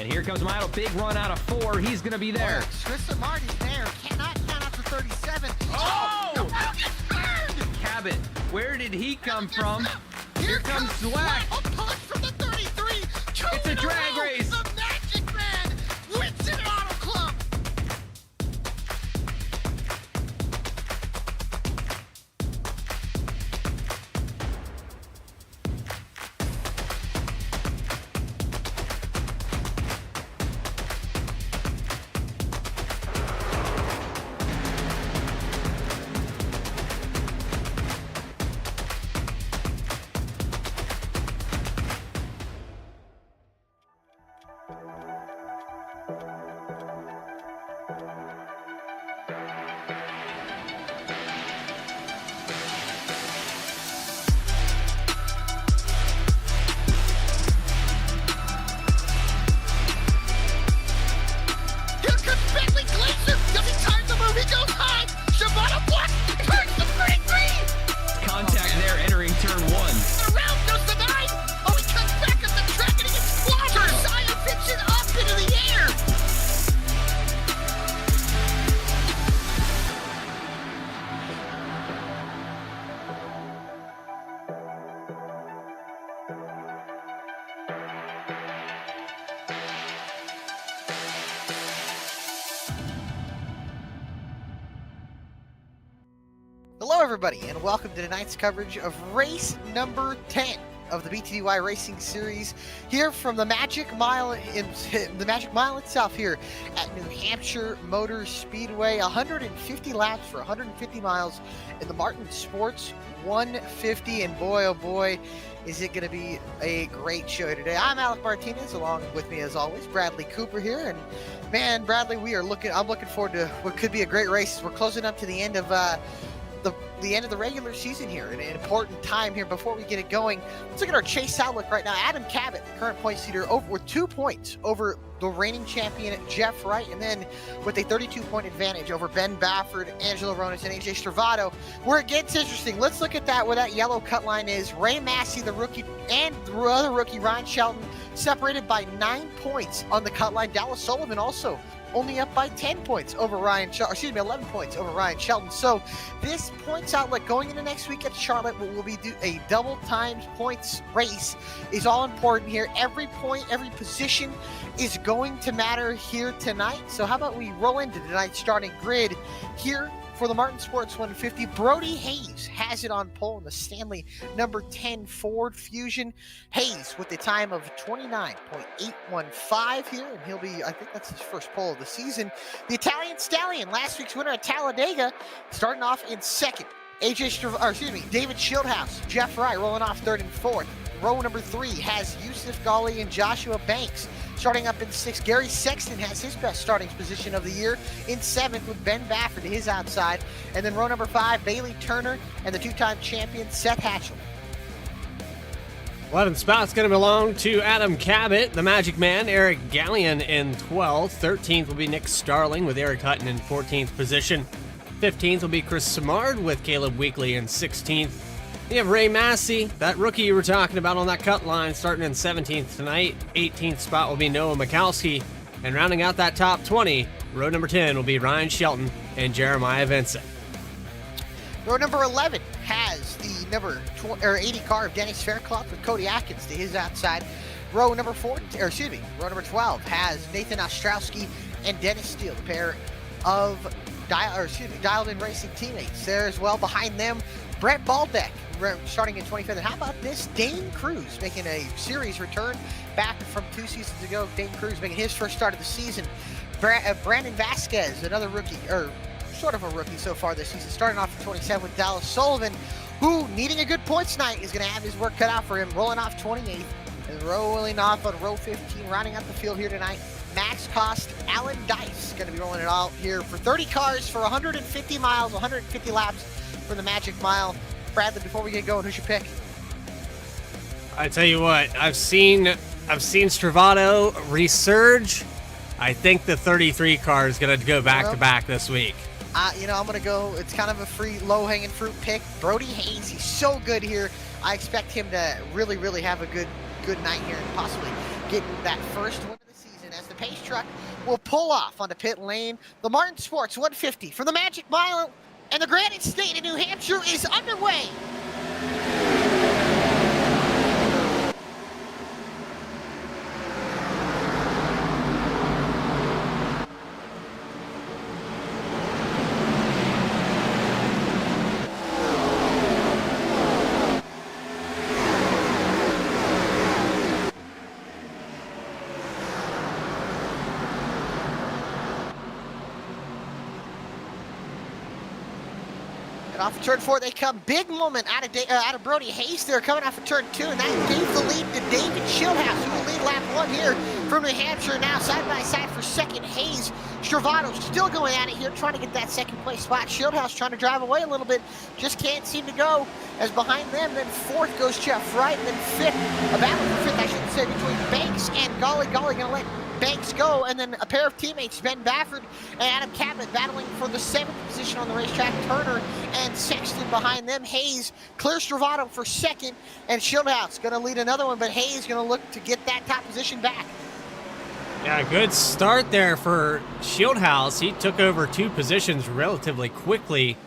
And here comes Milo, big run out of 4. He's going to be there. Tristan Martin's there, cannot count out to 37. Oh! Cabot, Where did he come from? here comes Zwack. A push from the 33. It's a drag race. The Magic Man wins it Auto Club. Here comes Bentley Glacier. Does he time the move? He goes high. Shimano Black turns the 33. Contact there entering turn 1. Around goes the 9. Oh, he comes back up the track and he gets squashed. Zion flips it up into the air. Hello, everybody, and welcome to tonight's coverage of race number 10 of the BTDY Racing Series here from the Magic Mile itself here at New Hampshire Motor Speedway. 150 laps for 150 miles in the Martin Sports 150, and boy, oh boy, is it going to be a great show today. I'm Alec Martinez, along with me as always, Bradley Cooper here, and man, Bradley, I'm looking forward to what could be a great race. We're closing up to the end of the end of the regular season here, an important time here before we get it going. Let's look at our chase outlook right now. Adam Cabot, the current point leader, with 2 points over the reigning champion Jeff Wright, and then with a 32-point advantage over Ben Baffert, Angelo Ronas, and AJ Stravado. Where it gets interesting, let's look at that, where that yellow cut line is. Ray Massey, the rookie, and the other rookie, Ryan Shelton, separated by 9 points on the cut line. Dallas Sullivan also only up by 10 points over 11 points over Ryan Shelton. So this points outlet going into next week at Charlotte will be a double times points race is all important here. Every point, every position is going to matter here tonight. So how about we roll into tonight's starting grid here for the Martin Sports 150. Brody Hayes has it on pole in the Stanley number 10 Ford Fusion. Hayes with the time of 29.815 here, and he'll be, I think that's his first pole of the season. The Italian Stallion, last week's winner at Talladega, starting off in second. David Shieldhouse, Jeff Wright rolling off third and fourth. Row number 3 has Yusuf Ghali and Joshua Banks. Starting up in 6th, Gary Sexton has his best starting position of the year in 7th with Ben Baffert to his outside. And then row number 5, Bailey Turner and the 2-time champion Seth Hatchell. 11th spot's going to belong to Adam Cabot, the Magic Man, Eric Gallion in 12th. 13th will be Nick Starling with Eric Hutton in 14th position. 15th will be Chris Simard with Caleb Weekly in 16th. You have Ray Massey, that rookie you were talking about on that cut line, starting in 17th tonight. 18th spot will be Noah Mikowski. And rounding out that top 20, row number 10 will be Ryan Shelton and Jeremiah Vincent. Row number 11 has the number 80 car of Dennis Fairclough with Cody Atkins to his outside. Row number 12 has Nathan Ostrowski and Dennis Steele, the pair of Dialed In Racing teammates there as well. Behind them, Brett Baldeck starting in 25th. And how about this? Dane Cruz making a series return back from 2 seasons ago. Dane Cruz making his first start of the season. Brandon Vasquez, another rookie, or sort of a rookie so far this season, starting off at 27 with Dallas Sullivan, who, needing a good points night, is going to have his work cut out for him, rolling off 28th and rolling off on row 15, rounding out the field here tonight. Max Cost, Alan Dice, going to be rolling it all here for 30 cars for 150 miles, 150 laps for the Magic Mile. Bradley, before we get going, who's your pick? I tell you what, I've seen Stravado resurge. I think the 33 car is going to go back-to-back this week. I'm going to go, it's kind of a free, low-hanging fruit pick. Brody Hayes, he's so good here. I expect him to really, really have a good night here and possibly get that first win of the season pace truck will pull off onto pit lane. The Martin Sports 150 from the Magic Mile and the Granite State in New Hampshire is underway. Off of turn 4 they come. Big moment out of Brody Hayes there coming off of turn 2, and that gave the lead to David Shieldhouse, who will lead lap 1 here from New Hampshire. Now side by side for second, Hayes. Stravato still going at it here, trying to get that second place spot. Shieldhouse trying to drive away a little bit, just can't seem to go. As behind them, then fourth goes Jeff Wright, and then fifth, a battle for fifth, I should say, between Banks and Golly. Golly gonna let Banks go, and then a pair of teammates, Ben Bafford and Adam Cabot, battling for the 7th position on the racetrack. Turner and Sexton behind them. Hayes clears Stravato for second, and Shieldhouse going to lead another one, but Hayes going to look to get that top position back. Yeah, good start there for Shieldhouse. He took over 2 positions relatively quickly,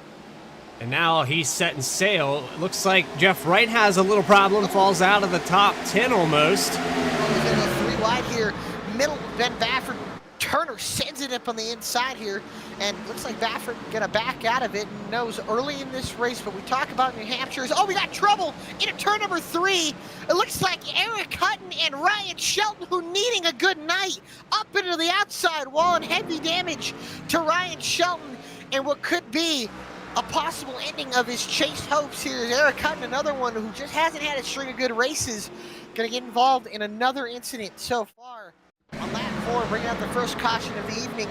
and now he's setting sail. It looks like Jeff Wright has a little problem, falls out of the top 10 almost. He's going to go 3 wide here. Middle, Ben Bafford. Turner sends it up on the inside here, and looks like Bafford gonna back out of it, and knows early in this race, but we talk about New Hampshire's, oh, we got trouble into turn number 3. It looks like Eric Hutton and Ryan Shelton, who needing a good night, up into the outside wall, and heavy damage to Ryan Shelton, and what could be a possible ending of his chase hopes here is Eric Hutton, another one who just hasn't had a string of good races, gonna get involved in another incident so far. On lap 4, bringing out the first caution of the evening.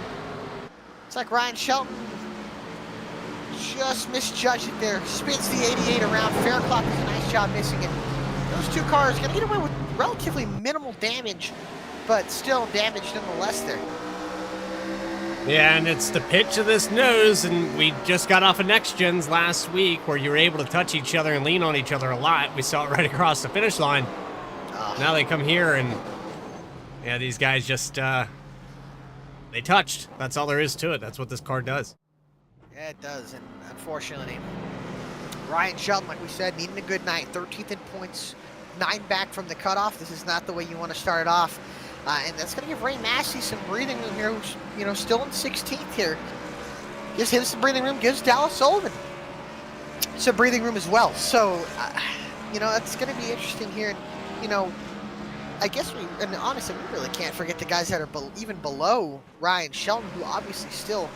It's like Ryan Shelton just misjudged it there. Spins the 88 around. Fairclough does a nice job missing it. Those 2 cars going to get away with relatively minimal damage, but still damage nonetheless there. Yeah, and it's the pitch of this nose, and we just got off of Next Gens last week where you were able to touch each other and lean on each other a lot. We saw it right across the finish line. Now they come here and... yeah, these guys just, they touched. That's all there is to it. That's what this car does. Yeah, it does, and unfortunately, Ryan Shelton, like we said, needing a good night. 13th in points, 9 back from the cutoff. This is not the way you want to start it off. And that's going to give Ray Massey some breathing room here, who's, you know, still in 16th here. Gives him some breathing room, gives Dallas Sullivan some breathing room as well. So, you know, that's going to be interesting here. And, you know, I guess and honestly, we really can't forget the guys that are even below Ryan Shelton, who obviously still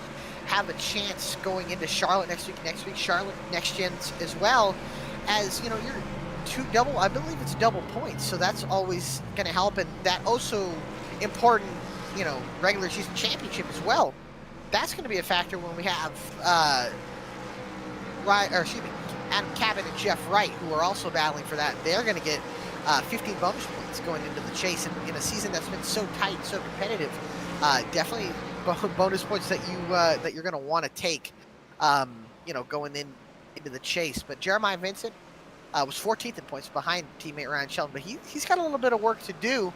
have a chance going into Charlotte next week, Charlotte Next Gens as well, as, you know, you're I believe it's double points, so that's always going to help, and that also important, you know, regular season championship as well. That's going to be a factor when we have, Adam Cabot and Jeff Wright, who are also battling for that. They're going to get 15 bonus points going into the chase, and in a season that's been so tight, so competitive, definitely bonus points that you're going to want to take, you know, going into the chase. But Jeremiah Vincent was 14th in points behind teammate Ryan Shelton, but he's got a little bit of work to do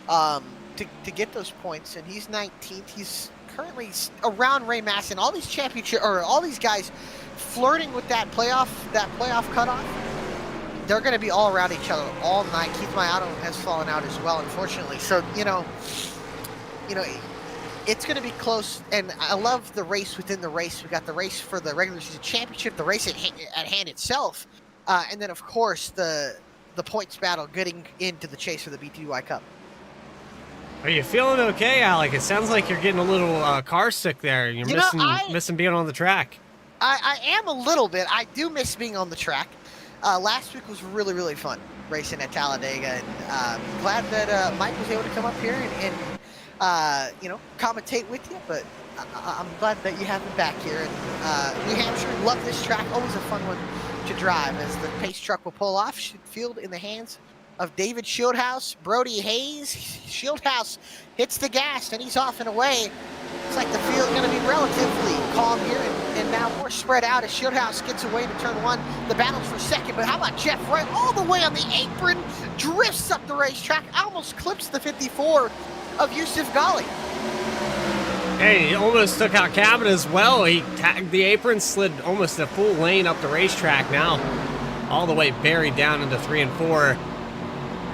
to get those points, and he's 19th. He's currently around Ray Massey, and all these all these guys flirting with that playoff cutoff. They're going to be all around each other all night. Keith Mayato has fallen out as well, unfortunately. So, you know, it's going to be close, and I love the race within the race. We got the race for the regular season championship, the race at hand itself, and then of course the points battle getting into the chase for the BTDY Cup. Are you feeling okay, Alec? It sounds like you're getting a little car sick there. You're missing being on the track. I am a little bit. I do miss being on the track. Last week was really, really fun racing at Talladega, and glad that Mike was able to come up here and you know, commentate with you, but I'm glad that you have him back here. And New Hampshire, love this track, always a fun one to drive, as the pace truck will pull off. Field in the hands of David Shieldhouse, Brody Hayes. Shieldhouse hits the gas, and he's off and away. Looks like the field's going to be relatively calm here, and now more spread out as Shieldhouse gets away to turn 1. The battle's for second, but how about Jeff Wright all the way on the apron, drifts up the racetrack, almost clips the 54 of Yusuf Ghali. Hey, he almost took out Cabot as well. He tagged the apron, slid almost a full lane up the racetrack now, all the way buried down into 3 and 4.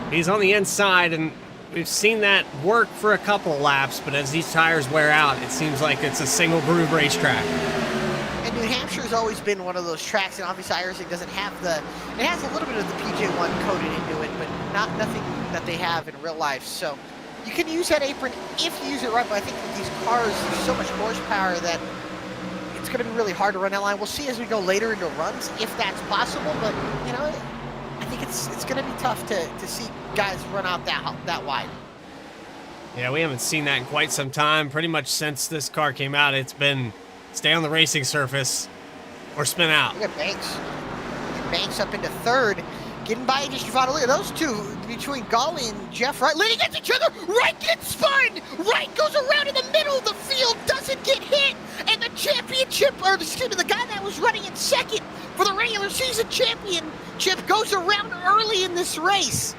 He's on the inside, and we've seen that work for a couple of laps, but as these tires wear out, it seems like it's a single groove racetrack. And New Hampshire's always been one of those tracks, and obviously Irising doesn't have it has a little bit of the PJ1 coded into it, but nothing that they have in real life. So you can use that apron if you use it right, but I think with these cars, there's so much horsepower that it's going to be really hard to run that line. We'll see as we go later into runs if that's possible, but, you know, I think it's going to be tough to see guys run out that wide. Yeah, we haven't seen that in quite some time. Pretty much since this car came out, it's been stay on the racing surface or spin out. Look at Banks. And Banks up into third, getting by AJ Stravado. Look at those two between Ghali and Jeff Wright leaning against each other. Wright gets spun. Wright goes around in the middle of the field, doesn't get hit, and the championship, or excuse me, the guy that was running in second for the regular season championship goes around early in this race.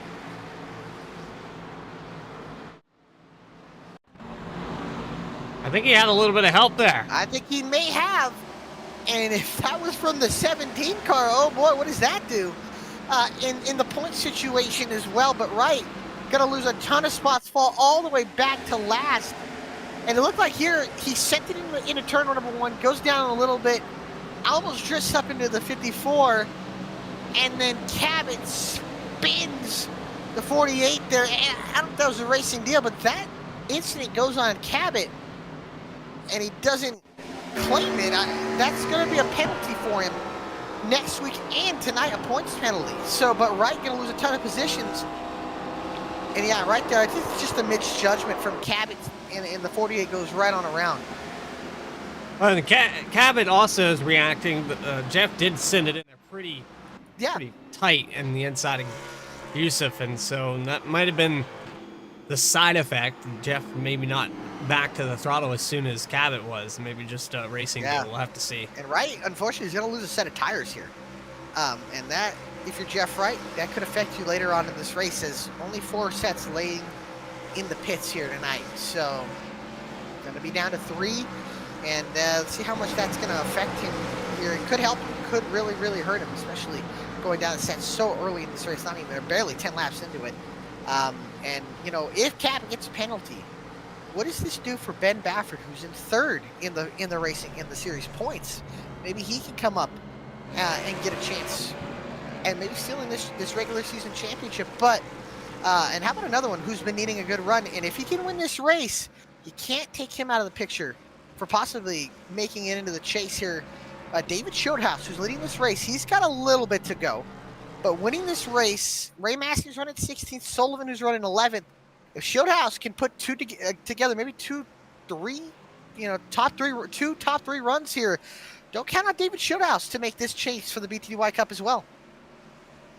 I think he had a little bit of help there. I think he may have. And if that was from the 17 car, oh boy, what does that do? In the point situation as well, but Wright gonna lose a ton of spots, fall all the way back to last. And it looked like here he sent it into turn number 1, goes down a little bit, almost drifts up into the 54, and then Cabot spins the 48 there. And I don't know if that was a racing deal, but that incident goes on Cabot, and he doesn't claim it. That's going to be a penalty for him next week and tonight, a points penalty. So, but Wright going to lose a ton of positions. And yeah, right there, I think it's just a misjudgment from Cabot, and the 48 goes right on around. Well, and Cabot also is reacting. Jeff did send it in there pretty tight in the inside of Yusuf, and so that might have been the side effect. Jeff maybe not back to the throttle as soon as Cabot was. Maybe just a racing deal. We'll have to see. And Wright, unfortunately, is going to lose a set of tires here. And that, if you're Jeff Wright, that could affect you later on in this race, as only 4 sets laying in the pits here tonight. So, going to be down to 3. And let's see how much that's going to affect him here. It could help him, could really, really hurt him, especially going down the set so early in this race. Not even, they're barely 10 laps into it. And, you know, if Cabot gets a penalty, what does this do for Ben Baffert, who's in third in the racing, in the series points? Maybe he can come up and get a chance, and maybe steal in this regular season championship. But and how about another one who's been needing a good run? And if he can win this race, you can't take him out of the picture for possibly making it into the chase here. David Schildhouse, who's leading this race, he's got a little bit to go. But winning this race, Ray Maskey's running 16th, Sullivan who's running 11th. If Schildhouse can put two together, maybe 2, 3, you know, two top three runs here, don't count on David Schildhouse to make this chase for the BTDY Cup as well.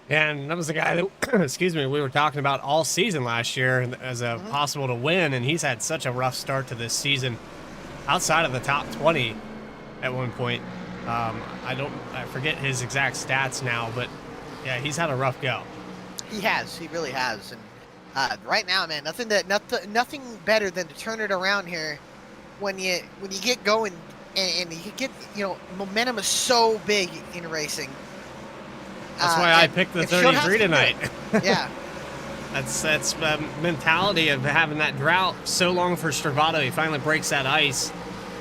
And that was the guy that, excuse me, we were talking about all season last year as a possible to win, and he's had such a rough start to this season. Outside of the top 20 at one point. I forget his exact stats now, but yeah, he's had a rough go. He has, he really has. And right now, man, nothing better than to turn it around here when you get going and you get, you know, momentum is so big in racing. That's why I picked the 33 tonight. Yeah. That's mentality of having that drought so long for Stravado. He finally breaks that ice.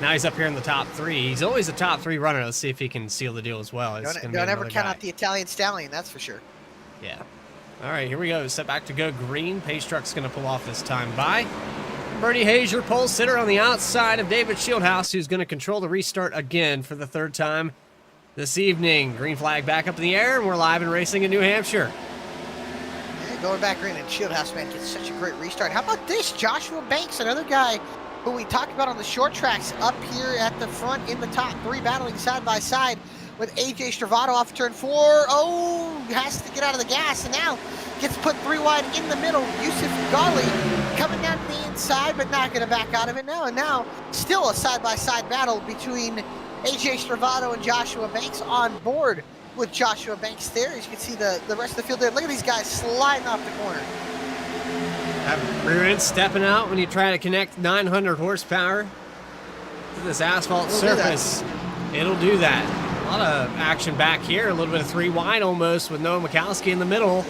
Now he's up here in the top 3. He's always a top 3 runner. Let's see if he can seal the deal as well. Don't ever count out the Italian Stallion, that's for sure. Yeah. All right, here we go. Set back to go green. Pace truck's going to pull off this time by Bertie Hayes, your pole sitter on the outside of David Schildhouse, who's going to control the restart again for the 3rd time this evening. Green flag back up in the air, and we're live and racing in New Hampshire. Yeah, going back green, and Schildhouse, man, gets such a great restart. How about this? Joshua Banks, another guy who we talked about on the short tracks, up here at the front in the top 3, battling side by side with AJ Stravado off turn 4. Oh, has to get out of the gas, and now gets put 3 wide in the middle. Yusuf Ghali coming down to the inside, but not going to back out of it now. And now still a side-by-side battle between AJ Stravado and Joshua Banks on board with Joshua Banks there. As you can see the rest of the field there. Look at these guys sliding off the corner. That rear end stepping out when you try to connect 900 horsepower to this asphalt surface. It'll do that. A lot of action back here. A little bit of 3 wide almost with Noah Mikowski in the middle.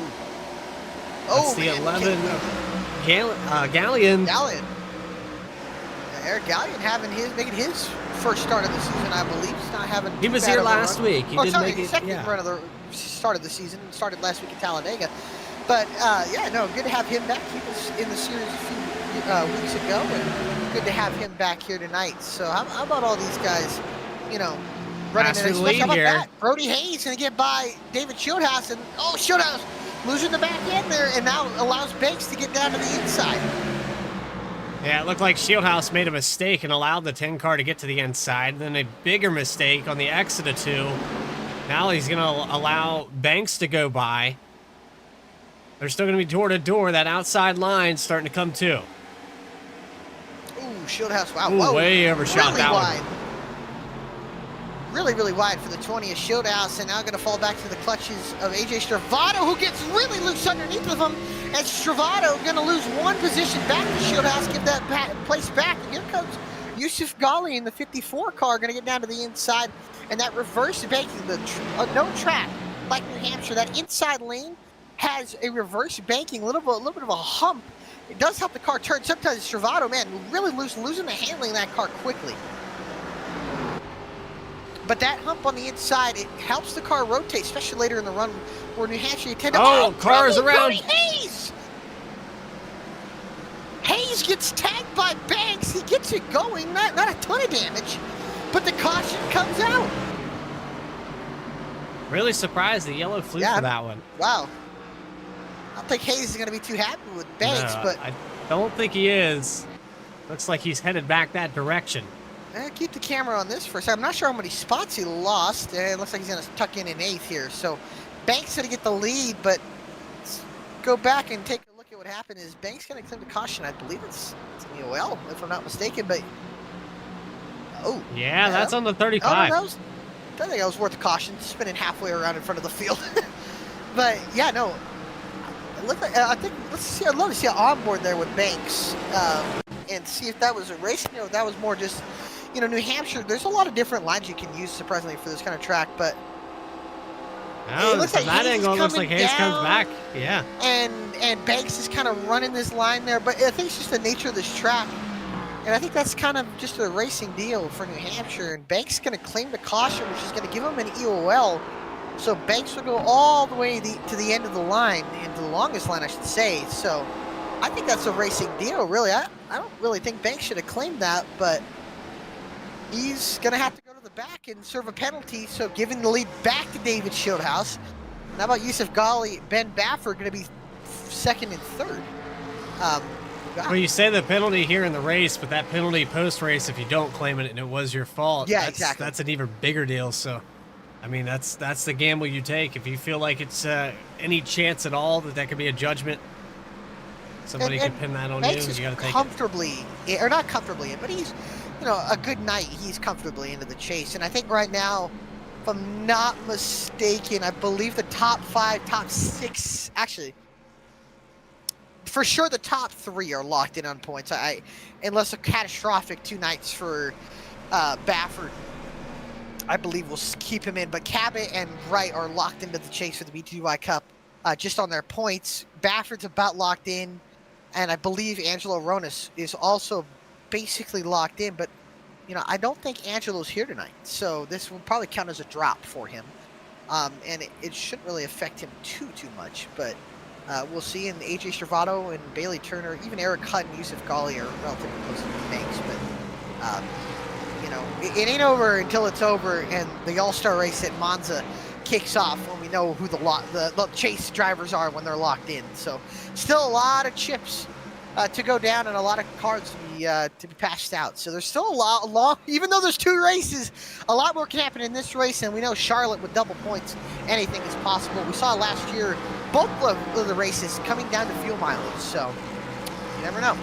That's the 11 Gallion. Gallion. Eric Gallion making his first start of the season, I believe. He's not having. He was here last week. He did make it. Second run of the start of the season. Started last week in Talladega. But yeah, no, good to have him back. He was in the series a few weeks ago, and good to have him back here tonight. So how about all these guys, you know, running in the lead here? That? Brody Hayes gonna get by David Shieldhouse, and Shieldhouse losing the back end there, and now allows Banks to get down to the inside. Yeah, it looked like Shieldhouse made a mistake and allowed the 10 car to get to the inside. Then a bigger mistake on the exit of 2. Now he's going to allow Banks to go by. They're still going to be door to door. That outside line starting to come too. Ooh, Shieldhouse, wow. Ooh, whoa, way overshot really that wide. one. Really wide for the 20 of Shieldhouse, and now going to fall back to the clutches of AJ Stravato, who gets really loose underneath of him. And Stravato going to lose 1 position back to Shieldhouse, give that place back. And here comes Yusuf Ghali in the 54 car, going to get down to the inside. And that reverse banking, no track like New Hampshire, that inside lane has a reverse banking, a little bit of a hump. It does help the car turn. Sometimes Stravato, man, really losing the handling of that car quickly. But that hump on the inside, it helps the car rotate, especially later in the run where New Hampshire tend to... cars around. Hayes! Hayes gets tagged by Banks. He gets it going. Not a ton of damage, but the caution comes out. Really surprised the yellow flew for that one. Wow. I don't think Hayes is going to be too happy with Banks, but... I don't think he is. Looks like he's headed back that direction. Keep the camera on this for a second. I'm not sure how many spots he lost. It looks like he's going to tuck in 8th here. So Banks going to get the lead, but let's go back and take a look at what happened. Is Banks going to claim the caution? I believe it's an EOL, if I'm not mistaken. But yeah, that's on the 35. I think that was worth the caution, spinning halfway around in front of the field. But yeah, no. I think I'd love to see an onboard there with Banks and see if that was a race. If that was more just. New Hampshire, there's a lot of different lines you can use, surprisingly, for this kind of track, but it looks like that angle looks like Hayes comes back. Yeah. And Banks is kind of running this line there, but I think it's just the nature of this track. And I think that's kind of just a racing deal for New Hampshire. And Banks is going to claim the caution, which is going to give him an EOL. So Banks will go all the way to the end of the line, into the longest line, I should say. So I think that's a racing deal, really. I don't really think Banks should have claimed that, but he's going to have to go to the back and serve a penalty, so giving the lead back to David Shieldhouse. How about Yusuf Ghali, Ben Baffert going to be 2nd and 3rd? Well, you say the penalty here in the race, but that penalty post-race, if you don't claim it and it was your fault, exactly. That's an even bigger deal. So, I mean, that's the gamble you take. If you feel like it's any chance at all that could be a judgment, somebody could pin that on you. You got to take it. Comfortably, or not comfortably, but he's... a good night, he's comfortably into the chase. And I think right now, if I'm not mistaken, I believe the top 5, top 6, actually, for sure the top 3 are locked in on points. Unless a catastrophic 2 nights for Baffert, I believe will keep him in. But Cabot and Wright are locked into the chase for the BTDY Cup just on their points. Baffert's about locked in, and I believe Angelo Ronis is also basically locked in, but I don't think Angelo's here tonight, so this will probably count as a drop for him, and it shouldn't really affect him too much, but we'll see. And AJ Stravato and Bailey Turner, even Eric Hutt and Yusuf Ghali are relatively close to the Banks, but it ain't over until it's over, and the All-Star race at Monza kicks off when we know who the chase drivers are when they're locked in. So still a lot of chips to go down and a lot of cards to be passed out. So there's still a lot, even though there's 2 races, a lot more can happen in this race. And we know Charlotte with double points, anything is possible. We saw last year both of the races coming down to fuel mileage. So you never know.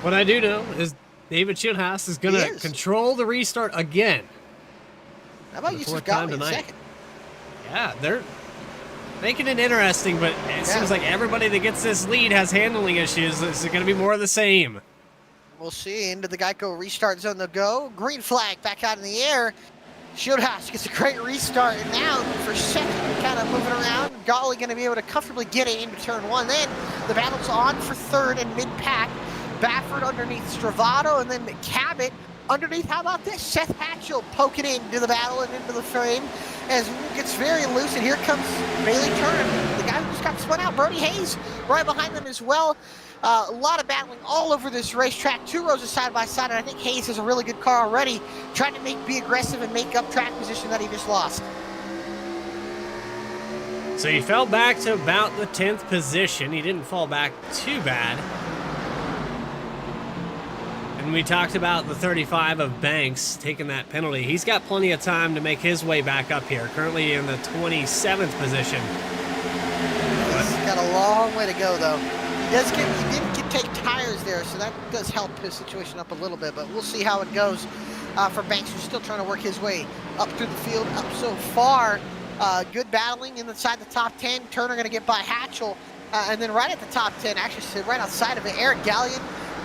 What I do know is David Shieldhouse is going to control the restart again. How about Yusuf Ghali in 2nd? Yeah, Making it interesting, but it seems like everybody that gets this lead has handling issues. Is it going to be more of the same? We'll see. Into the Geico restart zone they'll go. Green flag back out in the air. Shieldhouse gets a great restart, and now for second, kind of moving around. Golly going to be able to comfortably get it into turn one. Then the battle's on for third and mid-pack. Baffert underneath Stravato, and then Cabot underneath. How about this? Seth Hatchell poking into the battle and into the frame as it gets very loose, and here comes Bailey Turner, the guy who just got spun out. Brody Hayes right behind them as well. A lot of battling all over this racetrack. 2 rows of side by side, and I think Hayes has a really good car already, trying to be aggressive and make up track position that he just lost. So he fell back to about the 10th position. He didn't fall back too bad. And we talked about the 35 of Banks taking that penalty. He's got plenty of time to make his way back up here, currently in the 27th position. He's got a long way to go, though. He didn't take tires there, so that does help his situation up a little bit, but we'll see how it goes for Banks, who's still trying to work his way up through the field, up so far. Good battling inside the top 10. Turner going to get by Hatchell, and then right at the top 10, actually right outside of it, Eric Gallion,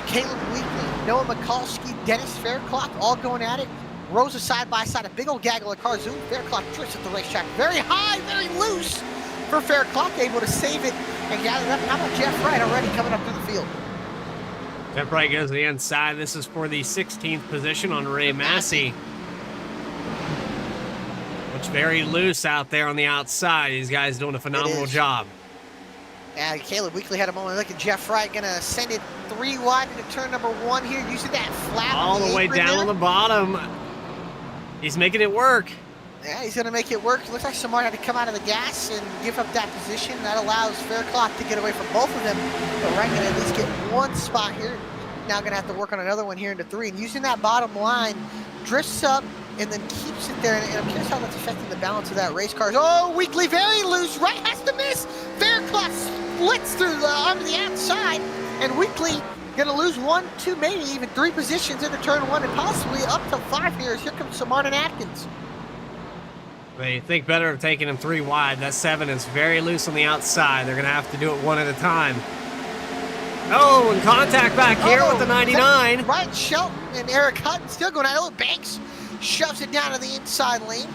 Caleb Weekly, Noah Mikulski, Dennis Faircloth, all going at it. Rows of side by side, a big old gaggle of cars. Zoom Faircloth drifts at the racetrack. Very high, very loose for Faircloth, able to save it and gather it up. How about Jeff Wright already coming up through the field? Jeff Wright goes to the inside. This is for the 16th position on Ray Massey. Looks very loose out there on the outside. These guys doing a phenomenal job. Yeah, Caleb Weekly had a moment. Look at Jeff Wright, going to send it 3 wide into turn number 1 here, using that flap. All the way down on the bottom. He's making it work. Yeah, he's going to make it work. Looks like Samart had to come out of the gas and give up that position. That allows Faircloth to get away from both of them. But Wright going to at least get 1 spot here. Now going to have to work on another one here into 3. And using that bottom line, drifts up and then keeps it there. And I'm curious how that's affecting the balance of that race car. Oh, Weekly very loose. Wright has to miss. Faircloth splits through onto the outside. And Weekly going to lose 1, 2, maybe even 3 positions into turn 1 and possibly up to 5 here. Here comes Samart and Atkins. They think better of taking him 3 wide. That 7 is very loose on the outside. They're going to have to do it 1 at a time. Oh, and contact back here with the 99. Ryan Shelton and Eric Hutton still going at it. Oh, Banks shoves it down to the inside lane.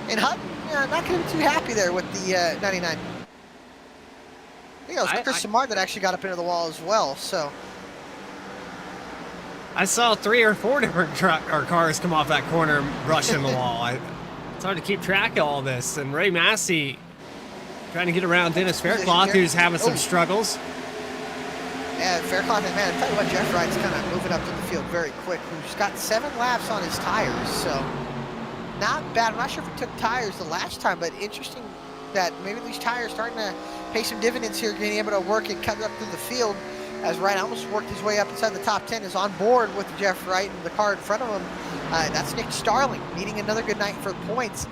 And Hutton, not going to be too happy there with the 99. I think it was Chris Samart that actually got up into the wall as well, so. I saw 3 or 4 different cars come off that corner and rush in the wall. It's hard to keep track of all this. And Ray Massey trying to get around Dennis Faircloth, who's having some struggles. Yeah, Faircloth, and man, I tell you what, Jeff Wright's kind of moving up to the field very quick. He's got 7 laps on his tires, so not bad. I'm not sure if he took tires the last time, but interesting that maybe these tires starting to pay some dividends here, being able to work and cut up through the field. As Wright almost worked his way up inside the top 10, is on board with Jeff Wright and the car in front of him. That's Nick Starling needing another good night for points.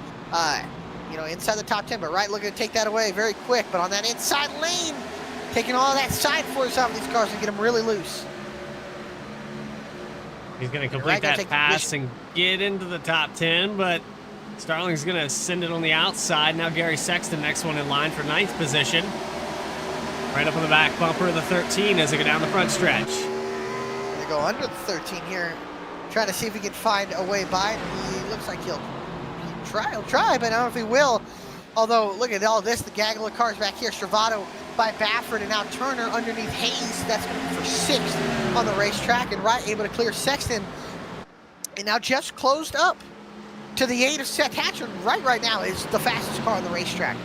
Inside the top 10, but Wright looking to take that away very quick. But on that inside lane, taking all that side force out of these cars and get them really loose. He's going to complete that pass and get into the top 10, but Starling's going to send it on the outside. Now Gary Sexton, next one in line for 9th position. Right up on the back bumper of the 13 as they go down the front stretch. They go under the 13 here, trying to see if he can find a way by. He looks like he'll try, but I don't know if he will. Although, look at all this, the gaggle of cars back here. Stravato by Baffert, and now Turner underneath Hayes. That's going to be for 6th on the racetrack, and Wright able to clear Sexton. And now Jeff's closed up to the 8 of Seth Hatcher. Right now is the fastest car on the racetrack.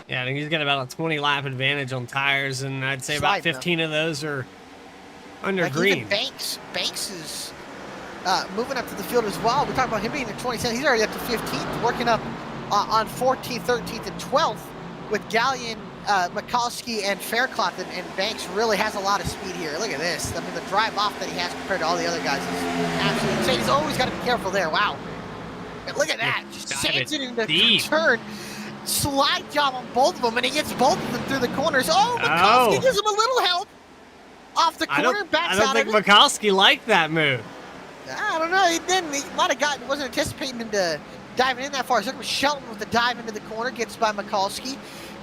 Yeah, I think he's got about a 20-lap advantage on tires, and I'd say about 15 of those are under green. Even Banks is moving up to the field as well. We're talking about him being in 27th. He's already up to 15th, working up on 14th, 13th, and 12th with Gallion, Mikulski, and Faircloth. And Banks really has a lot of speed here. Look at this. I mean, the drive off that he has compared to all the other guys is absolutely insane. He's always got to be careful there. Wow. And look at that. Just sands it into the turn. Slide job on both of them, and he gets both of them through the corners. Oh, Mikulski gives him a little help off the corner. I don't think Mikulski liked that move. I don't know. He didn't. He might have wasn't anticipating him to diving in that far. So it was Shelton with the dive into the corner, gets by Mikulski.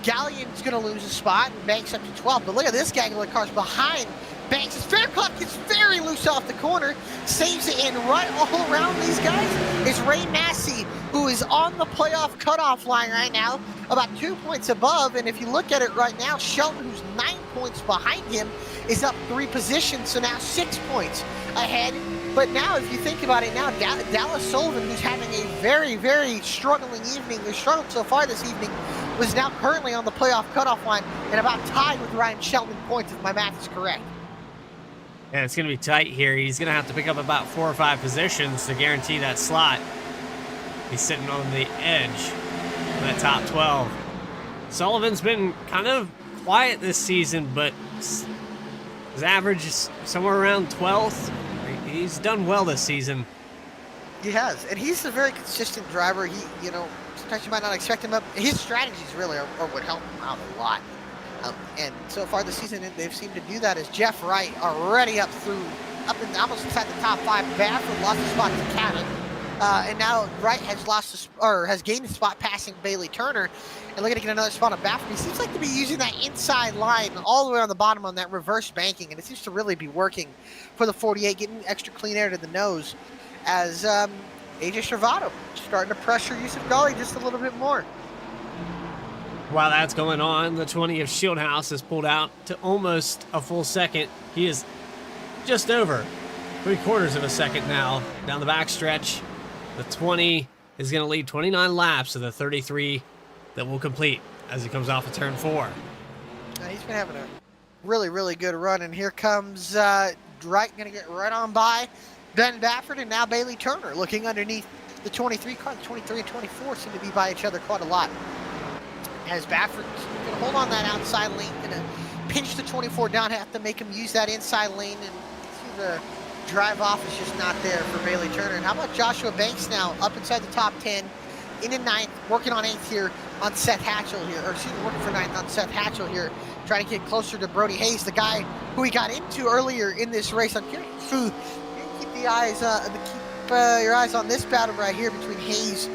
Galleon's going to lose a spot, and Banks up to 12. But look at this gaggle of cars behind Banks. Fairclough gets very loose off the corner, saves it, and right all around these guys is Ray Massey, who is on the playoff cutoff line right now, about 2 points above. And if you look at it right now, Shelton, who's 9 points behind him, is up 3 positions, so now 6 points ahead. But now, if you think about it now, Dallas Sullivan, who's having a very, very struggling evening, who struggled so far this evening, was now currently on the playoff cutoff line and about tied with Ryan Shelton in points, if my math is correct. Yeah, it's going to be tight here. He's going to have to pick up about 4 or 5 positions to guarantee that slot. He's sitting on the edge of that top 12. Sullivan's been kind of quiet this season, but his average is somewhere around 12th. He's done well this season. He has, and he's a very consistent driver. He, you know, sometimes you might not expect him up. His strategies really are what help him out a lot. And so far this season, they've seemed to do that. As Jeff Wright already up in almost inside the top 5. Baffert lost his spot to Cabot, and now Wright has has gained a spot passing Bailey Turner, and looking to get another spot on Baffert. He seems like to be using that inside line all the way on the bottom on that reverse banking, and it seems to really be working for the 48, getting extra clean air to the nose. As AJ Servato starting to pressure Yusuf Ghali just a little bit more. While that's going on, the 20 of Shieldhouse is pulled out to almost a full second. He is just over 3/4 of a second now down the backstretch. The 20 is going to lead 29 laps of the 33 that will complete as he comes off of turn 4. He's been having a really, really good run, and here comes Wright, going to get right on by Ben Baffert, and now Bailey Turner looking underneath the 23 car. The 23 and 24 seem to be by each other quite a lot. As Baffert's going to hold on that outside lane, going to pinch the 24 down, have to make him use that inside lane, and see the drive off is just not there for Bailey Turner. And how about Joshua Banks now up inside the top 10, in 9th, working on 8th here on Seth Hatchell here, or excuse me, working for 9th on Seth Hatchell here, trying to get closer to Brody Hayes, the guy who he got into earlier in this race. I'm curious to keep your eyes on this battle right here between Hayes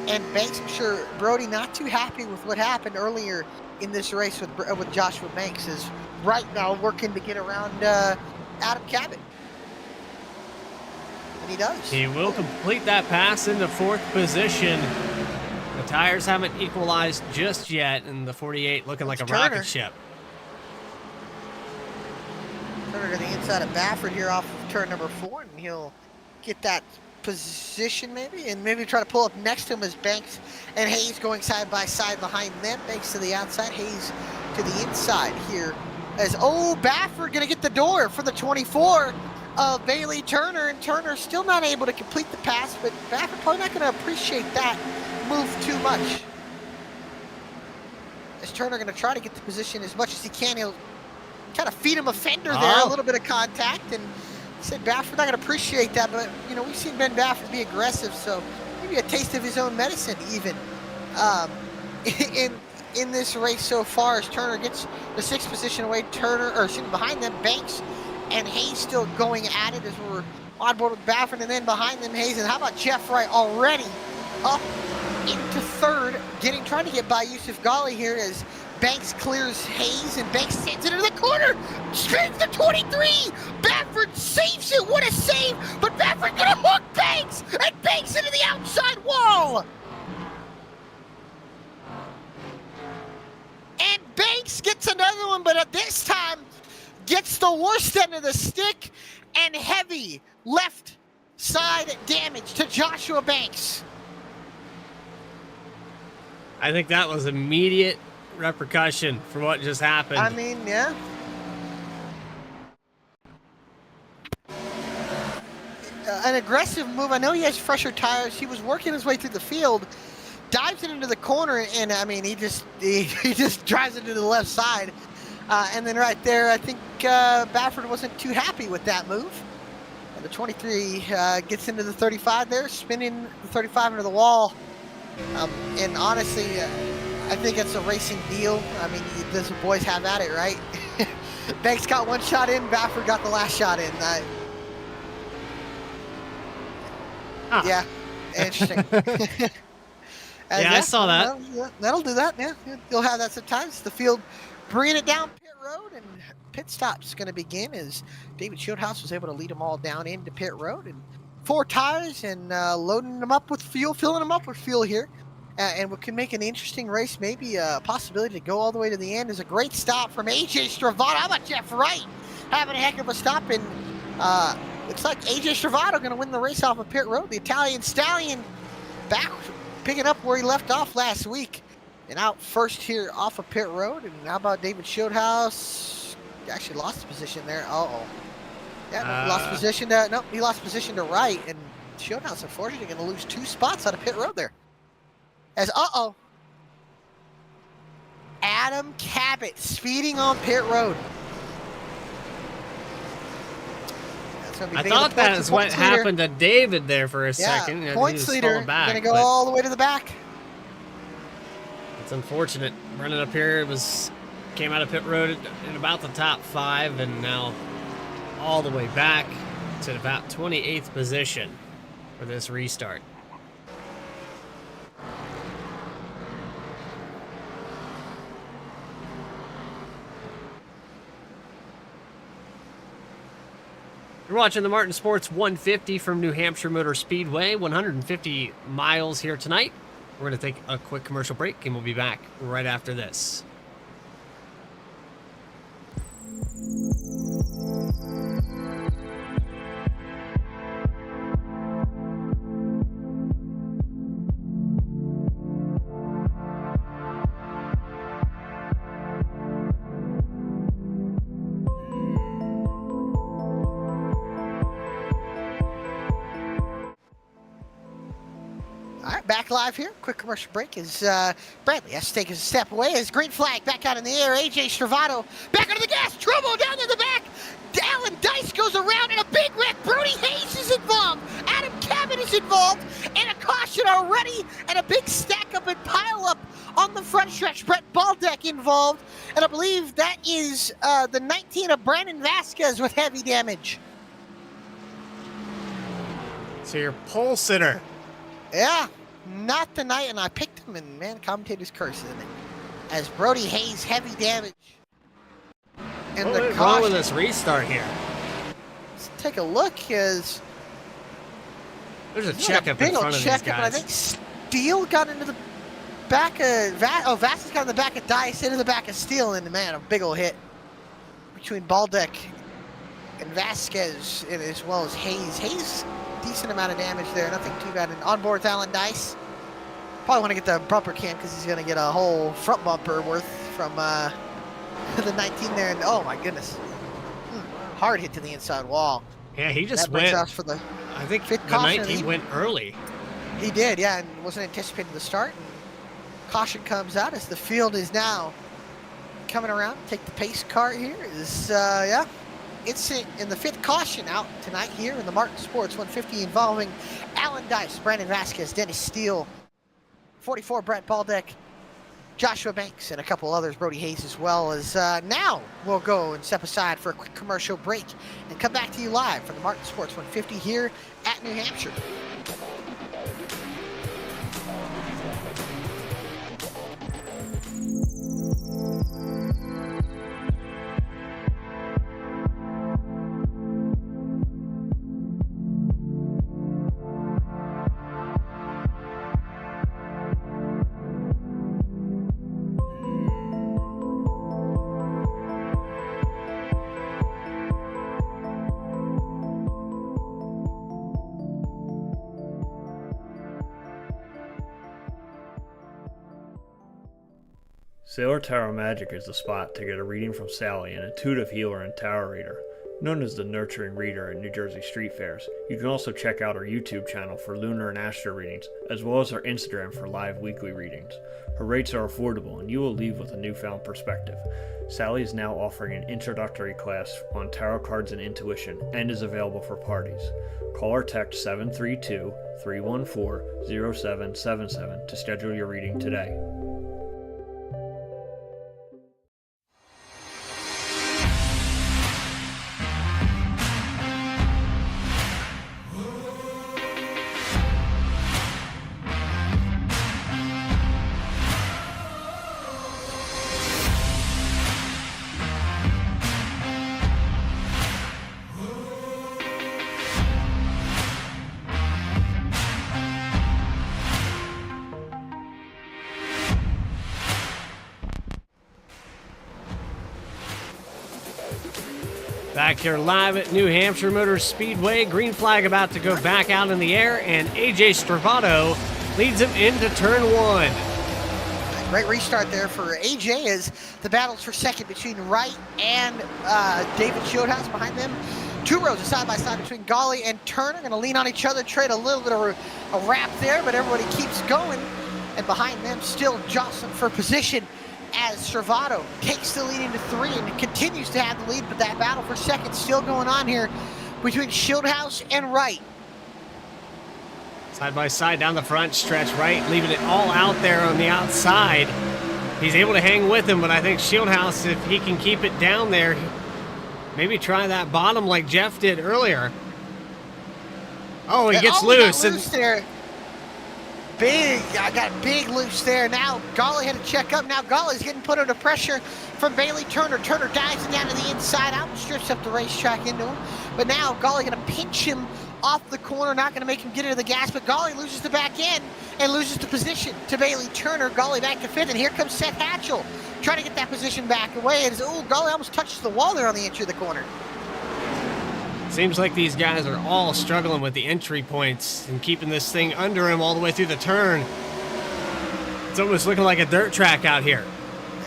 and Banks. I'm sure Brody not too happy with what happened earlier in this race with Joshua Banks, is right now working to get around Adam Cabot. And he does. He will complete that pass into 4th position. The tires haven't equalized just yet, and the 48 looking like a rocket ship. Turner to the inside of Baffert here off of turn number 4, and he'll get that position maybe try to pull up next to him as Banks and Hayes going side by side behind them. Banks to the outside, Hayes to the inside here as Baffert gonna get the door for the 24 of Bailey Turner, and Turner still not able to complete the pass, but Baffert probably not gonna appreciate that move too much. As Turner gonna try to get the position as much as he can. He'll kind of feed him a fender there, a little bit of contact, and he said Baffert not going to appreciate that, but, you know, we've seen Ben Baffert be aggressive, so maybe a taste of his own medicine even in this race so far, as Turner gets the 6th position away. Behind them, Banks and Hayes still going at it as we're on board with Baffert, and then behind them, Hayes. And how about Jeff Wright already up into 3rd, trying to get by Yusuf Ghali here as Banks clears Hayes, and Banks sends it into the corner, spins the 23. Baffert saves it. What a save! But Baffert gonna hook Banks, and Banks into the outside wall. And Banks gets another one, but at this time gets the worst end of the stick, and heavy left side damage to Joshua Banks. I think that was immediate repercussion for what just happened. I mean, yeah. An aggressive move. I know he has fresher tires. He was working his way through the field, dives it into the corner, and I mean, he just drives it to the left side. And then right there, I think Baffert wasn't too happy with that move. And the 23 gets into the 35 there, spinning the 35 into the wall. And honestly, I think it's a racing deal. I mean, the boys have at it, right? Banks got one shot in, Baffert got the last shot in. Yeah, interesting. Yeah, I saw that. That'll do that. Yeah, you'll have that sometimes. The field bringing it down pit road, and pit stop's going to begin as David Shieldhouse was able to lead them all down into pit road, and 4 tires and loading them up with fuel, filling them up with fuel here. And what can make an interesting race, maybe a possibility to go all the way to the end, is a great stop from AJ Stravato. How about Jeff Wright having a heck of a stop? And looks like AJ Stravato going to win the race off of pit road. The Italian Stallion back, picking up where he left off last week. And out first here off of pit road. And how about David Shieldhouse? He actually lost position there. Uh-oh. Yeah, no, lost position to, nope, he lost position to right. And Shieldhouse, unfortunately, going to lose 2 spots out of pit road there. As, Adam Cabot speeding on pit road. I thought that is what happened to David there for a second. Points leader going to go all the way to the back. It's unfortunate. Running up here, came out of pit road in about the top 5, and now all the way back to about 28th position for this restart. You're watching the Martin Sports 150 from New Hampshire Motor Speedway, 150 miles here tonight. We're going to take a quick commercial break, and we'll be back right after this. Back live here. Quick commercial break as Bradley has to take a step away as green flag back out in the air. AJ Stravato back under the gas. Trouble down in the back. Alan Dice goes around in a big wreck. Brody Hayes is involved. Adam Cabot is involved. And a caution already. And a big stack up and pile up on the front stretch. Brett Baldeck involved. And I believe that is the 19 of Brandon Vasquez with heavy damage. So your pole sitter. Yeah. Not tonight, and I picked him, and man, commentators cursing it. As Brody Hayes, heavy damage. And what went wrong with this restart here? Let's take a look, as there's a checkup in front of these guys. But I think Steele got into the back of Vasquez got in the back of Dice, into the back of Steele, and man, a big old hit between Baldeck and Vasquez, and as well as Hayes. Hayes, decent amount of damage there, nothing too bad. And on board with Alan Dice. Probably want to get the bumper cam because he's going to get a whole front bumper worth from the 19 there. And oh my goodness, hard hit to the inside wall. Yeah, he just went. For the, I think the 19 went early. He did, yeah, and wasn't anticipating the start. And caution comes out as the field is now coming around. Take the pace car here. Is yeah. It's in the 5th caution out tonight here in the Martin Sports 150 involving Alan Dice, Brandon Vasquez, Dennis Steele, 44 Brett Baldeck, Joshua Banks, and a couple others, Brody Hayes as well. As now we'll go and step aside for a quick commercial break and come back to you live from the Martin Sports 150 here at New Hampshire. Sailor Tarot Magic is the spot to get a reading from Sally, an intuitive healer and tarot reader, known as the Nurturing Reader at New Jersey Street Fairs. You can also check out our YouTube channel for lunar and astro readings, as well as our Instagram for live weekly readings. Her rates are affordable, and you will leave with a newfound perspective. Sally is now offering an introductory class on tarot cards and intuition, and is available for parties. Call or text 732-314-0777 to schedule your reading today. Back here live at New Hampshire Motor Speedway. Green flag about to go back out in the air, and AJ Stravato leads him into turn 1. Great restart there for AJ as the battles for second between Wright and David Shieldhouse behind them. 2 rows of side-by-side between Golly and Turner. Going to lean on each other, trade a little bit of a wrap there, but everybody keeps going. And behind them, still jostling for position as Stravato takes the lead into 3 and continues to have the lead, but that battle for second still going on here between Shieldhouse and Wright. Side by side down the front stretch, Wright leaving it all out there on the outside. He's able to hang with him, but I think Shieldhouse, if he can keep it down there, maybe try that bottom like Jeff did earlier. Oh, he gets loose. He got loose there. Big, I got big loose there. Now Golly had to check up. Now Golly's getting put under pressure from Bailey Turner. Turner dives down to the inside out and strips up the racetrack into him. But now Golly going to pinch him off the corner, not going to make him get into the gas, but Golly loses the back end and loses the position to Bailey Turner. Golly back to 5th, and here comes Seth Hatchell trying to get that position back away. And Golly almost touches the wall there on the entry of the corner. Seems like these guys are all struggling with the entry points and keeping this thing under him all the way through the turn. It's almost looking like a dirt track out here.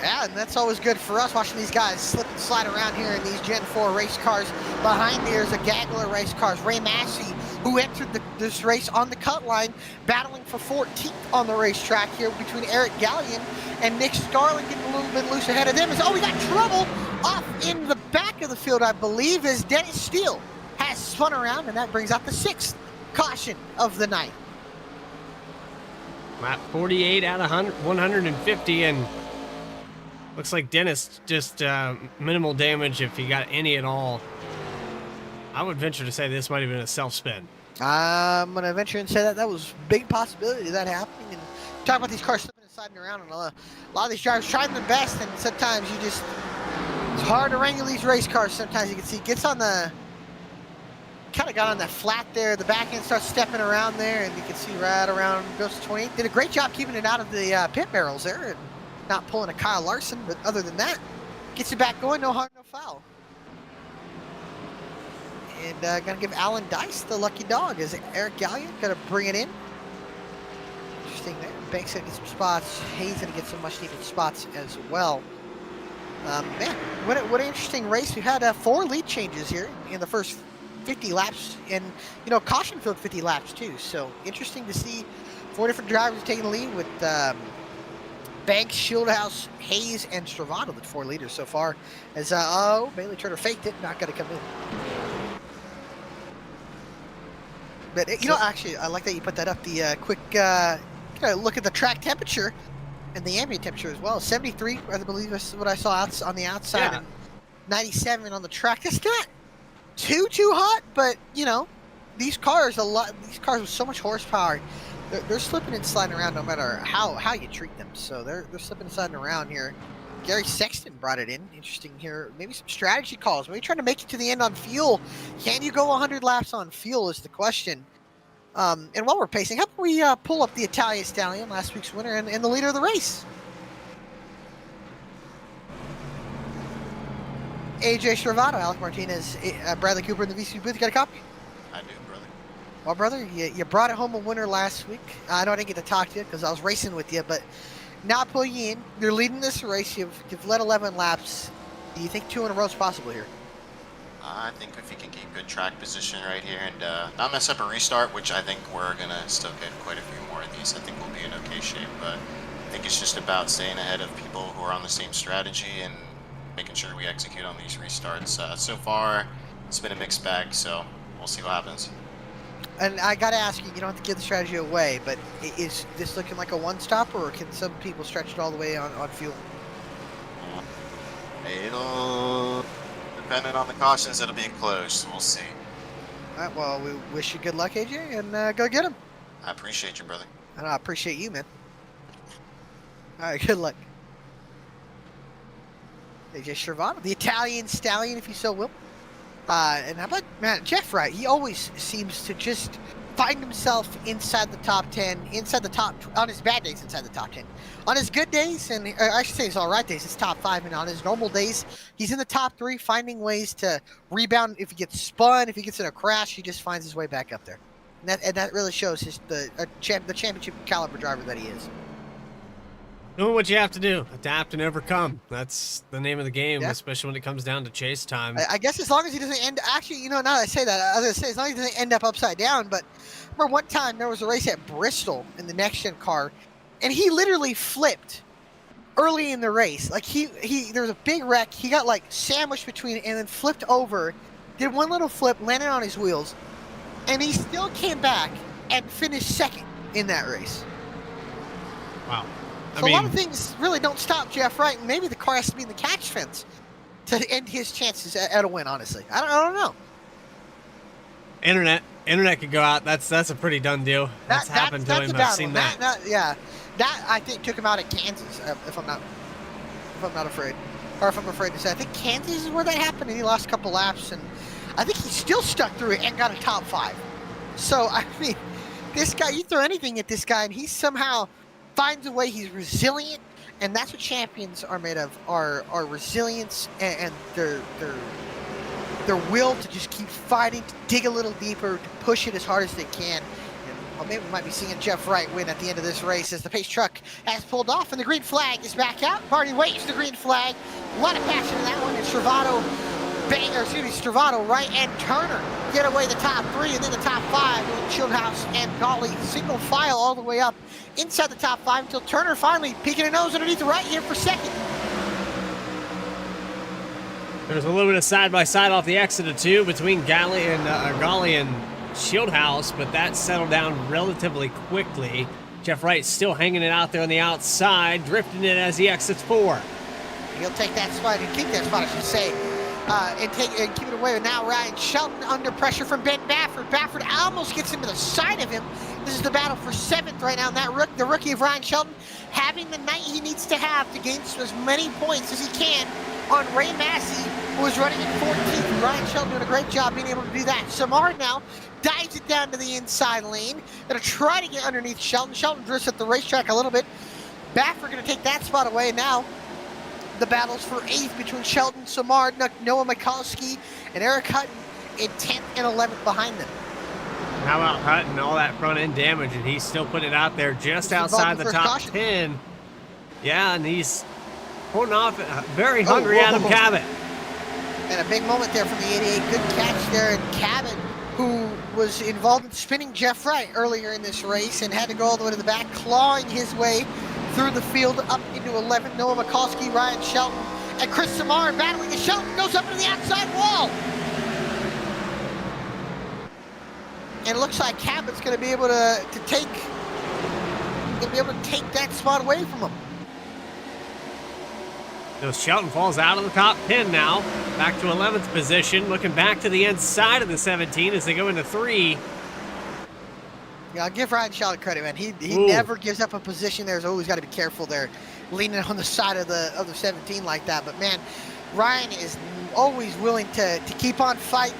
Yeah, and that's always good for us, watching these guys slip and slide around here in these Gen 4 race cars. Behind there's a gaggle of race cars. Ray Massey, who entered this race on the cut line, battling for 14th on the racetrack here between Eric Gallion and Nick Starling, getting a little bit loose ahead of them. We got trouble off in the back of the field, I believe, as Dennis Steele has spun around, and that brings out the 6th caution of the night. Lap 48 out of 150, and looks like Dennis just minimal damage if he got any at all. I would venture to say this might have been a self-spin. I'm going to venture and say that was a big possibility of that happening. And talk about these cars slipping and sliding around, and a lot of these drivers trying their best, and sometimes it's hard to wrangle these race cars. Sometimes you can see gets on the, kind of got on that flat there. The back end starts stepping around there, and you can see right around, goes to 28. Did a great job keeping it out of the pit barrels there, and not pulling a Kyle Larson, but other than that, gets it back going, no harm, no foul. And gonna give Alan Dice the lucky dog as Eric Gallion gonna bring it in. Interesting there. Banks gonna get some spots. Hayes gonna get some much needed spots as well. Man, what an interesting race. We've had 4 lead changes here in the first 50 laps, and caution filled 50 laps too. So interesting to see 4 different drivers taking the lead with Banks, Shieldhouse, Hayes, and Stravato, the 4 leaders so far. As Bailey Turner faked it, not gonna come in. But actually, I like that you put that up. The quick look at the track temperature and the ambient temperature as well. 73, I believe, is what I saw on the outside, and 97 on the track. It's not too hot, but these cars with so much horsepower, they're slipping and sliding around no matter how you treat them. So they're slipping and sliding around here. Gary Sexton brought it in. Interesting here. Maybe some strategy calls. Maybe trying to make it to the end on fuel. Can you go 100 laps on fuel is the question. And while we're pacing, how about we pull up the Italian Stallion, last week's winner and the leader of the race? AJ Stravato, Alec Martinez, Bradley Cooper in the VSPEED booth. You got a copy? I do, brother. Well, brother, you brought it home a winner last week. I know I didn't get to talk to you because I was racing with you, but now pull you in. You're leading this race. You've led 11 laps. Do you think 2 in a row is possible here? I think if you can keep good track position right here and not mess up a restart, which I think we're going to still get quite a few more of these, I think we'll be in okay shape. But I think it's just about staying ahead of people who are on the same strategy and making sure we execute on these restarts. So far, it's been a mixed bag, so we'll see what happens. And I got to ask you, you don't have to give the strategy away, but is this looking like a one-stopper, or can some people stretch it all the way on fuel? It'll, depending on the cautions, it'll be close. We'll see. All right, well, we wish you good luck, AJ, and go get him. I appreciate you, brother. And I appreciate you, man. All right, good luck. AJ Stravato, the Italian Stallion, if you so will. And how about, man, Jeff Wright? He always seems to just find himself inside the top 10, inside the top, on his bad days, inside the top 10. On his good days, and I should say his all right days, it's top 5, and on his normal days, he's in the top 3, finding ways to rebound. If he gets spun, if he gets in a crash, he just finds his way back up there. And that really shows the championship caliber driver that he is. Doing what you have to do, adapt and overcome. That's the name of the game, Yeah. especially when it comes down to chase time. I guess as long as he doesn't end, actually, you know, now that I say that, I was going to say, as long as he doesn't end up upside down, but I remember one time there was a race at Bristol in the next-gen car, and he literally flipped early in the race. Like, there was a big wreck, he got, like, sandwiched between it, and then flipped over, did one little flip, landed on his wheels, and he still came back and finished second in that race. Wow. So a lot of things really don't stop Jeff Wright, and maybe the car has to be in the catch fence to end his chances at a win, honestly. I don't know. Internet could go out. That's a pretty done deal. That's happened to him. I've seen that. That I think took him out at Kansas, if I'm not afraid, or if I'm afraid to say. I think Kansas is where that happened, and he lost a couple laps, and I think he still stuck through it and got a top 5. So I mean, this guy, you throw anything at this guy, and he somehow finds a way. He's resilient, and that's what champions are made of: are resilience and their will to just keep fighting, to dig a little deeper, to push it as hard as they can. And well, maybe we might be seeing Jeff Wright win at the end of this race as the pace truck has pulled off and the green flag is back out. Marty waves the green flag. A lot of passion in that one. And Stravato, Wright, and Turner get away the top 3, and then the top 5 with Shieldhouse and Golly single file all the way up inside the top 5 until Turner finally peeking a nose underneath the right here for second. There's a little bit of side-by-side off the exit of 2 between Golly and Shieldhouse, but that settled down relatively quickly. Jeff Wright still hanging it out there on the outside, drifting it as he exits 4. He'll take that spot and keep that spot, I should say. And keep it away. Now Ryan Shelton under pressure from Ben Baffert. Baffert almost gets into the side of him. This is the battle for 7th right now. And the rookie of Ryan Shelton having the night he needs to have to gain as many points as he can on Ray Massey, who is running in 14th. Ryan Shelton doing a great job being able to do that. Samard now dives it down to the inside lane. Going to try to get underneath Shelton. Shelton drifts at the racetrack a little bit. Baffert going to take that spot away now. The battles for 8th between Shelton, Samard, Noah Mikulski, and Eric Hutton in 10th and 11th behind them. How about Hutton? All that front end damage, and he's still putting it out there just outside the top 10. Yeah, and he's holding off very hungry Adam Cabot. And a big moment there from the 88. Good catch there. And Cabot, who was involved in spinning Jeff Wright earlier in this race and had to go all the way to the back, clawing his way through the field up into 11th. Noah Mikulski, Ryan Shelton, and Chris Samard battling as Shelton goes up into the outside wall. And it looks like Cabot's going to be able to take that spot away from him. So Shelton falls out of the top 10 now, back to 11th position, looking back to the inside of the 17 as they go into 3. Yeah, I'll give Ryan Shelton credit, man. He never gives up a position. There's always got to be careful there, leaning on the side of the 17 like that. But man, Ryan is always willing to keep on fighting,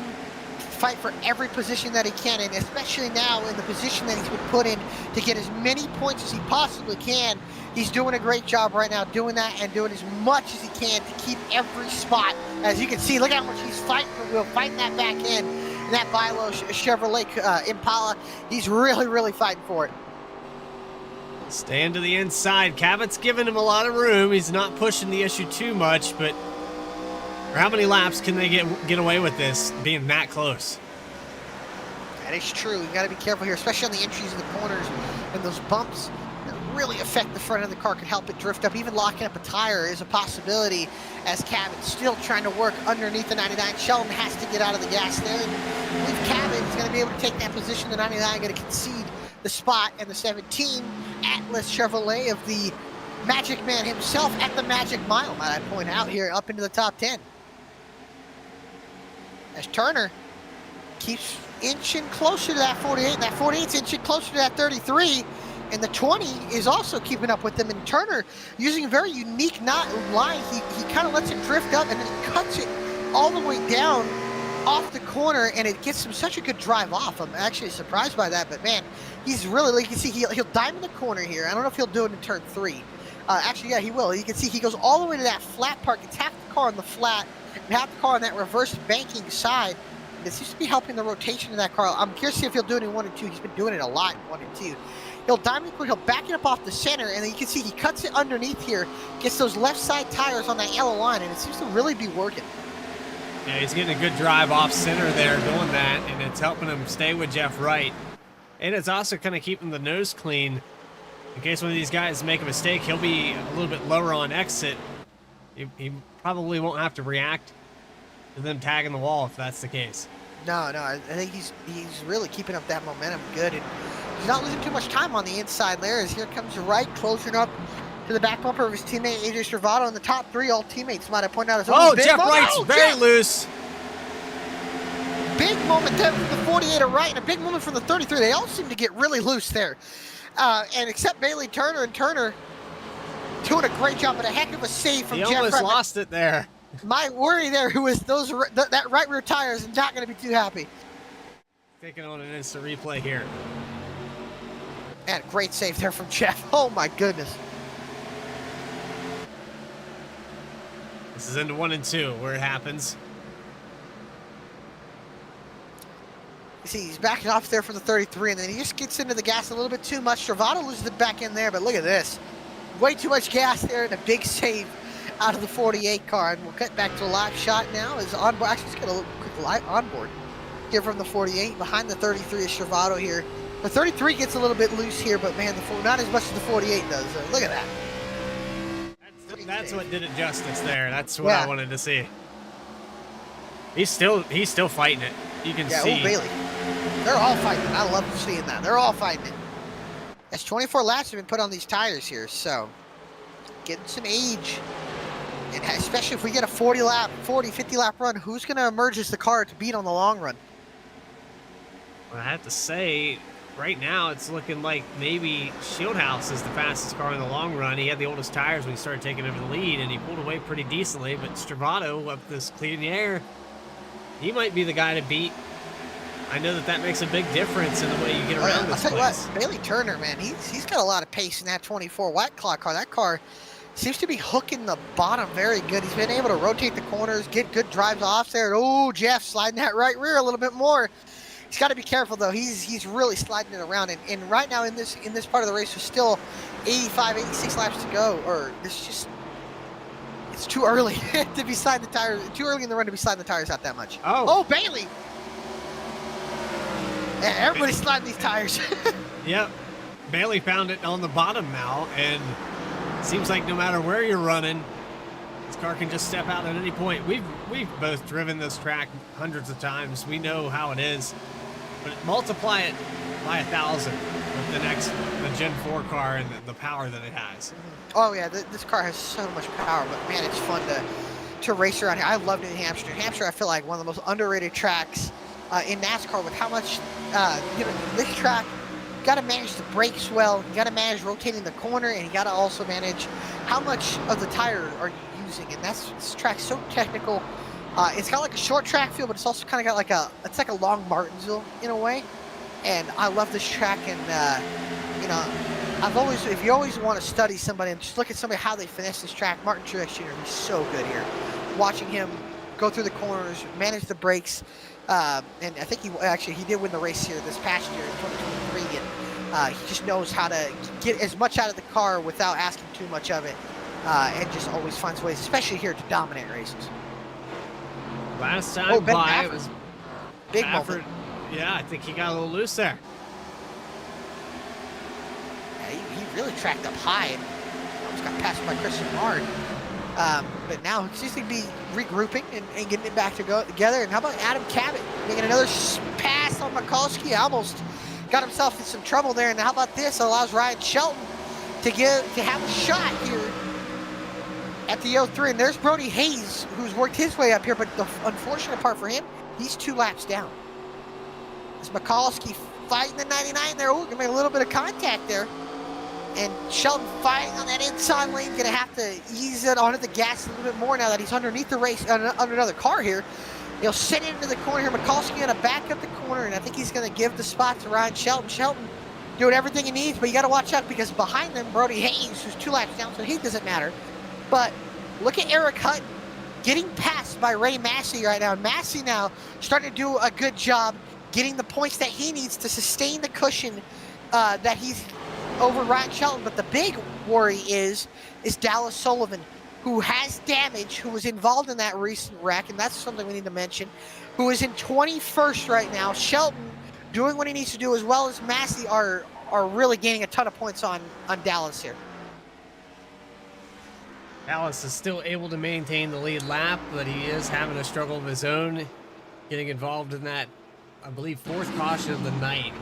fight for every position that he can, and especially now in the position that he's been put in to get as many points as he possibly can. He's doing a great job right now doing that and doing as much as he can to keep every spot. As you can see, look how much he's fighting for Will, fighting that back end. And that Bilo Chevrolet Impala, he's really, really fighting for it. Staying to the inside. Cabot's giving him a lot of room. He's not pushing the issue too much, but for how many laps can they get away with this being that close? That is true. You got to be careful here, especially on the entries and the corners and those bumps that really affect the front of the car, can help it drift up. Even locking up a tire is a possibility as Cabot's still trying to work underneath the 99. Shelton has to get out of the gas there. And I believe Cabot is going to be able to take that position. The 99 going to concede the spot, and the 17 Atlas Chevrolet of the Magic Man himself at the Magic Mile, might I point out here, up into the top 10. As Turner keeps inching closer to that 48, and that 48's inching closer to that 33, and the 20 is also keeping up with them. And Turner, using a very unique line, he kind of lets it drift up and then cuts it all the way down off the corner, and it gets him such a good drive off. I'm actually surprised by that, but man, he's really, like you can see, he'll diamond the corner here. I don't know if he'll do it in turn 3. Actually, yeah, he will. You can see he goes all the way to that flat part, gets half the car on the flat, and half the car on that reverse banking side. And it seems to be helping the rotation of that car. I'm curious to see if he'll do it in 1 and 2. He's been doing it a lot in 1 and 2. He'll diamond quick, he'll back it up off the center, and then you can see he cuts it underneath here, gets those left side tires on that yellow line, and it seems to really be working. Yeah, he's getting a good drive off center there doing that, and it's helping him stay with Jeff Wright. And it's also kind of keeping the nose clean. In case one of these guys make a mistake, he'll be a little bit lower on exit. He probably won't have to react to them tagging the wall if that's the case. No, I think he's really keeping up that momentum good, and he's not losing too much time on the inside there, as here comes Wright closing up to the back bumper of his teammate AJ Stravado in the top 3. All teammates might have pointed out. Oh, Jeff Wright's very loose. Big moment there from the 48 of Wright, and a big moment from the 33. They all seem to get really loose there. And except Bailey Turner, and Turner doing a great job, but a heck of a save from Jeff Wright. He almost lost it there. My worry there, who is that right rear tire, is not going to be too happy. Taking on an instant replay here. And great save there from Jeff. Oh my goodness. This is into 1 and 2 where it happens. You see, he's backing off there from the 33, and then he just gets into the gas a little bit too much. Travado loses it back in there, but look at this. Way too much gas there, and a big save out of the 48 car. And we'll cut back to a live shot now. As onboard, actually, let's get a little quick live onboard here from the 48. Behind the 33 is Travado here. The 33 gets a little bit loose here, but man, not as much as the 48 does. Look at that. That's what did it justice there. That's what I wanted to see. He's still fighting it. You can see. Oh, Bailey. They're all fighting it. I love seeing that. They're all fighting it. That's 24 laps have been put on these tires here, so getting some age. And especially if we get a 40, 50 lap run, who's going to emerge as the car to beat on the long run? Well, I have to say, right now it's looking like maybe Shieldhouse is the fastest car in the long run. He had the oldest tires when he started taking over the lead, and he pulled away pretty decently. But Stravado, up this clean in the air, he might be the guy to beat. I know that makes a big difference in the way you get around this place. I'll tell you what, Bailey Turner, man, he's got a lot of pace in that 24 White Claw car. That car seems to be hooking the bottom very good. He's been able to rotate the corners, get good drives off there. Oh, Jeff sliding that right rear a little bit more. He's got to be careful though. He's really sliding it around, and right now in this part of the race, there's still 85, 86 laps to go. Or it's too early to be sliding the tires. Too early in the run to be sliding the tires out that much. Oh, Bailey! Yeah, everybody's sliding these tires. Yep. Bailey found it on the bottom now, and it seems like no matter where you're running, this car can just step out at any point. We've both driven this track hundreds of times. We know how it is. But multiply it by 1,000 with the Gen 4 car and the power that it has. Oh yeah, this car has so much power, but man, it's fun to race around here. I love New Hampshire. New Hampshire, I feel like one of the most underrated tracks in NASCAR, with how much, this track, you got to manage the brakes well, you got to manage rotating the corner, and you got to also manage how much of the tire are you using. And this track's so technical. It's got like a short track feel, but it's also kind of got like a long Martinsville in a way. And I love this track, and if you always want to study somebody and just look at somebody how they finesse this track, Martin Truex Jr. is so good here. Watching him go through the corners, manage the brakes, and I think he did win the race here this past year in 2023, and he just knows how to get as much out of the car without asking too much of it, and just always finds ways, especially here, to dominate races. Last time by, it was big moment. Yeah, I think he got a little loose there. Yeah, he really tracked up high and almost got passed by Chris Simard. But now he seems to be regrouping and getting it back together. And how about Adam Cabot making another pass on Mikulski? Almost got himself in some trouble there. And how about this? It allows Ryan Shelton to have a shot here at the 03. And there's Brody Hayes, who's worked his way up here. But the unfortunate part for him, he's 2 laps down. It's Mikulski fighting the 99 there. Oh, gonna make a little bit of contact there. And Shelton fighting on that inside lane, gonna have to ease it onto the gas a little bit more now that he's underneath the race, under another car here. He'll sit into the corner here. Mikulski going to back up the corner, and I think he's going to give the spot to Ryan Shelton. Shelton doing everything he needs, but you got to watch out because behind them, Brody Hayes, who's 2 laps down, so he doesn't matter. But look at Eric Hutton getting passed by Ray Massey right now. And Massey now starting to do a good job getting the points that he needs to sustain the cushion that he's over Ryan Shelton. But the big worry is Dallas Sullivan, who has damage, who was involved in that recent wreck, and that's something we need to mention, who is in 21st right now. Shelton doing what he needs to do, as well as Massey are really gaining a ton of points on Dallas here. Dallas is still able to maintain the lead lap, but he is having a struggle of his own, getting involved in that, I believe, 4th caution of the night.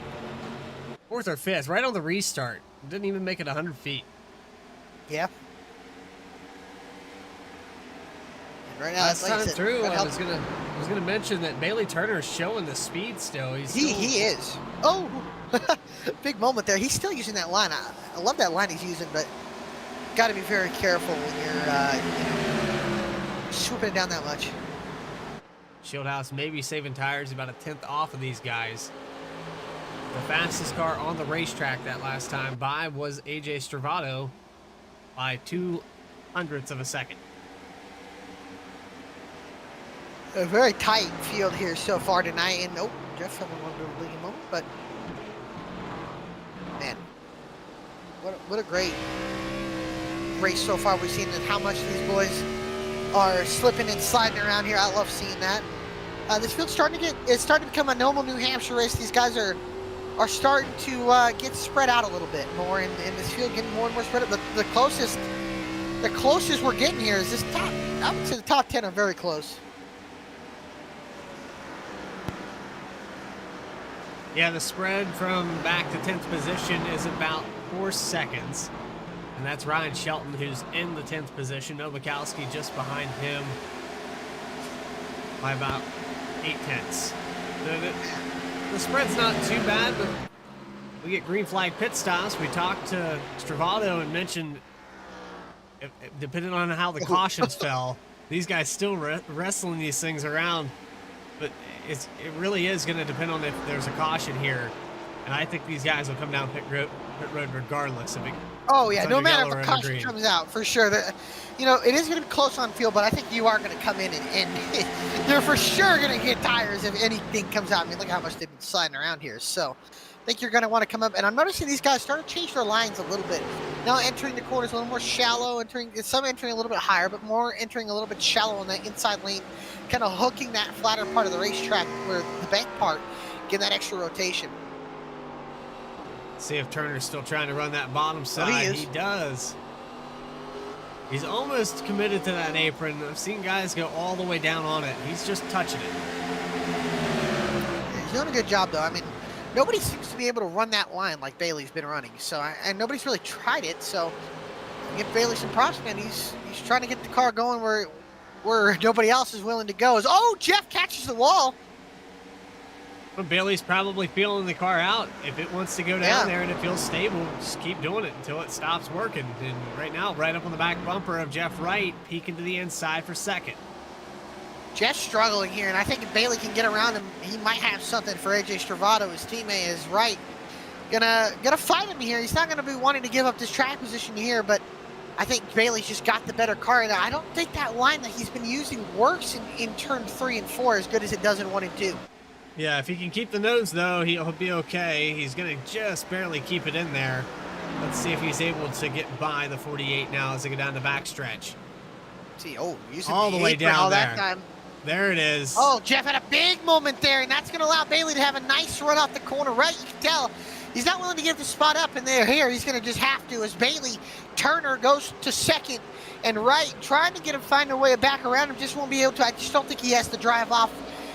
4th or 5th, right on the restart. Didn't even make it 100 feet. Yeah. Right now, last like time I said, through, I was gonna mention that Bailey Turner is showing the speed still. He is. Oh, big moment there. He's still using that line. I love that line he's using, but got to be very careful when you're swooping it down that much. Shieldhouse maybe saving tires about a 10th off of these guys. The fastest car on the racetrack that last time by was AJ Stravado by 0.02 of a second. A very tight field here so far tonight, and Jeff having a little bit of a leaking moment, but man, what a great race so far we've seen, and how much these boys are slipping and sliding around here. I love seeing that. This field's starting to become a normal New Hampshire race. These guys are starting to get spread out a little bit more, and this field getting more and more spread out. The closest we're getting here is this top. I would say the top 10 are very close. Yeah, the spread from back to 10th position is about 4 seconds. And that's Ryan Shelton, who's in the 10th position. No Mikulski just behind him by about 0.8. The spread's not too bad, but we get green flag pit stops. We talked to Stravado and mentioned, depending on how the cautions fell, these guys still wrestling these things around. But it really is going to depend on if there's a caution here. And I think these guys will come down pit road regardless of it. Oh, yeah, no matter if a caution comes out, for sure. It is going to be close on field, but I think you are going to come in and they're for sure going to hit tires if anything comes out. I mean, look how much they've been sliding around here. So I think you're going to want to come up. And I'm noticing these guys start to change their lines a little bit. Now entering the corners a little more shallow, some entering a little bit higher, but more entering a little bit shallow on that inside lane, kind of hooking that flatter part of the racetrack where the bank part, getting that extra rotation. See if Turner's still trying to run that bottom side. He does. He's almost committed to that apron. I've seen guys go all the way down on it. He's just touching it. He's doing a good job, though. I mean, nobody seems to be able to run that line like Bailey's been running. So, and nobody's really tried it. So, give Bailey some props, man. He's trying to get the car going where nobody else is willing to go. Jeff catches the wall. Well, Bailey's probably feeling the car out. If it wants to go down there and it feels stable, just keep doing it until it stops working. And right now, right up on the back bumper of Jeff Wright, peeking to the inside for second. Jeff's struggling here, and I think if Bailey can get around him, he might have something for AJ Stravado. His teammate is Wright. Gonna fight him here. He's not gonna be wanting to give up this track position here, but I think Bailey's just got the better car. And I don't think that line that he's been using works in turn 3 and 4 as good as it does in 1 and 2. Yeah, if he can keep the nose, though, he'll be okay. He's going to just barely keep it in there. Let's see if he's able to get by the 48 now as they go down the backstretch. See, using all the way down all there. That time. There it is. Oh, Jeff had a big moment there, and that's going to allow Bailey to have a nice run off the corner. Right, you can tell he's not willing to give the spot up, and here he's going to just have to as Bailey Turner goes to second, and Wright trying to get him, find a way back around him, just won't be able to. I just don't think he has the drive off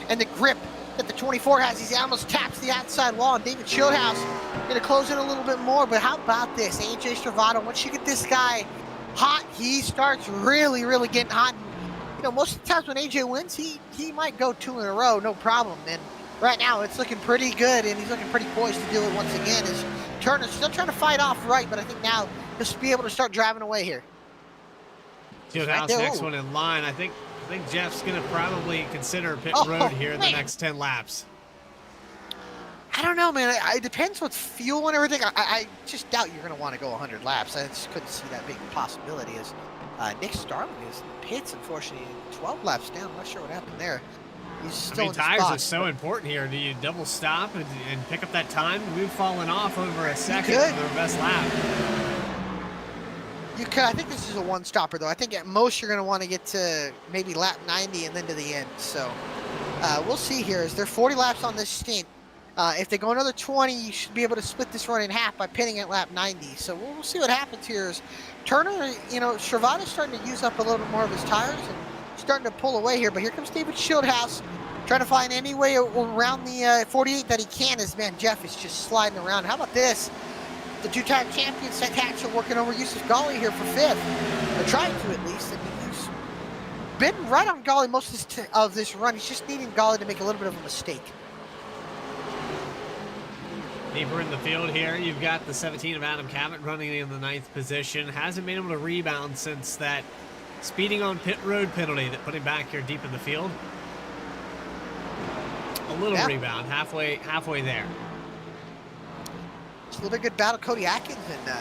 and the grip that the 24 has. He almost taps the outside wall, and David Shieldhouse going to close in a little bit more. But how about this? AJ Stravado, once you get this guy hot, he starts really, really getting hot. And, most of the times when AJ wins, he might go 2 in a row, no problem. And right now, it's looking pretty good, and he's looking pretty poised to do it once again. As Turner's still trying to fight off Wright, but I think now he'll be able to start driving away here. Shieldhouse next one in line. I think I think Jeff's going to probably consider pit Oh, road here in the man. next 10 laps. I don't know, man. It depends with fuel and everything. I just doubt you're going to want to go 100 laps. I just couldn't see that being a possibility. As Nick Starling is in the pits, unfortunately, 12 laps down. I'm not sure what happened there. He's still in the tires spot, are so important here. Do you double stop and pick up that time? We've fallen off over a second could. from their best lap. You could. I think this is a one-stopper, though. I think at most you're going to want to get to maybe lap 90 and then to the end. So we'll see here. Is there 40 laps on this stint? If they go another 20, you should be able to split this run in half by pitting at lap 90. So we'll see what happens here. As Turner, you know, Shervada's starting to use up a little bit more of his tires and starting to pull away here. But here comes David Schildhouse trying to find any way around the 48 that he can. As man, Jeff is just sliding around. How about this? The two-time champion Seth Hatchell working over Yusuf Ghali here for 5th, or trying to at least. And he's been right on Ghali most of this run. He's just needing Ghali to make a little bit of a mistake. Deeper in the field here, you've got the 17 of Adam Cabot running in the 9th position. Hasn't been able to rebound since that speeding on pit road penalty that put him back here deep in the field. A little rebound, halfway there. It's a little bit good battle. Cody Atkins and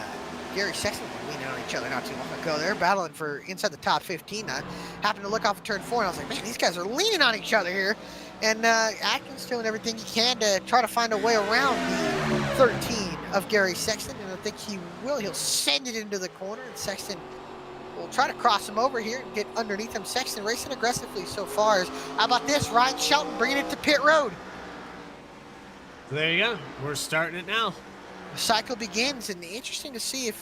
Gary Sexton were leaning on each other not too long ago. They're battling for inside the top 15. I happened to look off of turn 4 and I was like, man, these guys are leaning on each other here. And Atkins doing everything he can to try to find a way around the 13 of Gary Sexton. And I think he will. He'll send it into the corner, and Sexton will try to cross him over here and get underneath him. Sexton racing aggressively so far. How about this? Ryan Shelton bringing it to pit road. So there you go. We're starting it now. The cycle begins, and interesting to see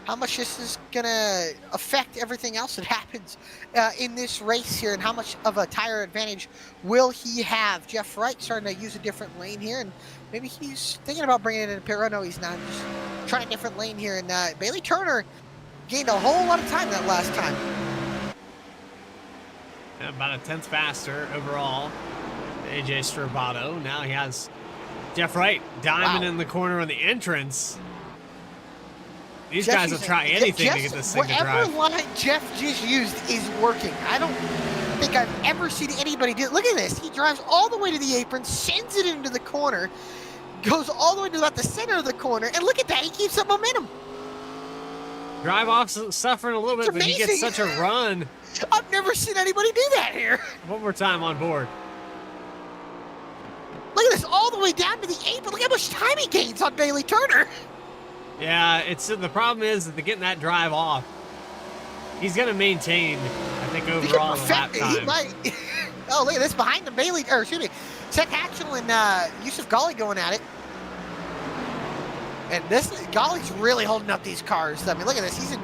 how much this is going to affect everything else that happens in this race here, and how much of a tire advantage will he have. Jeff Wright starting to use a different lane here, and maybe he's thinking about bringing it into pit road. No, he's not. Just trying a different lane here, and Bailey Turner gained a whole lot of time that last time. About a tenth faster overall. AJ Stravato. Now he has Jeff Wright diamond in the corner on the entrance. These guys will try anything to get this thing to drive. Whatever line Jeff just used is working. I don't think I've ever seen anybody do it. Look at this. He drives all the way to the apron, sends it into the corner, goes all the way to about the center of the corner, and look at that. He keeps up momentum. Drive off suffering a little bit, but he gets such a run. I've never seen anybody do that here. One more time on board. Look at this, all the way down to the apron. Look how much time he gains on Bailey Turner. Yeah, the problem is that they're getting that drive off. He's going to maintain, I think, overall the lap time. He might. Oh, look at this behind him. Seth Hatchell and Yusuf Ghali going at it. And Ghali's really holding up these cars. I mean, look at this. He's in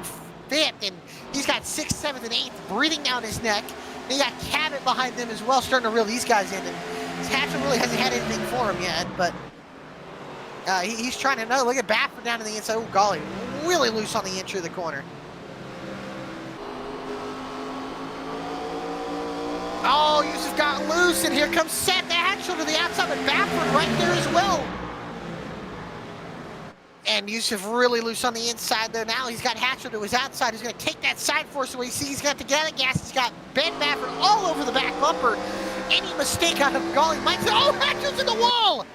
5th, and he's got 6th, 7th, and 8th breathing down his neck. And you got Cabot behind them as well, starting to reel these guys in. And Hatchell really hasn't had anything for him yet, but he's trying to know. Look at Baffert down to the inside. Oh, Ghali really loose on the entry of the corner. Oh, Yusuf got loose, and here comes Seth Hatchell to the outside, but Baffert right there as well. And Yusuf really loose on the inside there now. He's got Hatchell to his outside. He's going to take that side force away. See, he's got to get out of gas. He's got Ben Baffert all over the back bumper. Any mistake out of Ghali might say, oh, Hatchell's in the wall.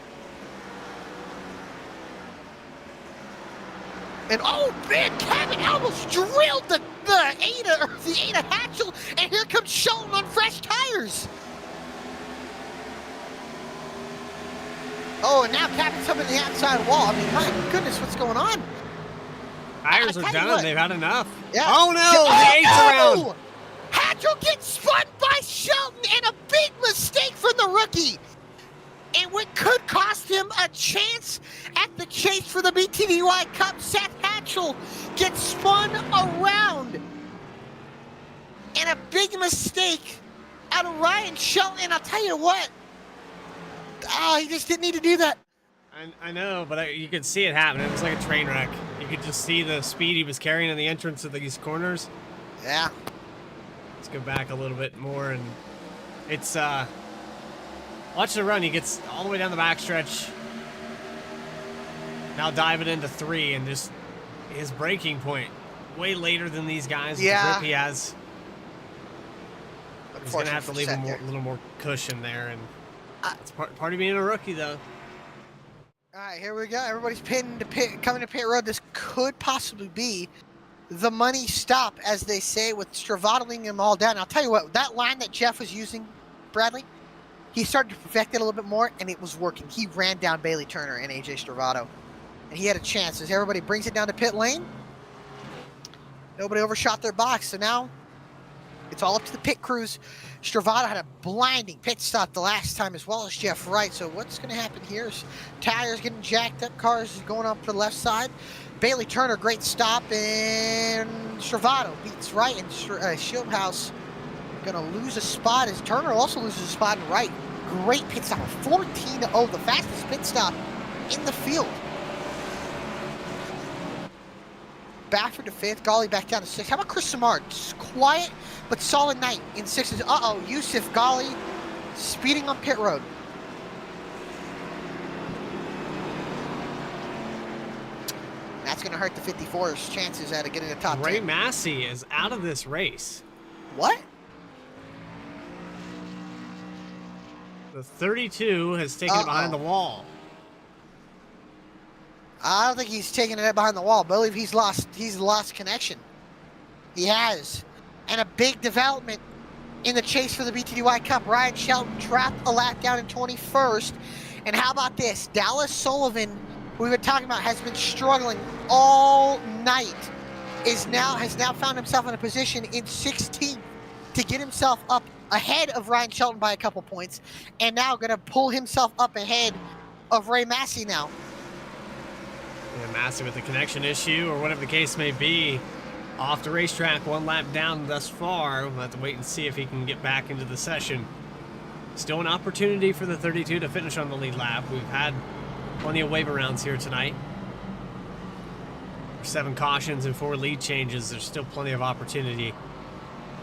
And oh, man, Cabot almost drilled the Ada Hatchell. And here comes Shelton on fresh tires. Oh, and now Cabot's up in the outside wall. I mean, my goodness, what's going on? Tires are done. They've had enough. Yeah. Oh, no. The 8's around. Hatchell gets spun by Shelton, and a big mistake from the rookie. And what could cost him a chance at the chase for the BTDY Cup. Seth Hatchell gets spun around. And a big mistake out of Ryan Shelton. And I'll tell you what. Oh, he just didn't need to do that. I know, but you could see it happen. It was like a train wreck. You could just see the speed he was carrying in the entrance of these corners. Yeah. Let's go back a little bit more, and it's watch the run. He gets all the way down the backstretch. Now diving into 3, and just his braking point way later than these guys. Yeah. The grip he has. He's gonna have to leave a little more cushion there, and it's part of being a rookie, though. All right, here we go. Everybody's coming to pit road. This could possibly be the money stop, as they say, with Stravadoing them all down. I'll tell you what, that line that Jeff was using, Bradley, he started to perfect it a little bit more, and it was working. He ran down Bailey Turner and AJ Stravado, and he had a chance. As everybody brings it down to pit lane, nobody overshot their box, so now it's all up to the pit crews. Stravado had a blinding pit stop the last time, as well as Jeff Wright. So what's going to happen here is tires getting jacked up, cars going up to the left side. Bailey Turner, great stop, and Stravado beats Wright, and Shieldhouse going to lose a spot as Turner also loses a spot in Wright. Great pit stop, 14-0, the fastest pit stop in the field. Baffert to 5th, Gali back down to 6th. How about Chris Samard? Just quiet but solid night in 6th. Uh-oh, Yusuf Gali speeding on pit road. That's going to hurt the 54's chances at getting the top 10. Ray Massey is out of this race. What? The 32 has taken it behind the wall. I don't think he's taking it behind the wall. I believe he's lost connection. He has. And a big development in the chase for the BTDY Cup. Ryan Shelton trapped a lap down in 21st. And how about this? Dallas Sullivan, who we've been talking about, has been struggling all night. Has now found himself in a position in 16th to get himself up ahead of Ryan Shelton by a couple points. And now going to pull himself up ahead of Ray Massey now. Yeah, Massey with a connection issue or whatever the case may be. Off the racetrack, 1 lap down thus far. We'll have to wait and see if he can get back into the session. Still an opportunity for the 32 to finish on the lead lap. We've had plenty of wave rounds here tonight. 7 cautions and 4 lead changes. There's still plenty of opportunity.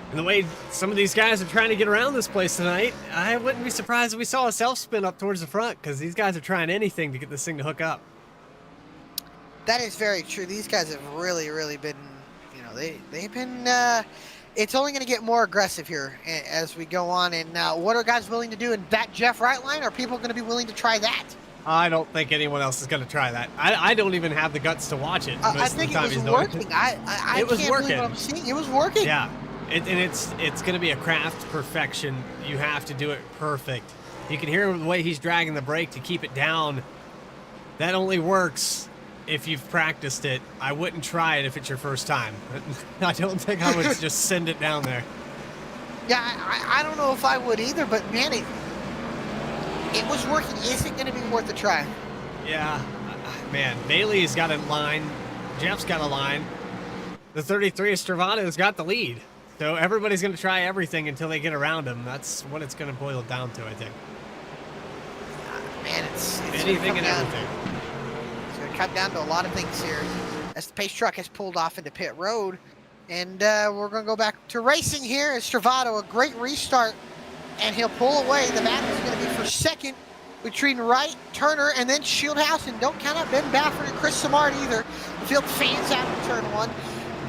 And the way some of these guys are trying to get around this place tonight, I wouldn't be surprised if we saw a self-spin up towards the front, because these guys are trying anything to get this thing to hook up. That is very true. These guys have really, really been, you know, they've been, it's only going to get more aggressive here as we go on. And what are guys willing to do in that Jeff Wright line? Are people going to be willing to try that? I don't think anyone else is going to try that. I don't even have the guts to watch it. I think it was working. I can't believe what I'm seeing. It was working. Yeah, and it's going to be a craft perfection. You have to do it perfect. You can hear the way he's dragging the brake to keep it down. That only works if you've practiced it. I wouldn't try it if it's your first time. I don't think I would just send it down there. Yeah, I don't know if I would either, but man, it was working. Is it going to be worth a try? Yeah, man, Bailey's got a line. Jeff's got a line. The 33 Stravado's got the lead. So everybody's going to try everything until they get around him. That's what it's going to boil down to, I think. Man, it's anything and everything. It's going to come down to a lot of things here as the pace truck has pulled off into pit road. And we're going to go back to racing here as Stravado, a great restart, and he'll pull away. The battle is going to be for second between Wright, Turner, and then Shieldhouse. And don't count out Ben Baffert and Chris Samard either. The field fans out in turn 1.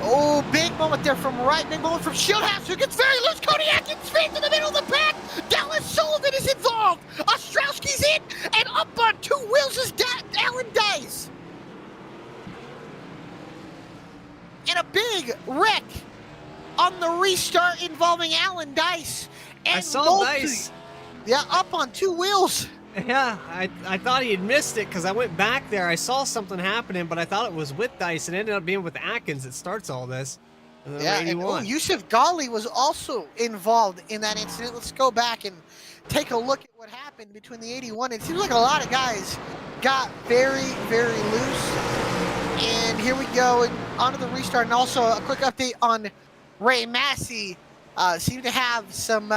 Oh, big moment there from Wright, big moment from Shieldhouse, who gets very loose. Cody Atkins fades in the middle of the pack. Dallas Sullivan is involved. Ostrowski's in, and up on 2 wheels is Alan Dice. And a big wreck on the restart involving Alan Dice. And I saw Dice. Yeah, up on 2 wheels. Yeah, I thought he had missed it because I went back there. I saw something happening, but I thought it was with Dice, and it ended up being with Atkins that starts all this. Yeah, and Yusuf Gali was also involved in that incident. Let's go back and take a look at what happened between the 81. It seems like a lot of guys got very, very loose. And here we go, and onto the restart. And also a quick update on Ray Massey. Seemed to have some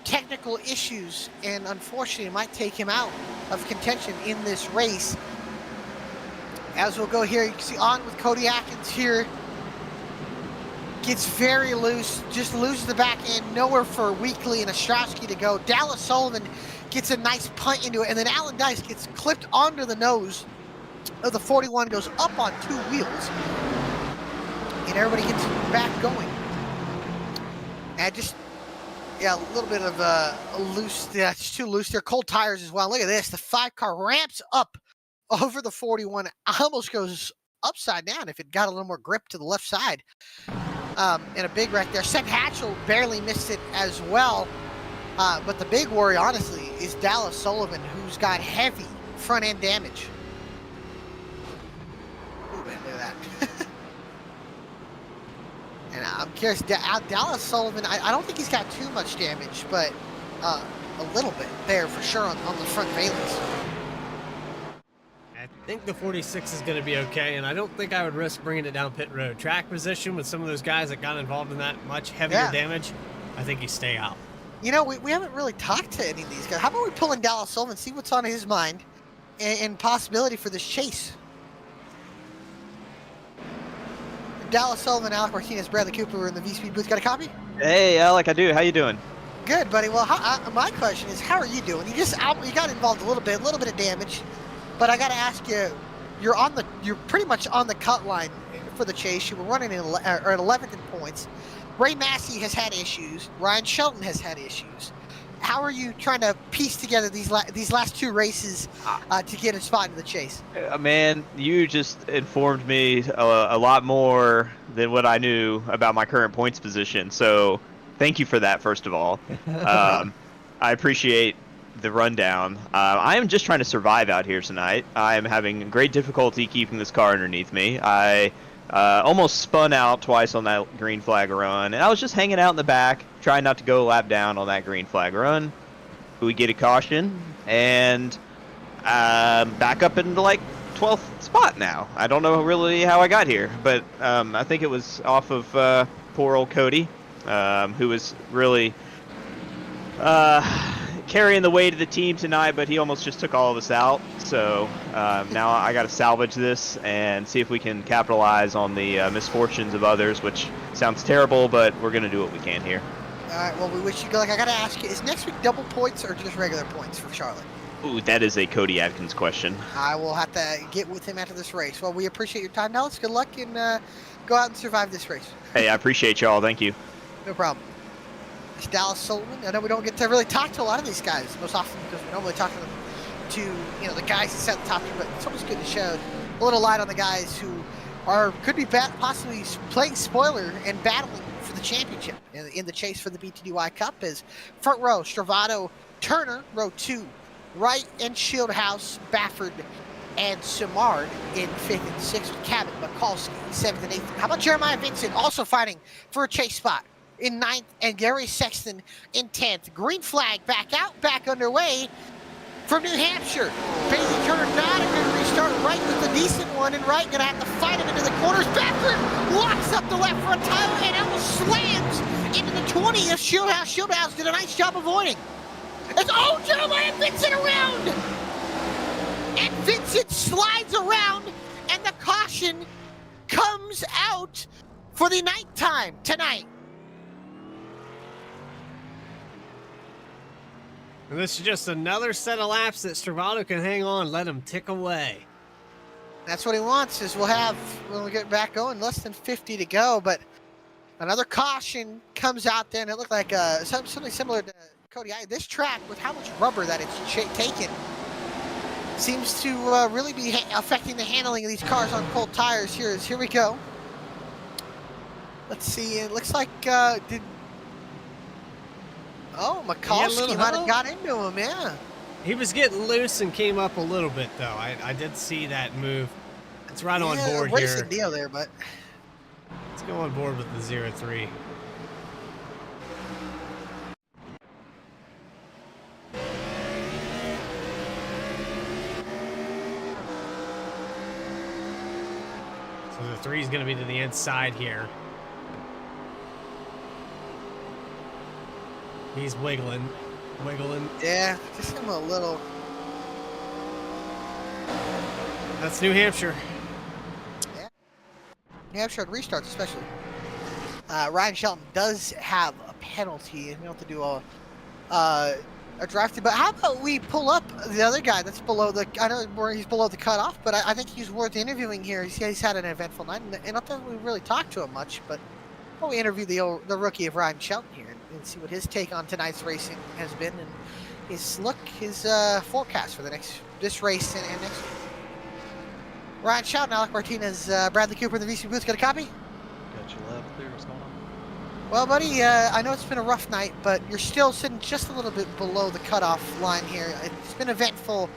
technical issues, and unfortunately it might take him out of contention in this race. As we'll go here, you can see on with Cody Atkins here. Gets very loose, just loses the back end, nowhere for Weekly and Ostrowski to go. Dallas Sullivan gets a nice punt into it, and then Alan Dice gets clipped onto the nose of the 41, goes up on 2 wheels, and everybody gets back going. And Yeah, a little bit of a loose. Yeah, it's too loose there. Cold tires as well. Look at this. The 5-car ramps up over the 41. Almost goes upside down if it got a little more grip to the left side. And a big wreck there. Seth Hatchell barely missed it as well. But the big worry, honestly, is Dallas Sullivan, who's got heavy front end damage. Ooh, man, look at that. And I'm curious, Dallas Sullivan, I don't think he's got too much damage, but a little bit there for sure on the front valence. I think the 46 is going to be okay, and I don't think I would risk bringing it down pit road. Track position with some of those guys that got involved in that much heavier damage, I think you stay out. You know, we haven't really talked to any of these guys. How about we pull in Dallas Sullivan, see what's on his mind, and possibility for this chase? Dallas Sullivan, Alec Martinez, Bradley Cooper were in the VSPEED booth. Got a copy? Hey, Alec, I do. How you doing? Good, buddy. Well, my question is, how are you doing? You got involved a little bit of damage, but I got to ask you, you're pretty much on the cut line for the chase. You were running at 11th in points. Ray Massey has had issues. Ryan Shelton has had issues. How are you trying to piece together these last two races to get a spot in the chase? Man, you just informed me a lot more than what I knew about my current points position. So thank you for that, first of all. I appreciate the rundown. I am just trying to survive out here tonight. I am having great difficulty keeping this car underneath me. I almost spun out twice on that green flag run, and I was just hanging out in the back, trying not to go a lap down on that green flag run. We get a caution, and back up into like 12th spot now. I don't know really how I got here, but I think it was off of poor old Cody, who was really carrying the weight of the team tonight, but he almost just took all of us out. So now I got to salvage this and see if we can capitalize on the misfortunes of others, which sounds terrible, but we're going to do what we can here. All right, well, we wish you good luck. I got to ask you, is next week double points or just regular points for Charlotte? Ooh, that is a Cody Adkins question. I will have to get with him after this race. Well, we appreciate your time, Dallas. Good luck, and go out and survive this race. Hey, I appreciate y'all. Thank you. No problem. It's Dallas Sullivan. I know we don't get to really talk to a lot of these guys most often because we normally talk to them the guys that set the top two, but it's always good to show a little light on the guys who could be possibly playing spoiler and battling for the championship in the chase for the BTDY Cup. Is front row Stravato, Turner, row 2, Wright and Shieldhouse, Bafford, and Simard in 5th and 6th with Cabot, Mikulski 7th and 8th. How about Jeremiah Vincent also fighting for a chase spot in 9th, and Gary Sexton in 10th. Green flag back out, back underway from New Hampshire. Bailey Turner not a good restart. Wright with a decent one, and Wright gonna have to fight him into the corners. Bafford locks up the left front tire and almost slams into the 20 of Shieldhouse. Shieldhouse did a nice job avoiding. Jeremiah Vincent around! And Vincent slides around, and the caution comes out for the nighttime tonight. And this is just another set of laps that Stravato can hang on, let him tick away. That's what he wants, is we'll have, when we get back going, less than 50 to go, but another caution comes out there, and it looked like something similar to Cody. This track, with how much rubber that it's taken, seems to really be affecting the handling of these cars on cold tires. Here we go. Let's see, it looks like, Mikulski might have got into him, yeah. He was getting loose and came up a little bit, though. I did see that move. It's right on board here. Racing deal there, but let's go on board with the 0-3. So the 3 is going to be to the inside here. He's wiggling. Yeah, just him a little. That's New Hampshire. Yeah. New Hampshire restarts, especially. Ryan Shelton does have a penalty, and we don't have to do a drive through. But how about we pull up the other guy that's below the? I know where he's below the cutoff, but I think he's worth interviewing here. He's had an eventful night, and not that we really talked to him much, but we interview the rookie of Ryan Shelton here. and see what his take on tonight's racing has been and his forecast for this race and next. Ryan Shelton, Alec Martinez, Bradley Cooper in the VC booth. Got a copy? Got you loud and clear. What's going on? Well, buddy, I know it's been a rough night, but you're still sitting just a little bit below the cutoff line here. It's been eventful.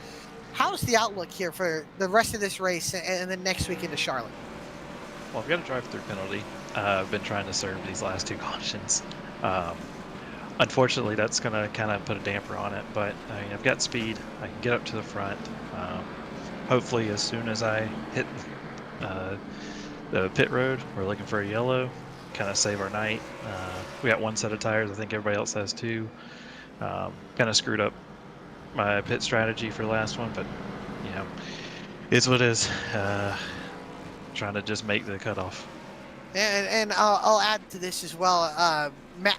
How's the outlook here for the rest of this race and then next week into Charlotte? Well, I've got a drive-through penalty. I've been trying to serve these last 2 cautions. Unfortunately, that's going to kind of put a damper on it, but I mean, I've got speed. I can get up to the front. Hopefully, as soon as I hit the pit road, we're looking for a yellow, kind of save our night. We got 1 set of tires. I think everybody else has 2. Kind of screwed up my pit strategy for the last one, but you know, it's what it is. Trying to just make the cutoff. And I'll add to this as well.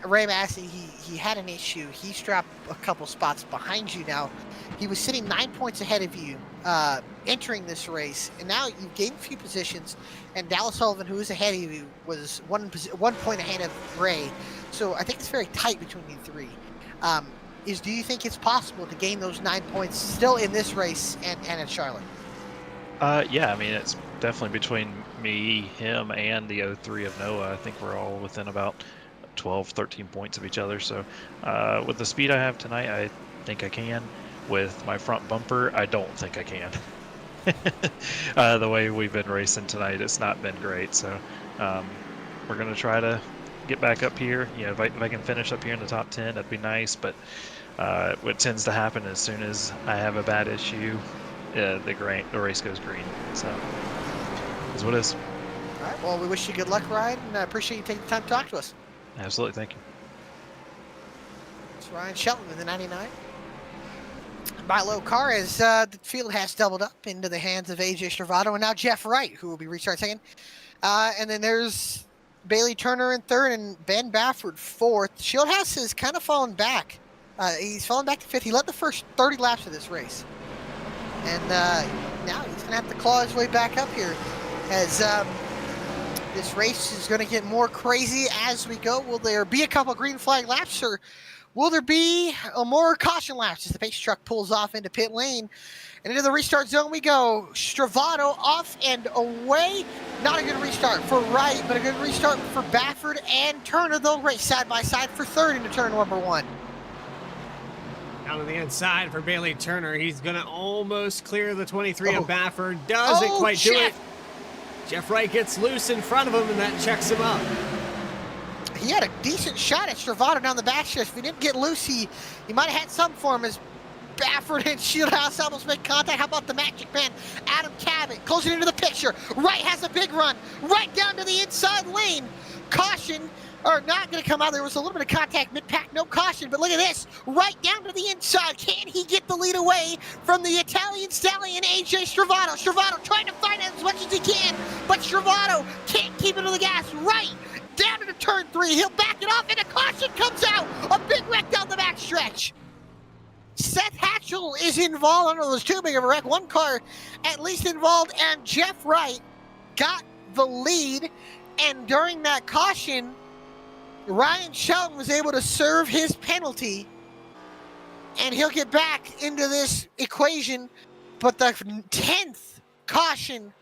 Ray Massey, he had an issue. He strapped a couple spots behind you now. He was sitting 9 points ahead of you entering this race, and now you've gained a few positions. And Dallas Sullivan, who was ahead of you, was 1 point ahead of Ray. So I think it's very tight between you 3. Do you think it's possible to gain those 9 points still in this race and at Charlotte? Yeah, I mean, it's definitely between me, him, and the 03 of Noah. I think we're all within about 12, 13 points of each other. So with the speed I have tonight, I think I can. With my front bumper, I don't think I can. The way we've been racing tonight, it's not been great. So we're going to try to get back up here. You know, if I can finish up here in the top 10, that'd be nice. But what tends to happen as soon as I have a bad issue, the race goes green. So is what it is. All right. Well, we wish you good luck, Ryan, and I appreciate you taking the time to talk to us. Absolutely. Thank you. It's Ryan Shelton in the 99. By low car as the field has doubled up into the hands of AJ Stravado and now Jeff Wright, who will be restarting second. And then there's Bailey Turner in third and Ben Bafford fourth. Shieldhouse has kind of fallen back. He's fallen back to fifth. He led the first 30 laps of this race. And now he's going to have to claw his way back up here as this race is going to get more crazy as we go. Will there be a couple green flag laps, or will there be more caution laps as the pace truck pulls off into pit lane? And into the restart zone we go. Stravado off and away. Not a good restart for Wright, but a good restart for Bafford and Turner. They'll race side by side for third into turn number 1. Down on the inside for Bailey Turner. He's going to almost clear the 23 of Bafford. Doesn't quite do it. Jeff Wright gets loose in front of him, and that checks him up. He had a decent shot at Stravado down the backstretch. If he didn't get loose, he might have had some for him as Bafford and Shieldhouse almost make contact. How about the Magic Man, Adam Cabot, closing into the picture. Wright has a big run, right down to the inside lane. Caution, or not going to come out. There was a little bit of contact mid-pack, no caution, but look at this. Right down to the inside. Can he get the lead away from the Italian stallion, AJ Stravado? Stravado trying to fight it as much as he can, but Stravado can't keep it to the gas. Right down into turn 3. He'll back it off, and a caution comes out. A big wreck down the backstretch. Seth Hatchell is involved. I don't know if it was too big of a wreck. One car at least involved, and Jeff Wright got the lead. And during that caution, Ryan Shelton was able to serve his penalty, and he'll get back into this equation. But the 10th caution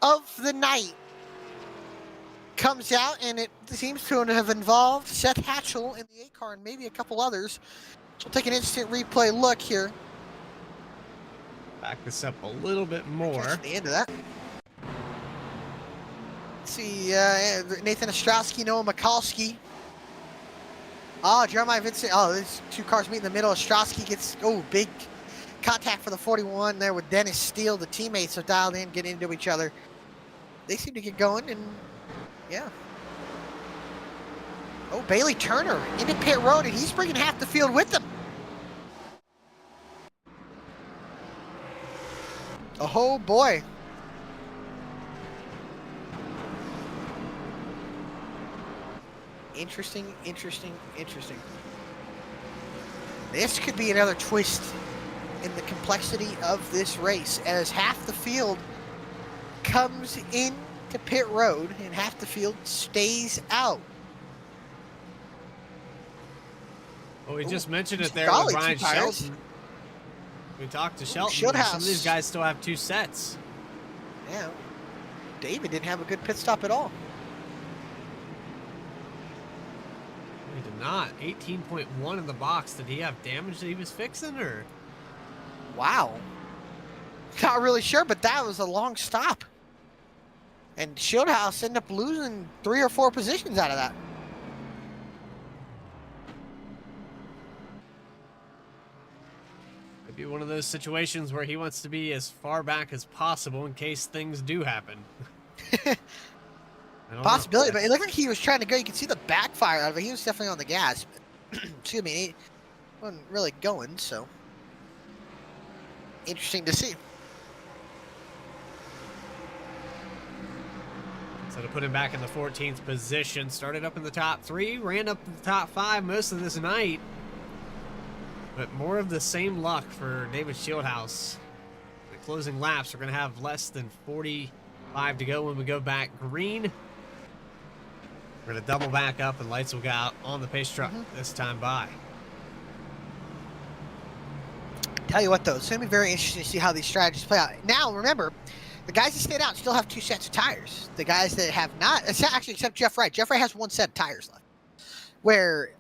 of the night comes out, and it seems to have involved Seth Hatchell in the A car and maybe a couple others. So we'll take an instant replay look here. Back this up a little bit more. Catch the end of that. Let's see, Nathan Ostrowski, Noah Mikulski. Oh, Jeremiah Vincent. Oh, there's 2 cars meet in the middle. Ostrowski gets, big contact for the 41 there with Dennis Steele. The teammates are dialed in, getting into each other. They seem to get going, and yeah. Oh, Bailey Turner into pit road, and he's bringing half the field with him. Oh, boy. Interesting. This could be another twist in the complexity of this race, as half the field comes into pit road and half the field stays out. Well, we just mentioned it there Golly, with Ryan 2 tires. Shelton. We talked to Shelton. Shieldhouse. Some of these guys still have 2 sets. Yeah. David didn't have a good pit stop at all. He did not. 18.1 in the box. Did he have damage that he was fixing, or? Wow. Not really sure, but that was a long stop. And Shieldhouse ended up losing 3 or 4 positions out of that. Maybe one of those situations where he wants to be as far back as possible in case things do happen. I don't Possibility, know. but it looked like he was trying to go. You can see the backfire out of it. He was definitely on the gas. But excuse me, he wasn't really going, so interesting to see. So to put him back in the 14th position, started up in the top 3, ran up to the top 5 most of this night. But more of the same luck for David Shieldhouse. The closing laps are going to have less than 45 to go when we go back green. We're going to double back up and lights will go out on the pace truck this time by. Tell you what, though, it's going to be very interesting to see how these strategies play out. Now, remember, the guys that stayed out still have 2 sets of tires. The guys that have not, actually, except Jeff Wright. Jeff Wright has 1 set of tires left. Where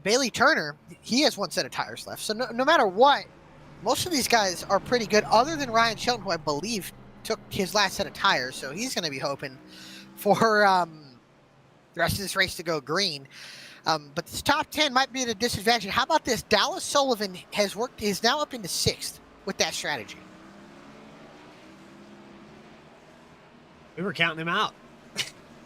Bailey Turner, he has 1 set of tires left. So no matter what, most of these guys are pretty good, other than Ryan Shelton, who I believe took his last set of tires. So he's going to be hoping for the rest of this race to go green. But this top 10 might be at a disadvantage. How about this? Dallas Sullivan is now up into 6th with that strategy. We were counting him out.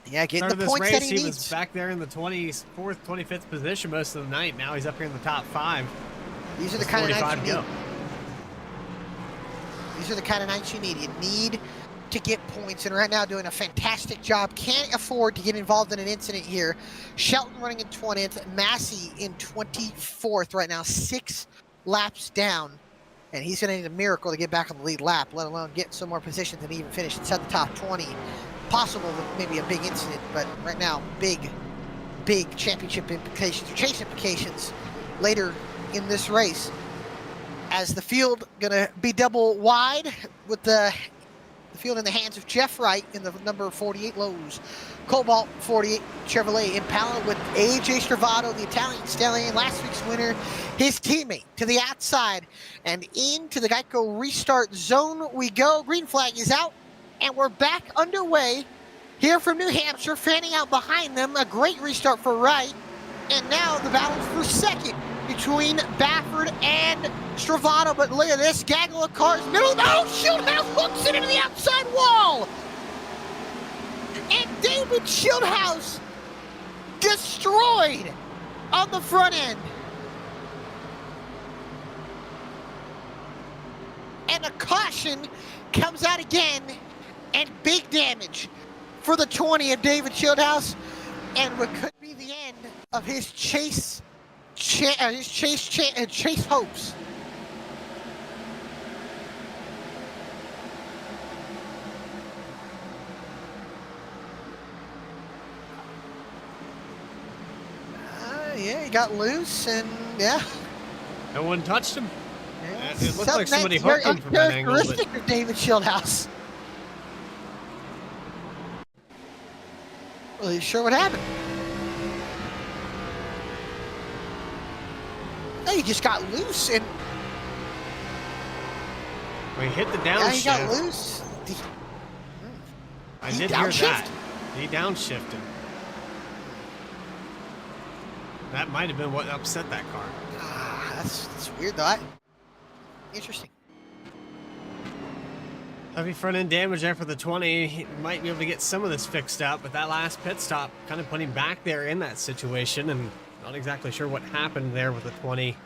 Yeah, getting Started the this points race, that he he needs. was back there in the 24th, 25th position most of the night. Now he's up here in the top 5. These are the With kind of nights 45 you to need. go. These are the kind of nights you need. You need to get points, and right now doing a fantastic job. Can't afford to get involved in an incident here. Shelton running in 20th, Massey in 24th right now, 6 laps down, and he's going to need a miracle to get back on the lead lap, let alone get some more positions and even finish inside the top 20. Possible with maybe a big incident, but right now, big championship implications, or chase implications later in this race, as the field gonna be double wide with the field in the hands of Jeff Wright in the number 48 Lowe's Cobalt 48 Chevrolet Impala, with AJ Stravato, the Italian stallion, last week's winner, his teammate to the outside and into the Geico restart zone we go. Green flag is out, and we're back underway here from New Hampshire. Fanning out behind them, a great restart for Wright, and now the battle for second between Baffert and Stravato. But look at this gaggle of cars. Middle, no, Shieldhouse hooks it into the outside wall. And David Shieldhouse destroyed on the front end. And a caution comes out again, and big damage for the 20 of David Shieldhouse, and what could be the end of his chase hopes. Yeah, he got loose, and yeah. No one touched him. Yeah, It looked like something somebody that's very hooked him from that angle, but uncharacteristic of David Shieldhouse. Really sure what happened. He just got loose, and we hit the yeah, he got downshift. loose. I he did hear that. downshifted. He downshifted. That might have been what upset that car. That's weird, though. Interesting. Heavy front end damage there for the 20. He might be able to get some of this fixed up, but that last pit stop kind of put him back there in that situation, and not exactly sure what happened there with the 20.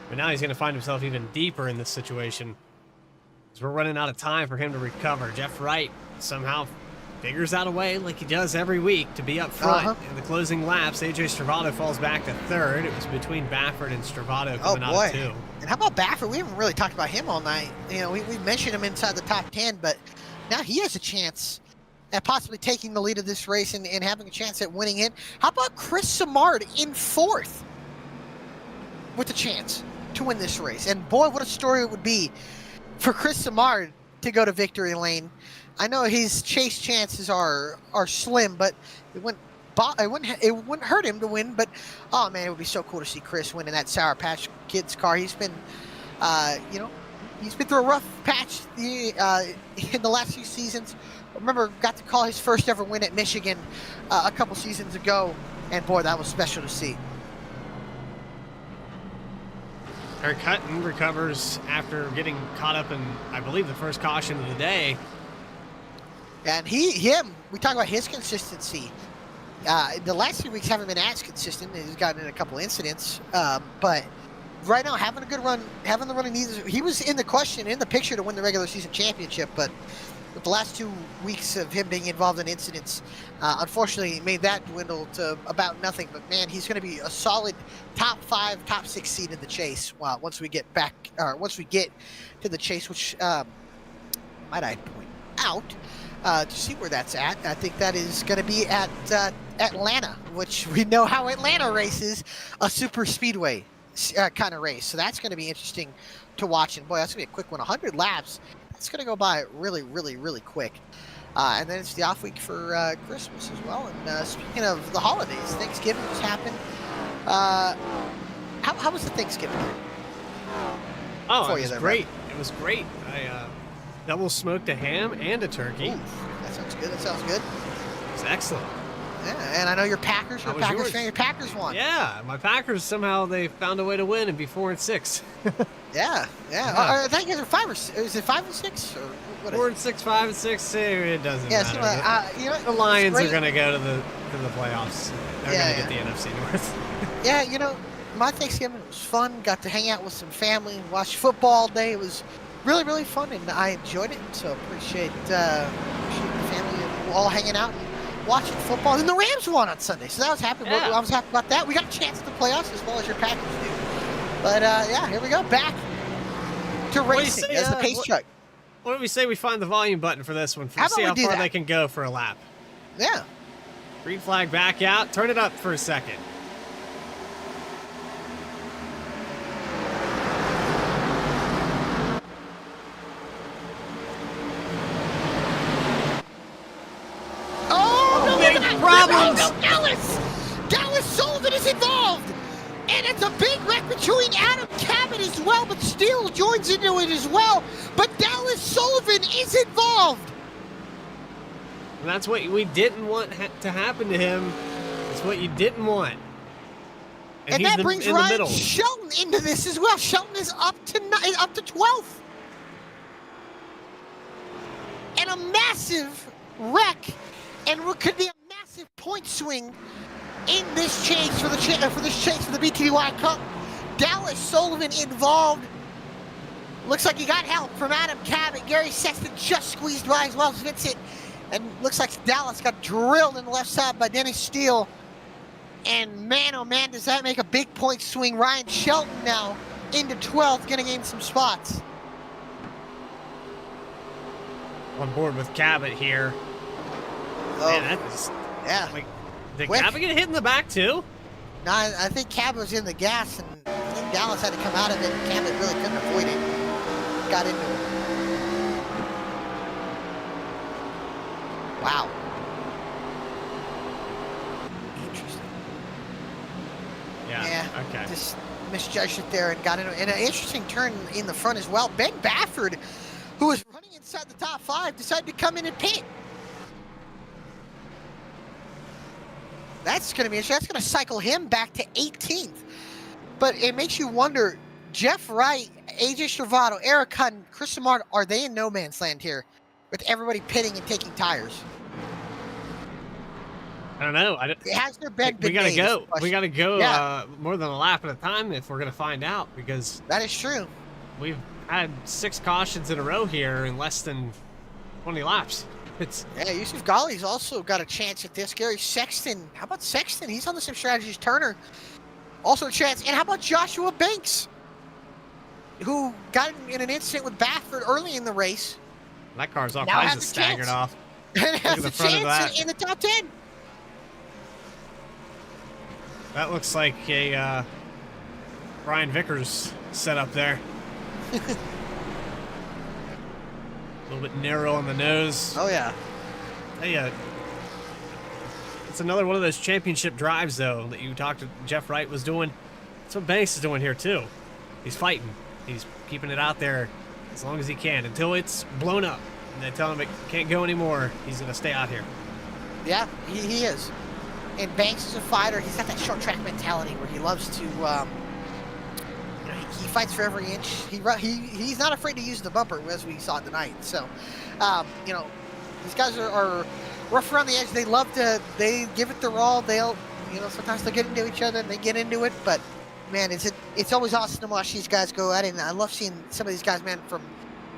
But now he's going to find himself even deeper in this situation, because we're running out of time for him to recover. Jeff Wright somehow figures out a way, like he does every week, to be up front in the closing laps. AJ Stravato falls back to 3rd. It was between Baffert and Stravato coming out of 2. And how about Baffert? We haven't really talked about him all night. You know, we mentioned him inside the top 10, but now he has a chance at possibly taking the lead of this race and having a chance at winning it. How about Chris Simard in 4th? with a chance to win this race. And boy, what a story it would be for Chris Samard to go to victory lane. I know his chase chances are slim, but it wouldn't hurt him to win. But oh man, it would be so cool to see Chris win in that Sour Patch Kids car. He's been, he's been through a rough patch in the last few seasons. I remember got to call his first ever win at Michigan a couple seasons ago, and boy, that was special to see. Eric Hutton recovers after getting caught up in, I believe, the first caution of the day. And we talk about his consistency. The last 3 weeks haven't been as consistent. He's gotten in a couple incidents, but right now having a good run, having the run he needs. He was in the question, in the picture to win the regular season championship, but with the last 2 weeks of him being involved in incidents, unfortunately made that dwindle to about nothing. But man, he's going to be a solid top 5, top 6 seed in the chase. Once we get to the chase, which might I point out to see where that's at. I think that is going to be at Atlanta, which we know how Atlanta races, a super speedway kind of race. So that's going to be interesting to watch. And boy, that's going to be a quick one. 100 laps. It's going to go by really, really, really quick. And then it's the off week for Christmas as well. And speaking of the holidays, Thanksgiving just happened. How was the Thanksgiving? Oh, it was great. It was great. I double smoked a ham and a turkey. Ooh, that sounds good. That sounds good. It's excellent. Yeah, and I know you're Packers. You're a Packers fan. Your Packers won. Yeah, my Packers somehow they found a way to win and be 4-6. Yeah. I think you guys are 5 or 6. Is it 5 and 6 or what? 4-6, 5-6. It doesn't matter. So, the Lions are going to go to the playoffs. They're going to get the NFC North. Yeah, my Thanksgiving was fun. Got to hang out with some family and watch football all day. It was really, really fun, and I enjoyed it. So appreciate the family all hanging out and watching football. And the Rams won on Sunday, so that was happy. Yeah. I was happy about that. We got a chance to play us as well as your Packers do. But yeah, here we go, back to racing as the pace truck. What do we say we find the volume button for this one? How See about how we do far that? they can go for a lap. Yeah. Green flag back out. Turn it up for a second. Problems. No, Dallas Sullivan is involved, and it's a big wreck between Adam Cabot as well, but Steele joins into it as well. But Dallas Sullivan is involved. And that's what we didn't want to happen to him. It's what you didn't want. And he's that brings in the Ryan middle. Shelton into this as well. Shelton is up to 12th. And a massive wreck, and what could be a massive point swing in this chase for the BTDY Cup. Dallas Sullivan involved. Looks like he got help from Adam Cabot. Gary Sexton just squeezed by as well as Vincent. And looks like Dallas got drilled in the left side by Dennis Steele. And man, oh man, does that make a big point swing. Ryan Shelton now into 12th, gonna gain some spots. On board with Cabot here. Oh, Man, that is, yeah. like, did Quick. Cabot get hit in the back too? No, I think Cabot was in the gas, and I think Dallas had to come out of it, and Cabot really couldn't avoid it. Got into it. Wow. Interesting. Yeah. Okay. Just misjudged it there and got into it. And an interesting turn in the front as well. Ben Bafford, who was running inside the top 5, decided to come in and pit. That's going to be interesting. That's going to cycle him back to 18th. But it makes you wonder, Jeff Wright, AJ Stravato, Eric Hutton, Chris Samard, are they in no man's land here with everybody pitting and taking tires? I don't know. Has there been We gotta made, go. is the question. We gotta go Yeah. more than a lap at a time if we're gonna find out, because That is true. we've had 6 cautions in a row here in less than 20 laps. Yeah, Yusuf Ghali's also got a chance at this. Gary Sexton, how about Sexton? He's on the same strategy as Turner. Also a chance. And how about Joshua Banks, who got in an incident with Baffert early in the race? That car's all Now kinds has of a staggered chance. off. And has the a front of chance that. in the top 10. That looks like a Brian Vickers set up there. A little bit narrow on the nose. Oh yeah. Hey, it's another one of those championship drives, though, that you talked to Jeff Wright was doing. That's what Banks is doing here, too. He's fighting. He's keeping it out there as long as he can until it's blown up. And they tell him it can't go anymore. He's going to stay out here. Yeah, he is. And Banks is a fighter. He's got that short track mentality where he loves to, he fights for every inch. He's not afraid to use the bumper, as we saw tonight. So, these guys are rough around the edge. They give it their all. Sometimes they'll get into each other and they get into it. But, man, it's always awesome to watch these guys go at it. And I love seeing some of these guys, man, from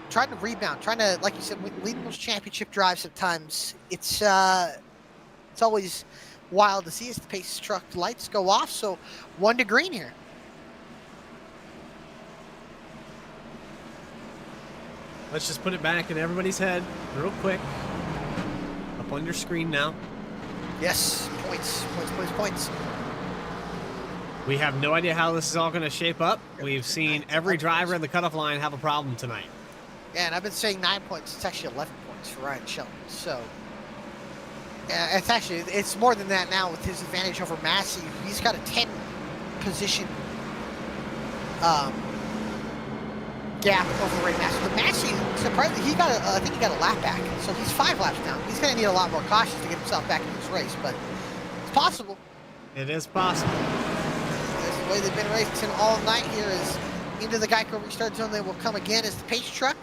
trying to rebound, trying to, like you said, leading those championship drives sometimes. It's always wild to see as the pace truck lights go off. So 1 to green here. Let's just put it back in everybody's head real quick. Up on your screen now. Yes, points. We have no idea how this is all going to shape up. We've seen every driver in the cutoff line have a problem tonight. Yeah, and I've been saying 9 points. It's actually 11 points for Ryan Shelton. So, yeah, it's more than that now with his advantage over Massey. He's got a 10 position gap over Ray Massey. But Massey, surprisingly, I think he got a lap back. So he's 5 laps down. He's going to need a lot more caution to get himself back in this race, but it's possible. It is possible. That's the way they've been racing all night here is into the Geico restart zone. They will come again as the pace truck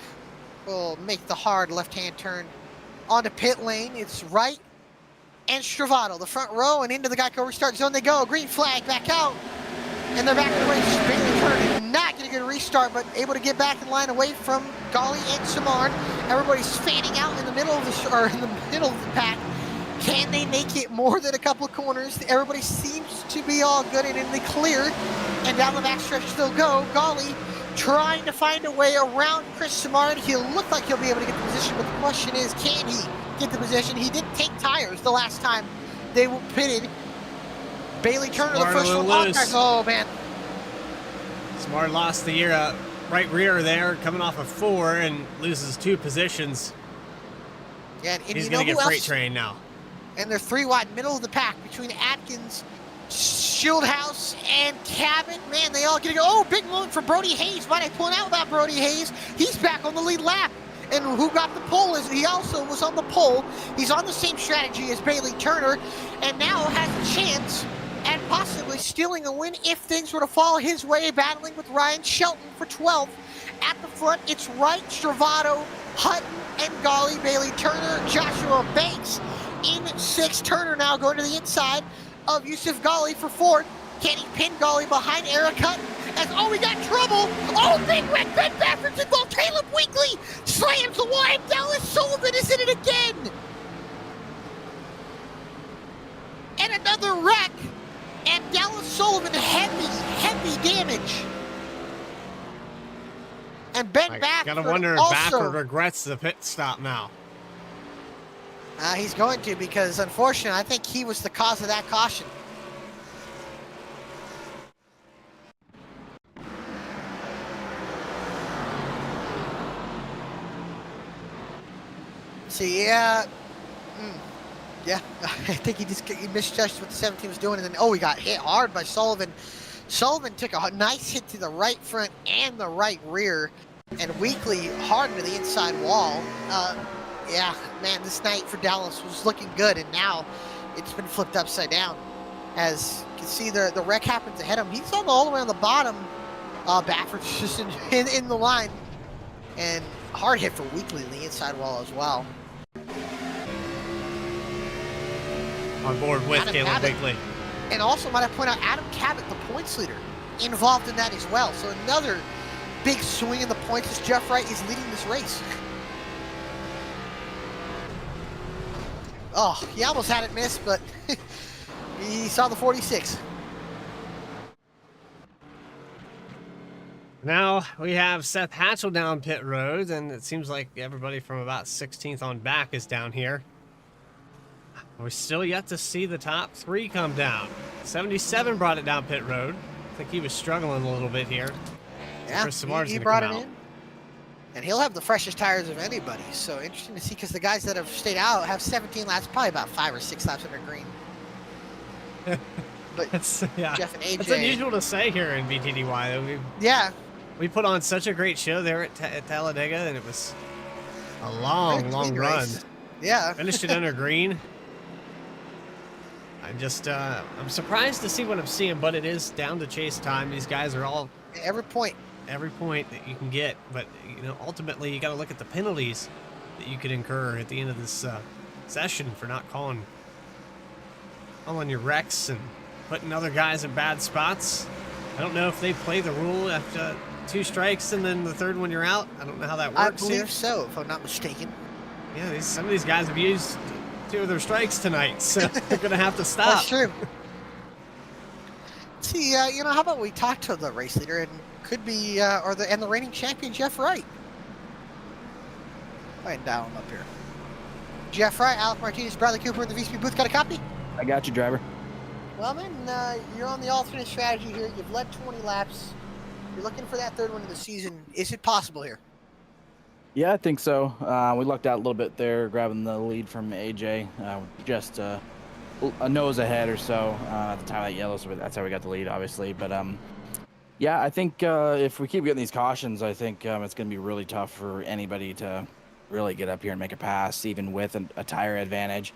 will make the hard left-hand turn onto pit lane. It's Wright and Stravato, the front row, and into the Geico restart zone they go. Green flag back out, and they're back in the race. Bailey Turner did not get a good restart, but able to get back in line away from Golly and Simard. Everybody's fanning out in the middle of the pack. Can they make it more than a couple of corners? Everybody seems to be all good and in the clear. And down the backstretch they'll go. Golly trying to find a way around Chris Simard. He'll look like he'll be able to get the position, but the question is, can he get the position? He didn't take tires the last time they were pitted. Bailey Turner, the first one. Oh, man. Simard lost the right rear there, coming off of 4 and loses 2 positions. Yeah, and he's going to get freight train now. And they're 3 wide, middle of the pack between Atkins, Shieldhouse, and Cabot. Man, they all get to go. Oh, big moment for Brody Hayes. Might I point out about Brody Hayes? He's back on the lead lap. And who got the pole? He also was on the pole. He's on the same strategy as Bailey Turner, and now has a chance at possibly stealing a win if things were to fall his way, battling with Ryan Shelton for 12th. At the front, it's Wright, Stravato, Hutton, and Golly. Bailey Turner, Joshua Banks in 6th. Turner now going to the inside of Yusuf Golly for 4th. Can he pin Golly behind Eric Hutton? We got trouble. Oh, big wreck. Ben Baffert involved. Caleb Weekly slams the wide. Dallas Sullivan is in it again. And another wreck. And Dallas Sullivan, heavy damage. And Ben Baffert gotta wonder if also, Baffert regrets the pit stop now. He's going to, because unfortunately, I think he was the cause of that caution. See, yeah, I think he misjudged what the 17 was doing, and then he got hit hard by Sullivan. Sullivan took a nice hit to the right front and the right rear, and Weekly hard into the inside wall. Yeah, man, this night for Dallas was looking good, and now it's been flipped upside down. As you can see, the wreck happens ahead of him. He's all the way on the bottom. Baffert's just in the line, and hard hit for Weekly in the inside wall as well. On board with Caleb Weekly. And also, might I point out, Adam Cabot, the points leader, involved in that as well. So another big swing in the points as Jeff Wright is leading this race. Oh, he almost had it miss, but he saw the 46. Now we have Seth Hatchell down pit road, and it seems like everybody from about 16th on back is down here. We're still yet to see the top 3 come down. 77 brought it down pit road. think he was struggling a little bit here. Yeah, Chris Samar's he gonna brought come it out. in. And he'll have the freshest tires of anybody. So interesting to see because the guys that have stayed out have 17 laps, probably about 5 or 6 laps under green. But Yeah. Jeff and AJ. It's unusual to say here in BTDY. Yeah. We put on such a great show there at Talladega, and it was a long, Very long clean run. race. Yeah. Finished it under green. I'm surprised to see what I'm seeing, but it is down to chase time. These guys are all Every point. every point that you can get, but ultimately you got to look at the penalties that you could incur at the end of this session for not calling your wrecks and putting other guys in bad spots. I don't know if they play the rule after 2 strikes and then the 3rd one you're out. I don't know how that I works here. believe so, if I'm not mistaken. Yeah, some of these guys have used 2 of their strikes tonight, so they're gonna have to stop. That's true. See, how about we talk to the race leader and could be, and the reigning champion, Jeff Wright. Go ahead and dial him up here. Jeff Wright, Alec Martinez, Bradley Cooper in the VSPEED booth. Got a copy? I got you, driver. Well, man, you're on the alternate strategy here. You've led 20 laps. You're looking for that 3rd one of the season. Is it possible here? Yeah, I think so. We lucked out a little bit there, grabbing the lead from AJ. Just a nose ahead or so at the time of that yellow, so that's how we got the lead, obviously. But yeah, I think if we keep getting these cautions, I think it's going to be really tough for anybody to really get up here and make a pass, even with a tire advantage.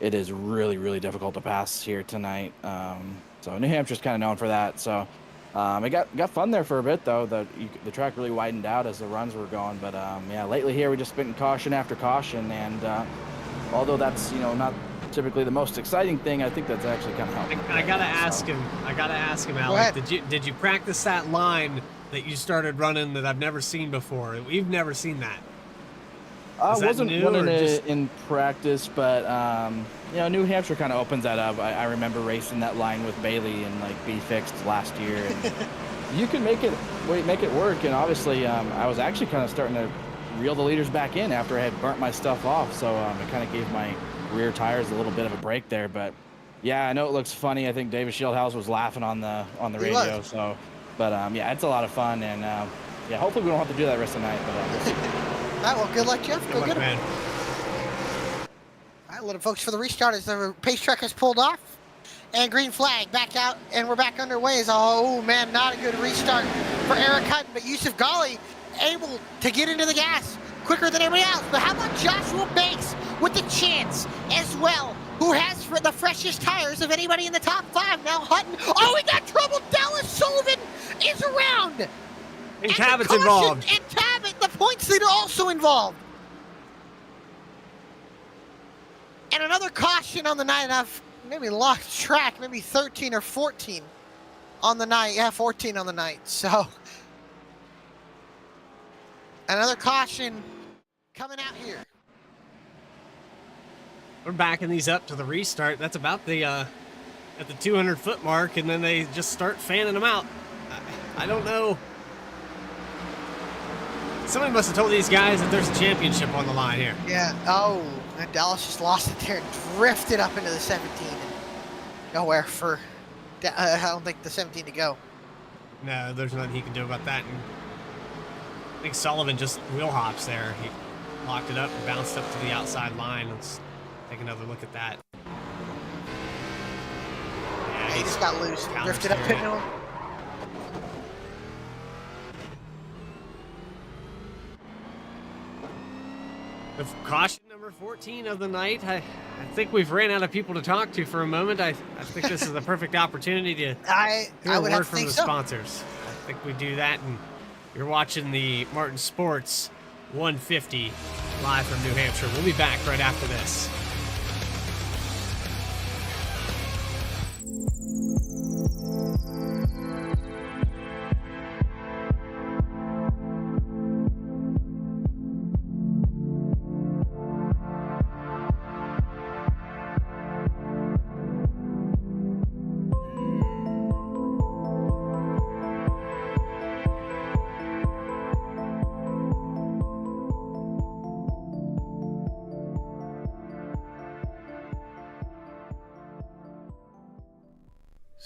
It is really, really difficult to pass here tonight. So New Hampshire's kind of known for that. So it got fun there for a bit, though. The track really widened out as the runs were going. But yeah, lately here we just been caution after caution, and although that's not typically the most exciting thing, I think that's actually kind of helping. I gotta ask him, Alec. Did you practice that line that you started running that I've never seen before? We've never seen that. I Is that wasn't new, running or it just- in practice, but New Hampshire kind of opens that up. I remember racing that line with Bailey and B fixed last year, and you can make it work. And obviously, I was actually kind of starting to reel the leaders back in after I had burnt my stuff off, so it kind of gave my rear tires a little bit of a break there. But yeah, I know it looks funny. I think David Shieldhouse was laughing on the radio. was. So, but yeah, it's a lot of fun, and yeah, hopefully we don't have to do that rest of the night. But we'll see. All right, well, good luck, Jeff. Go Good get luck, him. man. All right, let him folks for the restart as the pace truck has pulled off. And green flag back out, and we're back underway. Oh, man, not a good restart for Eric Hutton, but Yusuf Ghali able to get into the gas quicker than everybody else. But how about Joshua Banks with the chance as well, who has the freshest tires of anybody in the top 5 now? Hutton, oh, we got trouble. Dallas Sullivan is around. And the Cabot's caution, involved. And Cabot, the points leader, also involved. And another caution on the night. I've maybe lost track, maybe 13 or 14 on the night. Yeah, 14 on the night. So another caution coming out here. We're backing these up to the restart. That's about the at the 200-foot mark, and then they just start fanning them out. I don't know. Somebody must have told these guys that there's a championship on the line here. Yeah. Oh, and Dallas just lost it there and drifted up into the 17. And nowhere for, I don't think the 17 to go. No, there's nothing he can do about that. And I think Sullivan just wheel hops there. He locked it up and bounced up to the outside line. Let's take another look at that. Yeah, He just got loose. counter Drifted up steering into it. him. With caution number 14 of the night, I think we've ran out of people to talk to for a moment. I think this is the perfect opportunity to I hear a would word have to from think the so. sponsors. I think we do that, and you're watching the Martin Sports 150 live from New Hampshire. We'll be back right after this.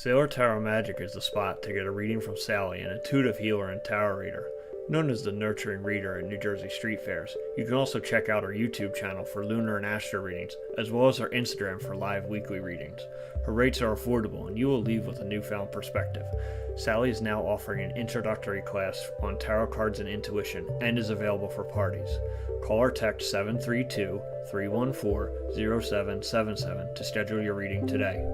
Sailor Tarot Magic is the spot to get a reading from Sally, an intuitive healer and tarot reader. Known as the Nurturing Reader at New Jersey Street Fairs, you can also check out our YouTube channel for lunar and astro readings, as well as our Instagram for live weekly readings. Her rates are affordable, and you will leave with a newfound perspective. Sally is now offering an introductory class on tarot cards and intuition, and is available for parties. Call or text 732-314-0777 to schedule your reading today.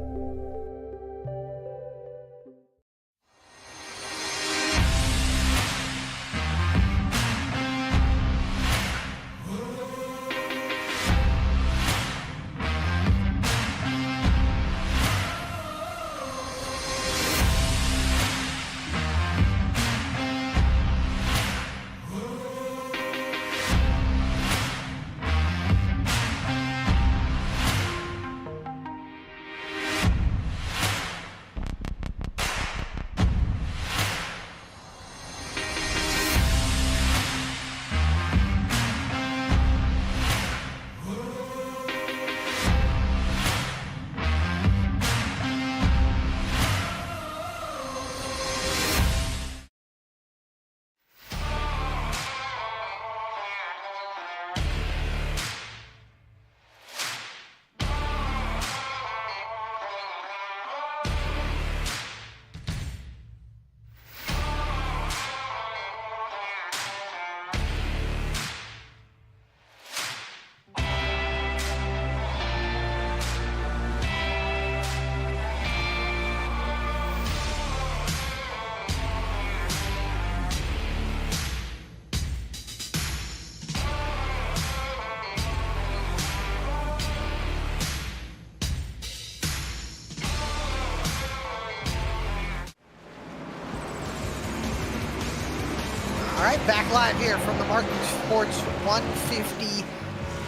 All right, back live here from the Market Sports 150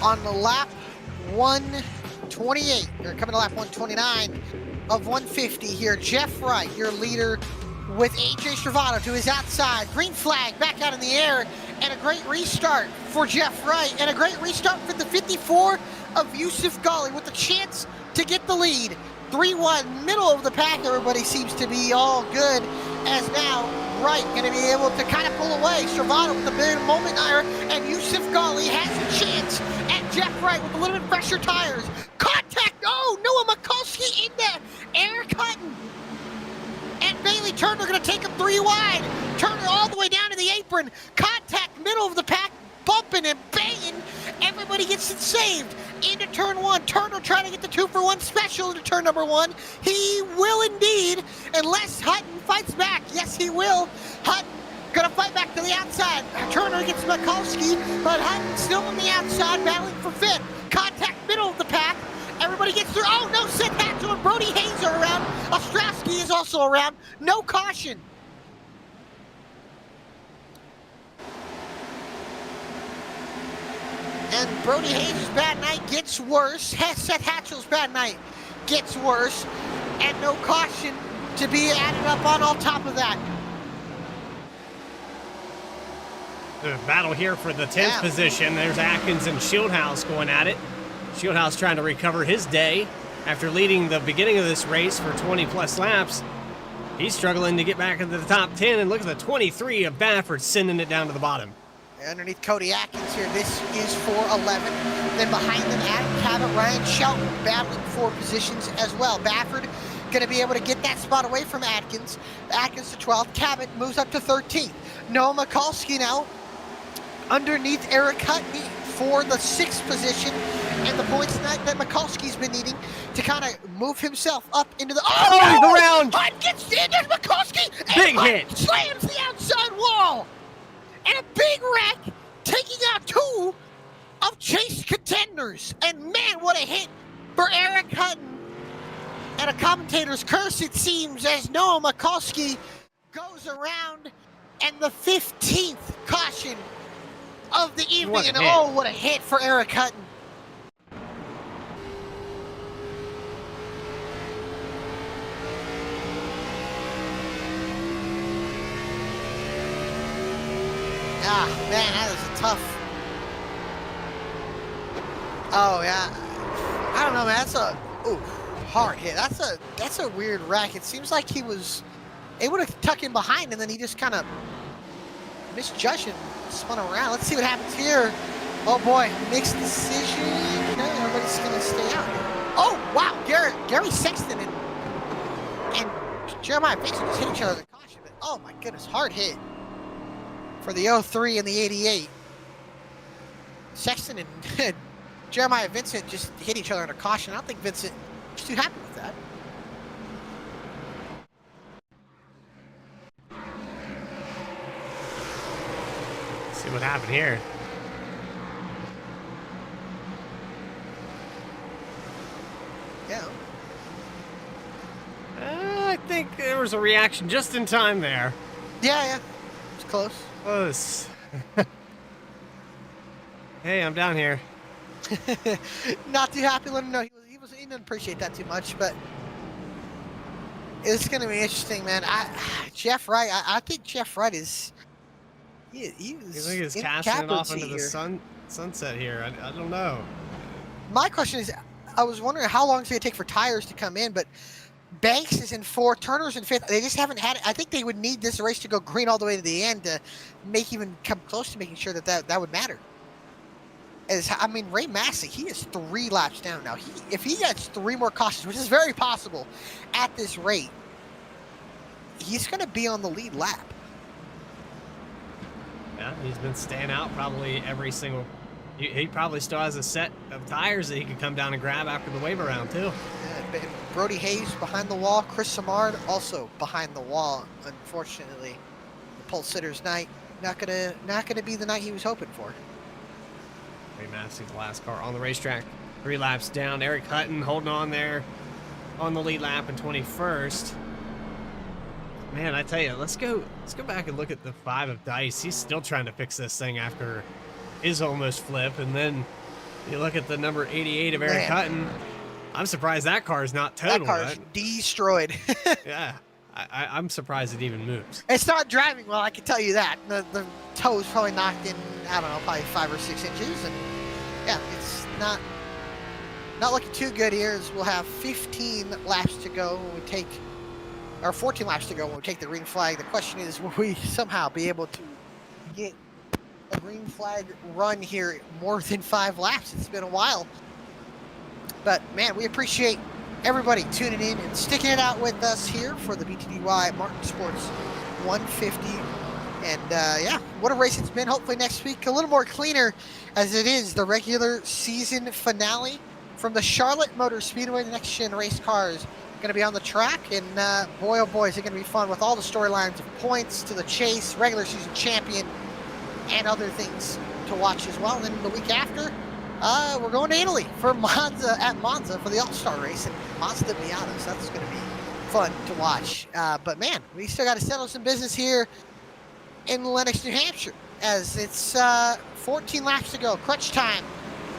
on the lap 128. Or coming to lap 129 of 150 here. Jeff Wright, your leader, with AJ Stravato to his outside. Green flag back out in the air, and a great restart for Jeff Wright, and a great restart for the 54 of Yusuf Ghali with the chance to get the lead. 3-1, middle of the pack. Everybody seems to be all good, as now Wright going to be able to kind of pull away. Stravato with the big moment iron, and Yusuf Ghali has a chance at Jeff Wright with a little bit fresher tires. Contact! Oh, Noah Mikulski in there. Eric Hutton and Bailey Turner going to take him 3 wide. Turner all the way down to the apron. Contact, middle of the pack, bumping and banging. Everybody gets it saved. Into turn 1. Turner trying to get the 2-for-1 special into turn number 1. He will indeed, unless Hutton fights back. Yes, he will. Hutton gonna fight back to the outside. Turner gets Mikulski, but Hutton still on the outside, battling for 5th. Contact, middle of the pack. Everybody gets through. Oh, no, Seth Hatchell and Brody Hayes are around. Ostrowski is also around. No caution. And Brody Hayes' bad night gets worse. Seth Hatchell's bad night gets worse. And no caution to be added up on top of that. The battle here for the 10th position. There's Atkins and Shieldhouse going at it. Shieldhouse trying to recover his day after leading the beginning of this race for 20-plus laps. He's struggling to get back into the top 10, and look at the 23 of Baffert sending it down to the bottom. Underneath Cody Atkins here, this is for 11. Then behind them, Adam Cabot, Ryan Shelton battling for positions as well. Baffert going to be able to get that spot away from Atkins. Atkins to 12th. Cabot moves up to 13th. Noah Mikulski now underneath Eric Hutton for the 6th position, and the points tonight that Mikulski's been needing to kind of move himself up into the... Oh, no! the round! Hutton gets in, there's Mikulski! Big Hutton hit! slams the outside wall! And a big wreck, taking out 2 of Chase contenders. And man, what a hit for Eric Hutton. And a commentator's curse, it seems, as Noah Mikulski goes around, and the 15th caution of the evening. And oh, what a hit for Eric Hutton. Ah, man, that was a tough. Oh, yeah. I don't know, man. That's a. Ooh. hard hit. That's a weird wreck. It seems like he was able to tuck in behind, and then he just kind of misjudged and spun around. Let's see what happens here. Oh boy, mixed decision. No, everybody's gonna stay out here. Oh wow, Gary Sexton and Jeremiah Vincent just hit each other with a caution. But oh my goodness, hard hit for the 03 and the 88. Sexton and Jeremiah Vincent just hit each other under caution. I don't think Vincent was too happy with that. See what happened here. Yeah. I think there was a reaction just in time there. Yeah. It's close. Close. Hey, I'm down here. Not too happy. Let him know he didn't appreciate that too much, but it's gonna be interesting, man. Jeff Wright. I think Jeff Wright is. He You is. think he's in casting it capital off into T the here. sunset here? I don't know. My question is, I was wondering how long it's gonna take for tires to come in, but Banks is in 4th, Turner's in 5th. They just haven't had it. I think they would need this race to go green all the way to the end to even come close to making sure that would matter. Ray Massey, he is 3 laps down now. If he gets 3 more cautions, which is very possible at this rate, he's going to be on the lead lap. Yeah, he's been staying out probably every single. He probably still has a set of tires that he could come down and grab after the wave around too. Brody Hayes behind the wall. Chris Samard also behind the wall. Unfortunately, the pole sitter's night not gonna be the night he was hoping for. Ray Massey's the last car on the racetrack. 3 laps down. Eric Hutton holding on there on the lead lap in 21st. Man, I tell you, let's go back and look at the 5 of Dice. He's still trying to fix this thing after his almost flip, and then you look at the number 88 of Eric Hutton. I'm surprised that car is not totaled. That car is destroyed. Yeah, I'm surprised it even moves. It's not driving well, I can tell you that. The toe's probably knocked in, I don't know, probably 5 or 6 inches, and yeah, it's not looking too good here. As we'll have 15 laps to go when we take, or 14 laps to go when we take the green flag. The question is, will we somehow be able to get a green flag run here more than 5 laps? It's been a while. But man, we appreciate everybody tuning in and sticking it out with us here for the BTDY Martin Sports 150. And yeah, what a race it's been. Hopefully next week a little more cleaner, as it is the regular season finale from the Charlotte Motor Speedway. The next gen race cars going to be on the track, and boy oh boy is it going to be fun with all the storylines of points to the chase, regular season champion, and other things to watch as well. And then the week after, we're going to Italy for Monza for the All-Star race, and Monza Miata, so that's going to be fun to watch. But man, we still got to settle some business here in Lenox, New Hampshire, as it's 14 laps to go. Crunch time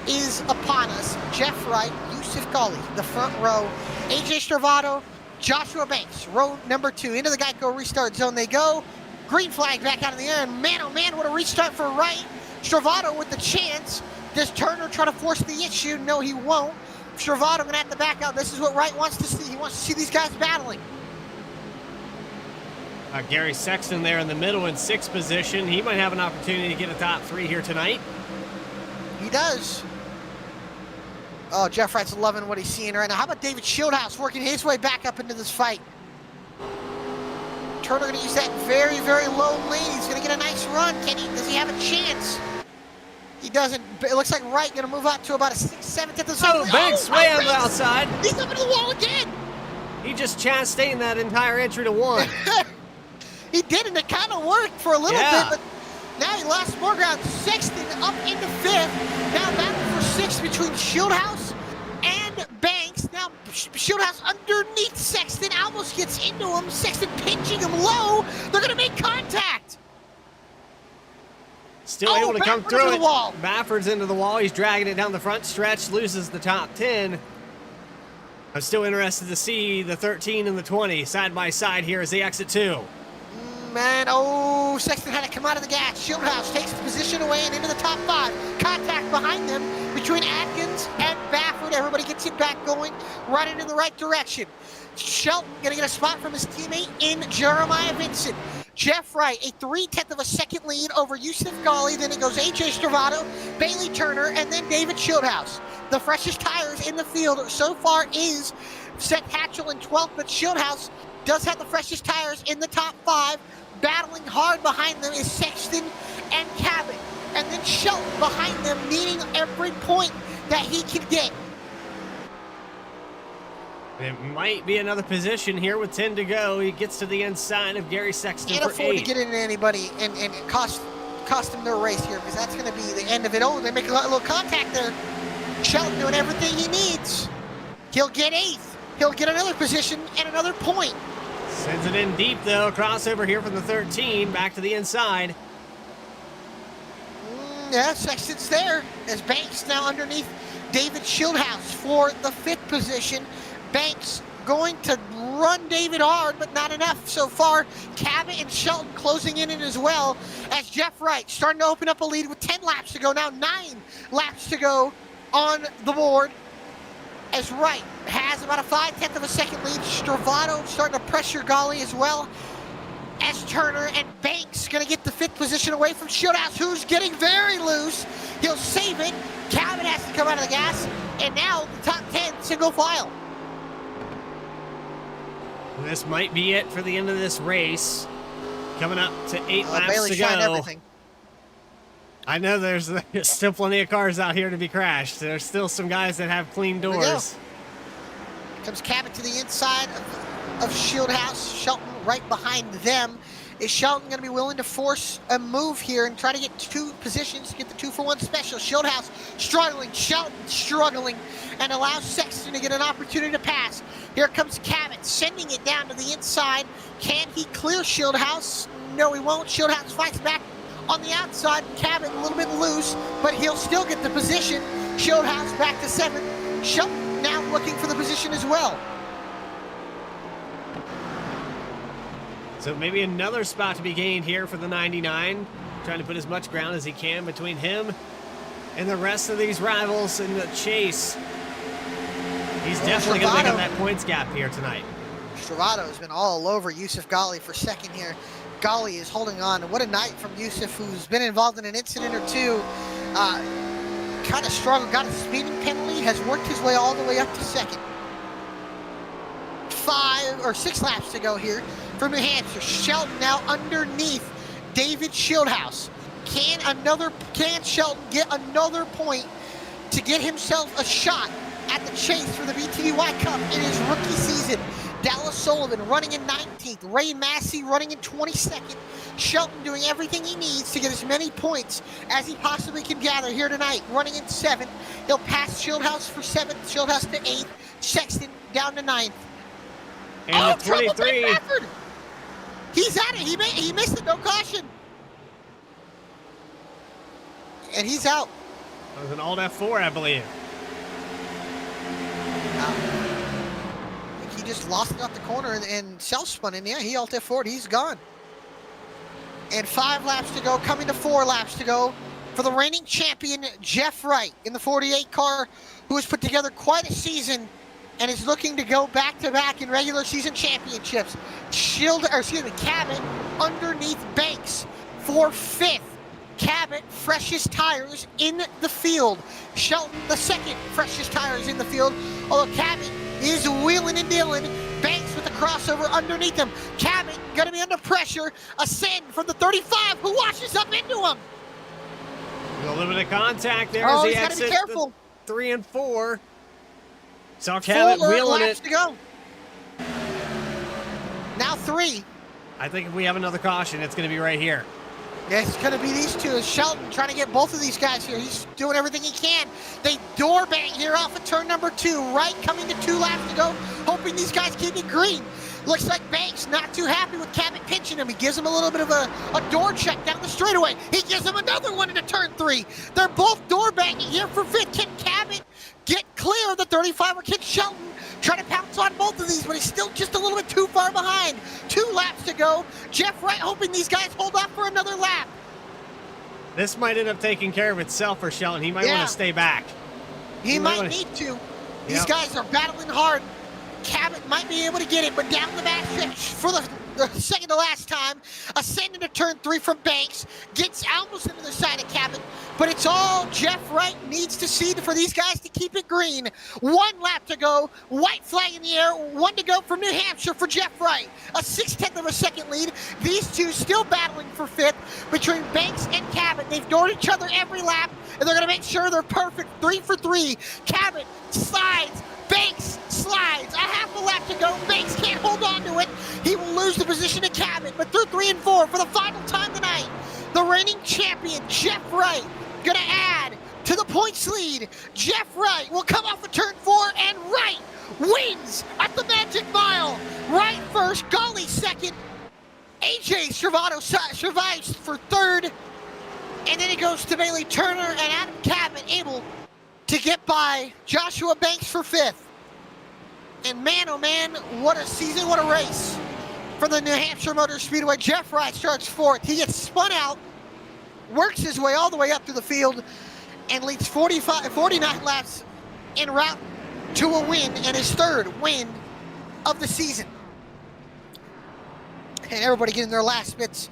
is upon us. Jeff Wright, Yusuf Ghali, the front row, AJ Stravato, Joshua Banks, row number 2. Into the Geico restart zone they go. Green flag back out in the air, and man, oh man, what a restart for Wright. Stravato with the chance. Does Turner try to force the issue? No, he won't. Stravato going to have to back out. This is what Wright wants to see. He wants to see these guys battling. Gary Sexton there in the middle in 6th position. He might have an opportunity to get a top 3 here tonight. He does. Oh, Jeff Wright's loving what he's seeing right now. How about David Shieldhouse working his way back up into this fight? Turner going to use that very, very low lane. He's going to get a nice run. Does he have a chance? He doesn't. It looks like Wright going to move out to about a 6th, 7th at the zone. Oh, Banks way on the outside. He's up into the wall again. He just chastained that entire entry to 1. He did, and it kind of worked for a little bit, but now he lost more ground. Sexton up into 5th. Now battle for 6th between Shieldhouse and Banks. Now Shieldhouse underneath Sexton, almost gets into him. Sexton pinching him low. They're going to make contact. Still able to come through it. Wall. Bafford's into the wall. He's dragging it down the front stretch, loses the top 10. I'm still interested to see the 13 and the 20 side by side here as they exit 2. Man, Sexton had to come out of the gas. Shieldhouse takes the position away and into the top 5. Contact behind them. between Atkins and Baffert. Everybody gets it back going, running in the right direction. Shelton gonna get a spot from his teammate in Jeremiah Vincent. Jeff Wright, a 3/10 of a second lead over Yusuf Ghali. Then it goes AJ Stravato, Bailey Turner, and then David Shieldhouse. The freshest tires in the field so far is Seth Hatchell in 12th, but Shieldhouse does have the freshest tires in the top 5. Battling hard behind them is Sexton and Cabot. And then Shelton behind them, needing every point that he can get. It might be another position here with 10 to go. He gets to the inside of Gary Sexton Can't for afford 8. to get into anybody and cost them their race here, because that's going to be the end of it. Oh, they make a little contact there. Shelton doing everything he needs. He'll get 8th. He'll get another position and another point. Sends it in deep, though. Crossover here from the 13. Back to the inside. Yeah, Sexton's there as Banks now underneath David Shieldhouse for the 5th position. Banks going to run David hard, but not enough so far. Cabot and Shelton closing in as well, as Jeff Wright starting to open up a lead with 10 laps to go. Now 9 laps to go on the board, as Wright has about a 5/10 of a second lead. Stravato starting to pressure Ghali as well, as Turner and Banks going to get the 5th position away from Shieldhouse, who's getting very loose. He'll save it. Cabot has to come out of the gas, and now the top 10 single file. This might be it for the end of this race. Coming up to 8 laps Bailey to shined go. everything. I know there's still plenty of cars out here to be crashed. There's still some guys that have clean Here we go. doors. Comes Cabot to the inside of Shieldhouse. Shelton right behind them. Is Shelton going to be willing to force a move here and try to get 2 positions, get the 2-for-1 special? Shieldhouse struggling, Shelton struggling, and allows Sexton to get an opportunity to pass. Here comes Cabot, sending it down to the inside. Can he clear Shieldhouse? No, he won't. Shieldhouse fights back on the outside. Cabot a little bit loose, but he'll still get the position. Shieldhouse back to 7th. Shelton now looking for the position as well. So maybe another spot to be gained here for the 99. Trying to put as much ground as he can between him and the rest of these rivals in the chase. He's definitely going to make up that points gap here tonight. Stravato has been all over Yusuf Ghali for second here. Ghali is holding on. What a night from Yusuf, who's been involved in an incident or two. Kind of struggled, got a speeding penalty, has worked his way all the way up to second. 6 laps to go here for New Hampshire. Shelton now underneath David Shieldhouse. Can Shelton get another point to get himself a shot at the chase for the BTDY Cup in his rookie season? Dallas Sullivan running in 19th. Ray Massey running in 22nd. Shelton doing everything he needs to get as many points as he possibly can gather here tonight. Running in 7th. He'll pass Shieldhouse for 7th. Shieldhouse to 8th. Sexton down to 9th. And the 23. He's at it. He missed it. No caution. And he's out. That was an Alt F4, I believe. He just lost it off the corner and self-spun in. Yeah, he Alt F4'd. He's gone. And 5 laps to go, coming to 4 laps to go for the reigning champion, Jeff Wright, in the 48 car, who has put together quite a season and is looking to go back-to-back in regular season championships. Cabot underneath Banks for 5th. Cabot, freshest tires in the field. Shelton, the 2nd freshest tires in the field. Although Cabot is wheeling and dealing. Banks with the crossover underneath him. Cabot going to be under pressure. A send from the 35, who washes up into him. A little bit of contact there Oh, as he he's got to be exits careful. the 3 and 4. Saw Cabot 4 wheeling laps it. to go. Now 3. I think if we have another caution, it's going to be right here. Yeah, it's going to be these two. Shelton trying to get both of these guys here. He's doing everything he can. They door bang here off of turn number 2. Right coming to 2 laps to go, hoping these guys keep it green. Looks like Banks not too happy with Cabot pinching him. He gives him a little bit of a door check down the straightaway. He gives him another one into turn 3. They're both door banging here for 5th. Can Cabot get clear of the 35 or can Shelton try to pounce on both of these, but he's still just a little bit too far behind. 2 laps to go. Jeff Wright hoping these guys hold off for another lap. This might end up taking care of itself for Shelton. He might want to stay back. He might need to. These guys are battling hard. Cabot might be able to get it, but down the back stretch for the second to last time, ascending to turn 3 from Banks, gets almost into the side of Cabot, but it's all Jeff Wright needs to see for these guys to keep it green. 1 lap to go, white flag in the air, 1 to go from New Hampshire for Jeff Wright. A 6/10 of a second lead. These two still battling for 5th between Banks and Cabot. They've doored each other every lap, and they're going to make sure they're perfect. 3 for 3. Cabot slides. Banks slides. A half a lap to go. Banks can't hold on to it. He will lose the position to Cabot, but through 3 and 4 for the final time tonight, the reigning champion, Jeff Wright, gonna add to the points lead. Jeff Wright will come off of turn 4, and Wright wins at the Magic Mile. Wright first, Golly second. AJ Servato survives for 3rd, and then it goes to Bailey Turner and Adam Cabot able to get by Joshua Banks for 5th. And man, oh man, what a season, what a race for the New Hampshire Motor Speedway. Jeff Wright starts 4th. He gets spun out, works his way all the way up to the field, and leads 49 laps en route to a win, and his 3rd win of the season. And everybody getting their last bits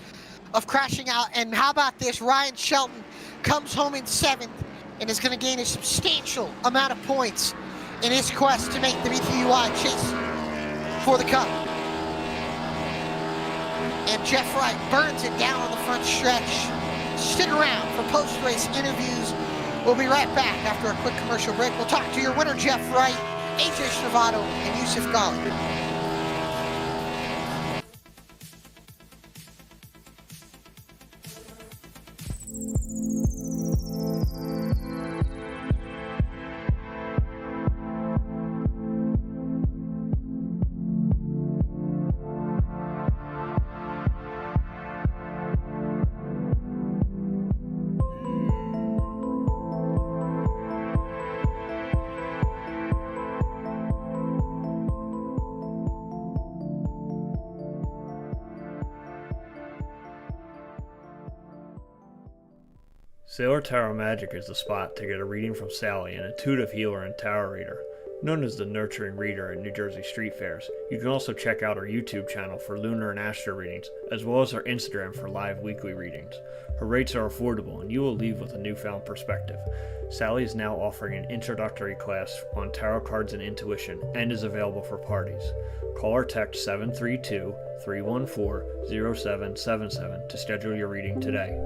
of crashing out. And how about this? Ryan Shelton comes home in 7th and is going to gain a substantial amount of points in his quest to make the BTDY chase for the Cup. And Jeff Wright burns it down on the front stretch. Stick around for post-race interviews. We'll be right back after a quick commercial break. We'll talk to your winner, Jeff Wright, AJ Servato, and Yusuf Ghali. Sailor Tarot Magic is the spot to get a reading from Sally, an intuitive healer and tarot reader, known as the nurturing reader at New Jersey street fairs. You can also check out our YouTube channel for lunar and astro readings, as well as our Instagram for live weekly readings. Her rates are affordable, and you will leave with a newfound perspective. Sally is now offering an introductory class on tarot cards and intuition, and is available for parties. Call or text 732-314-0777 to schedule your reading today.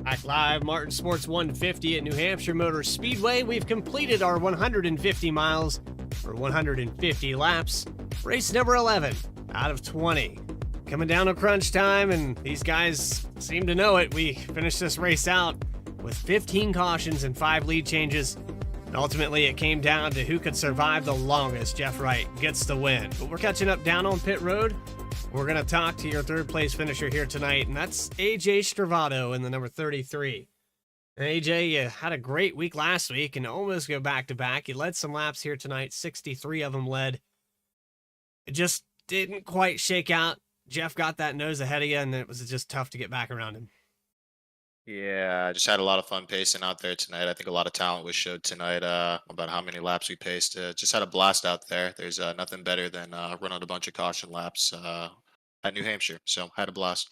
Back live, Martin Sports 150 at New Hampshire Motor Speedway. We've completed our 150 miles for 150 laps. Race number 11 out of 20. Coming down to crunch time, and these guys seem to know it. We finished this race out with 15 cautions and 5 lead changes. And ultimately, it came down to who could survive the longest. Jeff Wright gets the win. But we're catching up down on pit road We're going to talk to your third place finisher here tonight, and that's AJ Stravato in the number 33. And AJ, you had a great week last week and almost go back-to-back. You led some laps here tonight, 63 of them led. It just didn't quite shake out. Jeff got that nose ahead of you, and it was just tough to get back around him. Yeah, I just had a lot of fun pacing out there tonight. I think a lot of talent was showed tonight about how many laps we paced. Just had a blast out there. There's nothing better than running a bunch of caution laps at New Hampshire. So had a blast.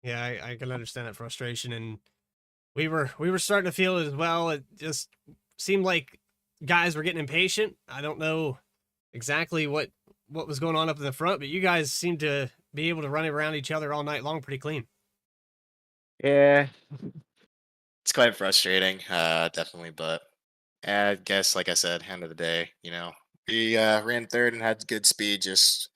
Yeah, I can understand that frustration, and we were starting to feel it as well. It just seemed like guys were getting impatient. I don't know exactly what was going on up in the front, but you guys seemed to be able to run around each other all night long pretty clean. Yeah, it's quite frustrating, definitely. But I guess, like I said, end of the day, we ran third and had good speed. Just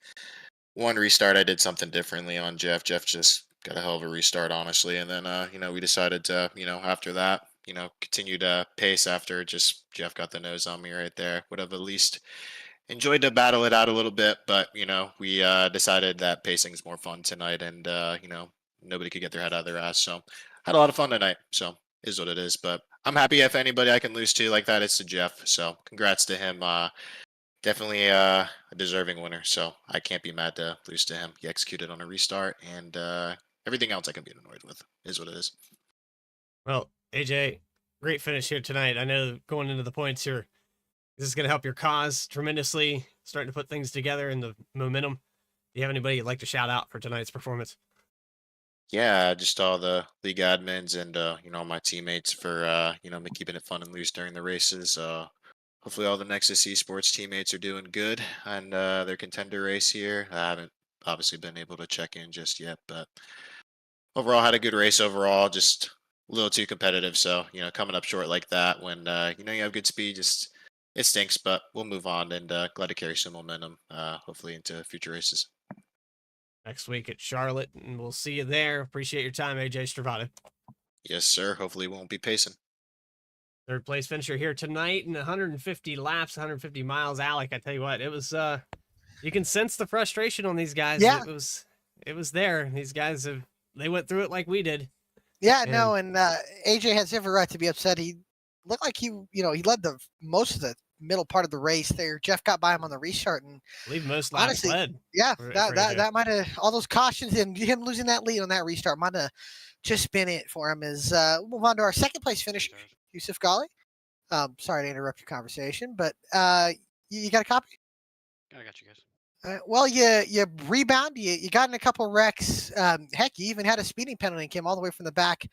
one restart, I did something differently on Jeff. Jeff just got a hell of a restart, honestly. And then, we decided to, after that, continue to pace after just Jeff got the nose on me right there. Would have at least enjoyed to battle it out a little bit, but, we decided that pacing is more fun tonight, and, nobody could get their head out of their ass. So had a lot of fun tonight. So is what it is. But I'm happy if anybody I can lose to like that, it's to Jeff. So congrats to him. Definitely a deserving winner. So I can't be mad to lose to him. He executed on a restart, and everything else I can be annoyed with is what it is. Well, AJ, great finish here tonight. I know going into the points here, this is going to help your cause tremendously, starting to put things together in the momentum. Do you have anybody you'd like to shout out for tonight's performance? Yeah, just all the league admins and all my teammates for me keeping it fun and loose during the races. Hopefully all the Nexus Esports teammates are doing good and their contender race here. I haven't obviously been able to check in just yet, but overall had a good race overall, just a little too competitive. So, coming up short like that when you have good speed, just it stinks, but we'll move on, and glad to carry some momentum hopefully into future races. Next week at Charlotte, and we'll see you there. Appreciate your time, AJ Stravato. Yes, sir. Hopefully we won't be pacing. Third place finisher here tonight in 150 laps, 150 miles. Alec, I tell you what, it was you can sense the frustration on these guys. Yeah. It was there. These guys they went through it like we did. Yeah, no, and AJ has every right to be upset. He looked like he led the most of the middle part of the race there. Jeff got by him on the restart, and I believe most laps honestly, led. yeah, for that might have, all those cautions and him losing that lead on that restart might have just been it for him. As we'll move on to our second place finisher, Yusuf Ghali. Sorry to interrupt your conversation, but you got a copy? I got you guys. Well, you rebound. You got in a couple wrecks. Heck, you even had a speeding penalty and came all the way from the back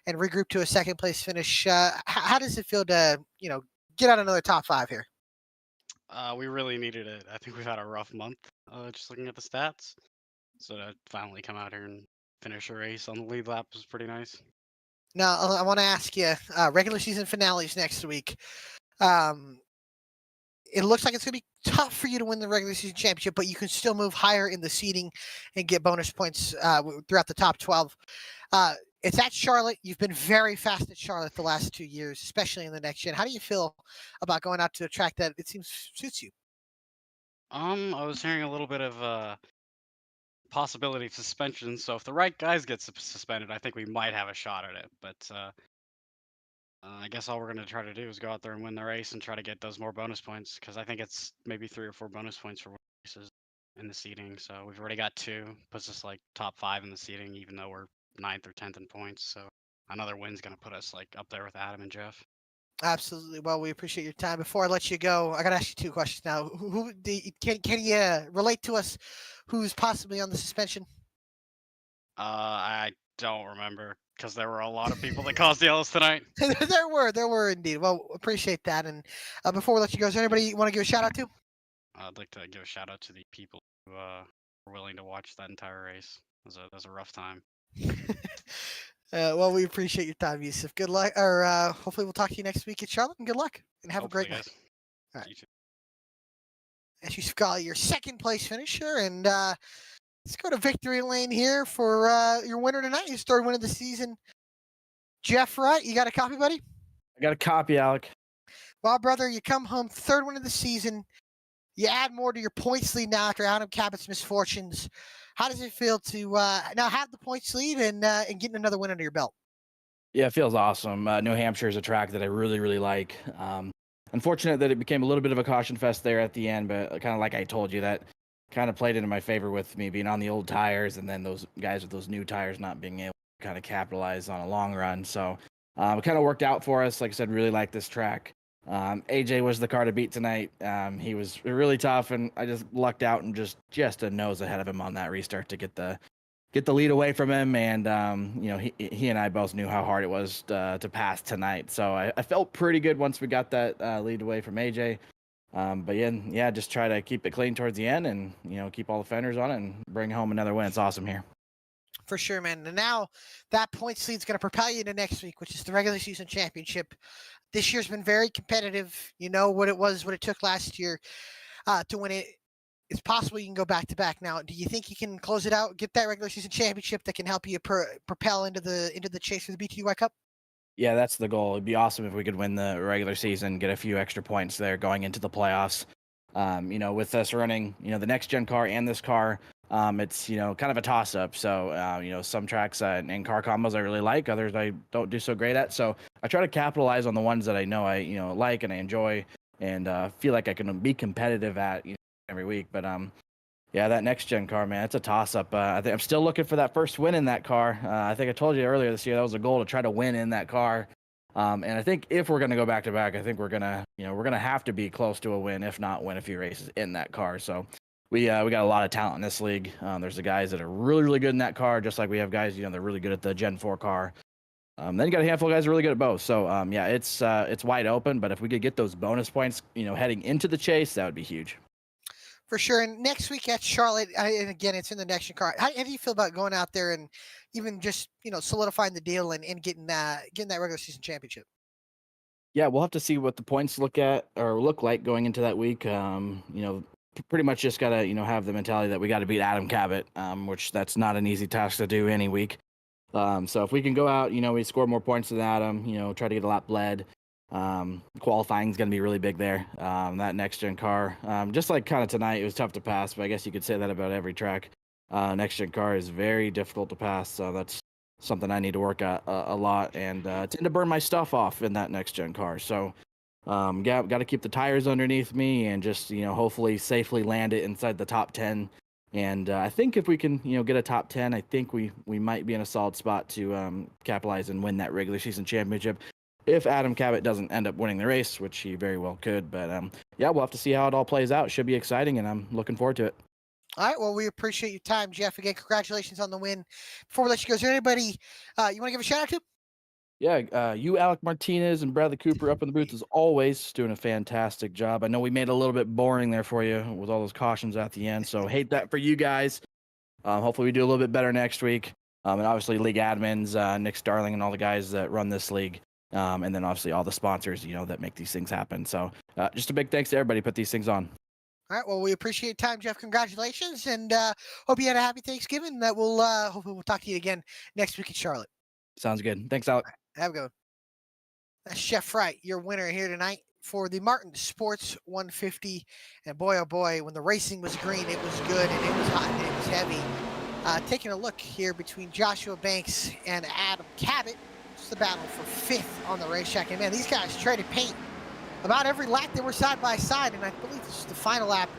and regrouped to a second place finish. How does it feel to get out another top 5 here? We really needed it. I think we've had a rough month, just looking at the stats. So to finally come out here and finish a race on the lead lap was pretty nice. Now, I want to ask you, regular season finales next week. It looks like it's going to be tough for you to win the regular season championship, but you can still move higher in the seeding and get bonus points throughout the top 12. It's at Charlotte. You've been very fast at Charlotte the last 2 years, especially in the next gen. How do you feel about going out to a track that it seems suits you? I was hearing a little bit of possibility of suspension. So if the right guys get suspended, I think we might have a shot at it. But I guess all we're going to try to do is go out there and win the race and try to get those more bonus points, because I think it's maybe 3 or 4 bonus points for races in the seeding. So we've already got 2, puts us like top 5 in the seeding, even though we're 9th or 10th in points. So another win's going to put us like up there with Adam and Jeff. Absolutely. Well, we appreciate your time. Before I let you go, I got to ask you 2 questions now. Can you relate to us who's possibly on the suspension? I don't remember, because there were a lot of people that caused yellows tonight. There were indeed. Well, appreciate that. And before we let you go, is there anybody you want to give a shout out to? I'd like to give a shout out to the people who were willing to watch that entire race. It was a rough time. Well, we appreciate your time, Yusuf. Good luck, or hopefully we'll talk to you next week at Charlotte, and good luck, and have Hopefully, a great night. guys. All right. You too. As Yusuf Ghali, your second place finisher, and let's go to victory lane here for your winner tonight, his 3rd win of the season. Jeff Wright, you got a copy, buddy? I got a copy, Alec. Well, brother, you come home 3rd win of the season. You add more to your points lead now after Adam Cabot's misfortunes. How does it feel to now have the points lead and getting another win under your belt? Yeah, it feels awesome. New Hampshire is a track that I really, really like. Unfortunate that it became a little bit of a caution fest there at the end, but kind of like I told you, that kind of played into my favor with me being on the old tires and then those guys with those new tires not being able to kind of capitalize on a long run. So it kind of worked out for us. Like I said, really like this track. AJ was the car to beat tonight. He was really tough, and I just lucked out and just a nose ahead of him on that restart to get the lead away from him. And he and I both knew how hard it was to pass tonight. So I felt pretty good once we got that lead away from AJ. But yeah, just try to keep it clean towards the end, and keep all the fenders on it and bring home another win. It's awesome here. For sure, man. And now that points lead is going to propel you into next week, which is the regular season championship. This year's been very competitive. You know what it took last year to win it. It's possible you can go back to back. Now, do you think you can close it out, get that regular season championship that can help you propel into the chase for the BTDY Cup? Yeah, that's the goal. It'd be awesome if we could win the regular season, get a few extra points there going into the playoffs. With us running, the next gen car and this car, it's, kind of a toss up. So, some tracks and car combos I really like, others I don't do so great at. So I try to capitalize on the ones that I know I, like and I enjoy and feel like I can be competitive at every week. But, yeah, that next gen car, man, it's a toss up. I think I'm still looking for that first win in that car. I think I told you earlier this year that was a goal to try to win in that car. And I think if we're going to go back to back, I think we're going to have to be close to a win, if not win a few races in that car. So we got a lot of talent in this league. There's the guys that are really, really good in that car, just like we have guys, they're really good at the Gen 4 car. Then you got a handful of guys really good at both. So yeah, it's wide open. But if we could get those bonus points, heading into the chase, that would be huge. For sure. And next week at Charlotte, and again, it's in the next gen car. How do you feel about going out there and even just solidifying the deal and getting that regular season championship? Yeah, we'll have to see what the points look like going into that week. Pretty much just gotta have the mentality that we got to beat Adam Cabot, which that's not an easy task to do any week. So if we can go out, we score more points than Adam, try to get a lap bled. Qualifying is going to be really big there. That next gen car, just like kind of tonight, it was tough to pass, but I guess you could say that about every track. Next gen car is very difficult to pass, so that's something I need to work at a lot, and tend to burn my stuff off in that next gen car. So got to keep the tires underneath me and just hopefully safely land it inside the top 10. And I think if we can get a top 10, I think we might be in a solid spot to capitalize and win that regular season championship. If Adam Cabot doesn't end up winning the race, which he very well could. But yeah, we'll have to see how it all plays out. Should be exciting, and I'm looking forward to it. All right. Well, we appreciate your time, Jeff. Again, congratulations on the win. Before we let you go, is there anybody you want to give a shout out to? Yeah, you, Alec Martinez, and Bradley Cooper up in the booth as always, doing a fantastic job. I know we made it a little bit boring there for you with all those cautions at the end, so hate that for you guys. Hopefully we do a little bit better next week. And obviously league admins, Nick Starling and all the guys that run this league. And then obviously all the sponsors, that make these things happen. So just a big thanks to everybody who put these things on. All right. Well, we appreciate your time, Jeff. Congratulations, and hope you had a happy Thanksgiving. That hopefully we'll talk to you again next week in Charlotte. Sounds good. Thanks, Alec. Right, have a good one. That's Jeff Wright, your winner here tonight for the Martin Sports 150. And boy, oh boy, when the racing was green, it was good, and it was hot, and it was heavy. Taking a look here between Joshua Banks and Adam Cabot. It's the battle for fifth on the racetrack. And man, these guys traded paint about every lap. They were side by side, and I believe this is the final lap.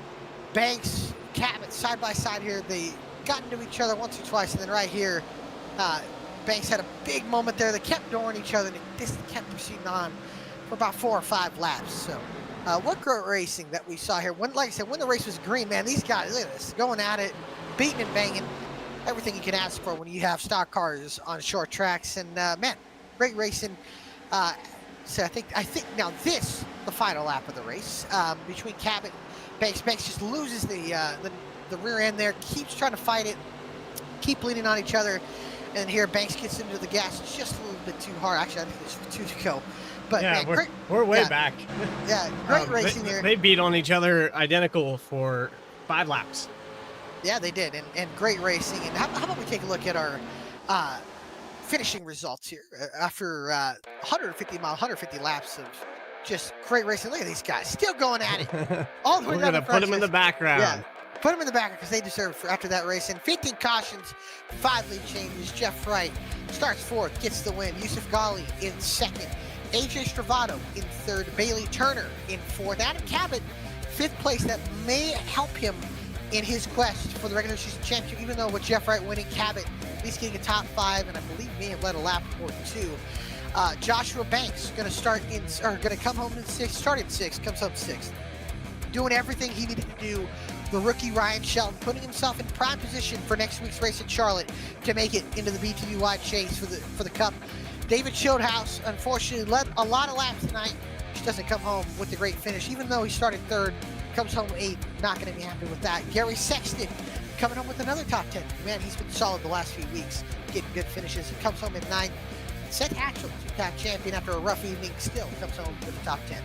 Banks, Cabot, side by side here. They got into each other once or twice, and then right here, Banks had a big moment there. They kept dooring each other, and this kept proceeding on for about 4 or 5 laps. So, what great racing that we saw here. Like I said, when the race was green, man, these guys, look at this, going at it, beating and banging. Everything you can ask for when you have stock cars on short tracks, and man, great racing. So I think now this the final lap of the race between Cabot and Banks. Banks just loses the rear end there, keeps trying to fight it, keep leaning on each other, and here Banks gets into the gas just a little bit too hard. Actually, I think there's 2 to go. But yeah, man, we're way back. Yeah, great racing here. They beat on each other identical for 5 laps. Yeah, they did, and great racing. And how about we take a look at our finishing results here after 150 laps of just great racing. Look at these guys still going at it. All the way We're down gonna the put him in the stretch. background. Yeah, put them in the background because they deserve it after that race. And 15 cautions, 5 lead changes. Jeff Wright starts fourth, gets the win. Yusuf Ghali in second. AJ Stravato in third. Bailey Turner in fourth. Adam Cabot, fifth place. That may help him in his quest for the regular season championship, even though with Jeff Wright winning, Cabot at least getting a top 5, and I believe may have led a lap or 2. Joshua Banks going to come home in 6th, start in 6th, comes home 6th. Doing everything he needed to do. The rookie Ryan Shelton putting himself in prime position for next week's race in Charlotte to make it into the BTDY chase for the Cup. David Schildhouse, unfortunately, led a lot of laps tonight. Just doesn't come home with the great finish, even though he started 3rd, comes home 8th. Not going to be happy with that. Gary Sexton coming home with another top 10. Man, he's been solid the last few weeks, getting good finishes. He comes home at 9th. Seth Hatchell, two-time champion after a rough evening, still comes home with the top 10.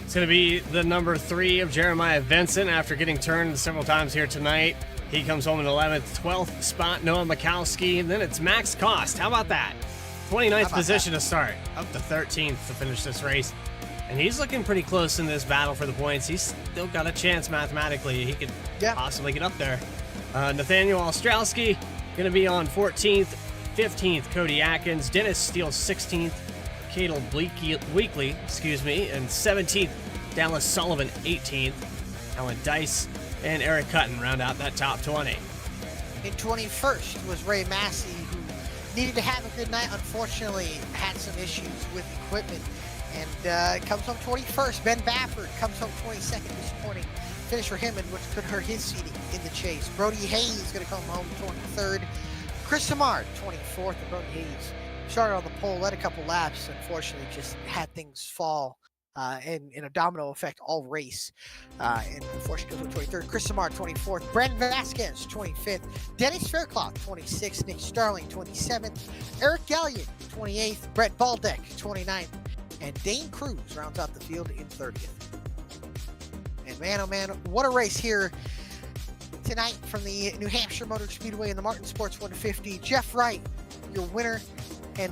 It's going to be the number 3 of Jeremiah Vincent after getting turned several times here tonight. He comes home in 11th, 12th spot, Noah Mikowski, and then it's Max Cost. How about that? 29th position to start, up to 13th to finish this race. And he's looking pretty close in this battle for the points. He's still got a chance mathematically. He could possibly get up there. Nathaniel Ostrowski going to be on 14th, 15th, Cody Atkins. Dennis Steele 16th, Cadel Weekly, and 17th, Dallas Sullivan 18th. Alan Dice and Eric Cutton round out that top 20. In 21st was Ray Massey, who needed to have a good night. Unfortunately, had some issues with equipment, and comes home 21st. Ben Bafford comes home 22nd. Disappointing finish for him, and which could hurt his seating in the chase. Brody Hayes is going to come home 23rd. Chris Samard 24th, and Brody Hayes started on the pole, led a couple laps. Unfortunately, just had things fall in a domino effect all race. And unfortunately, goes to 23rd. Chris Samard 24th. Brandon Vasquez 25th. Dennis Faircloth 26th. Nick Starling 27th. Eric Gallion 28th. Brett Baldeck 29th. And Dane Cruz rounds out the field in 30th. And man, oh man, what a race here tonight from the New Hampshire Motor Speedway in the Martin Sports 150. Jeff Wright, your winner. And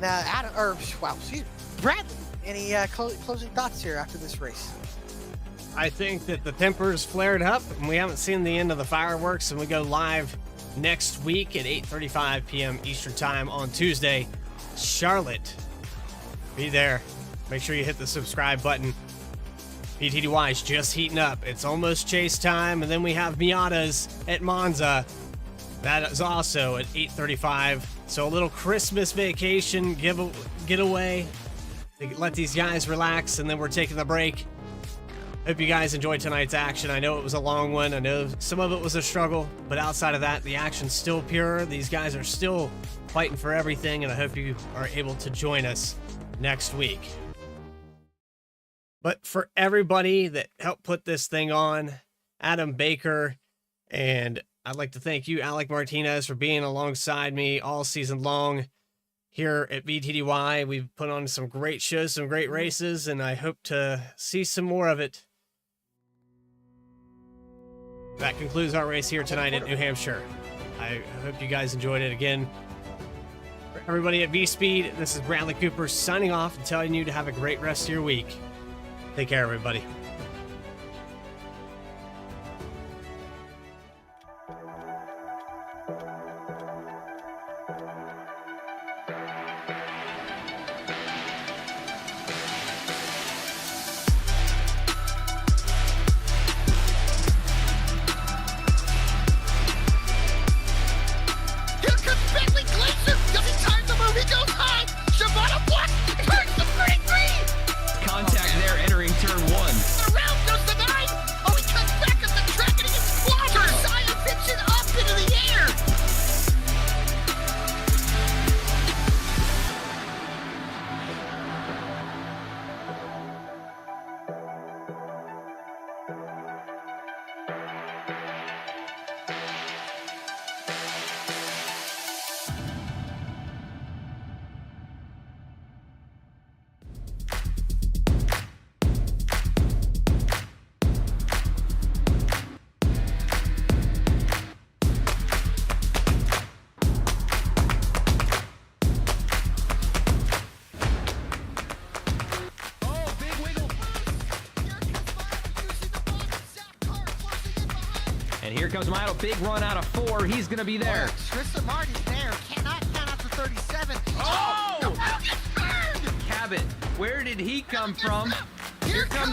Bradley, any closing thoughts here after this race? I think that the tempers flared up, and we haven't seen the end of the fireworks, and we go live next week at 8:35 p.m. Eastern Time on Tuesday. Charlotte, be there. Make sure you hit the subscribe button. BTDY is just heating up. It's almost chase time, and then we have Miatas at Monza. That is also at 8:35. So a little Christmas vacation getaway to let these guys relax, and then we're taking the break. Hope you guys enjoyed tonight's action. I know it was a long one. I know some of it was a struggle, but outside of that, the action's still pure. These guys are still fighting for everything, and I hope you are able to join us next week. But for everybody that helped put this thing on, Adam Baker, and I'd like to thank you, Alec Martinez, for being alongside me all season long here at BTDY. We've put on some great shows, some great races, and I hope to see some more of it. That concludes our race here tonight at New Hampshire. I hope you guys enjoyed it again. For everybody at VSPEED, this is Bradley Cooper signing off and telling you to have a great rest of your week. Take care, everybody. Contact there entering turn 1. And here comes Milo. Big run out of 4. He's going to be there. Tristan Martin's there. Cannot count out to 37. Oh! No, gets burned! Cabot, where did he come from? Here comes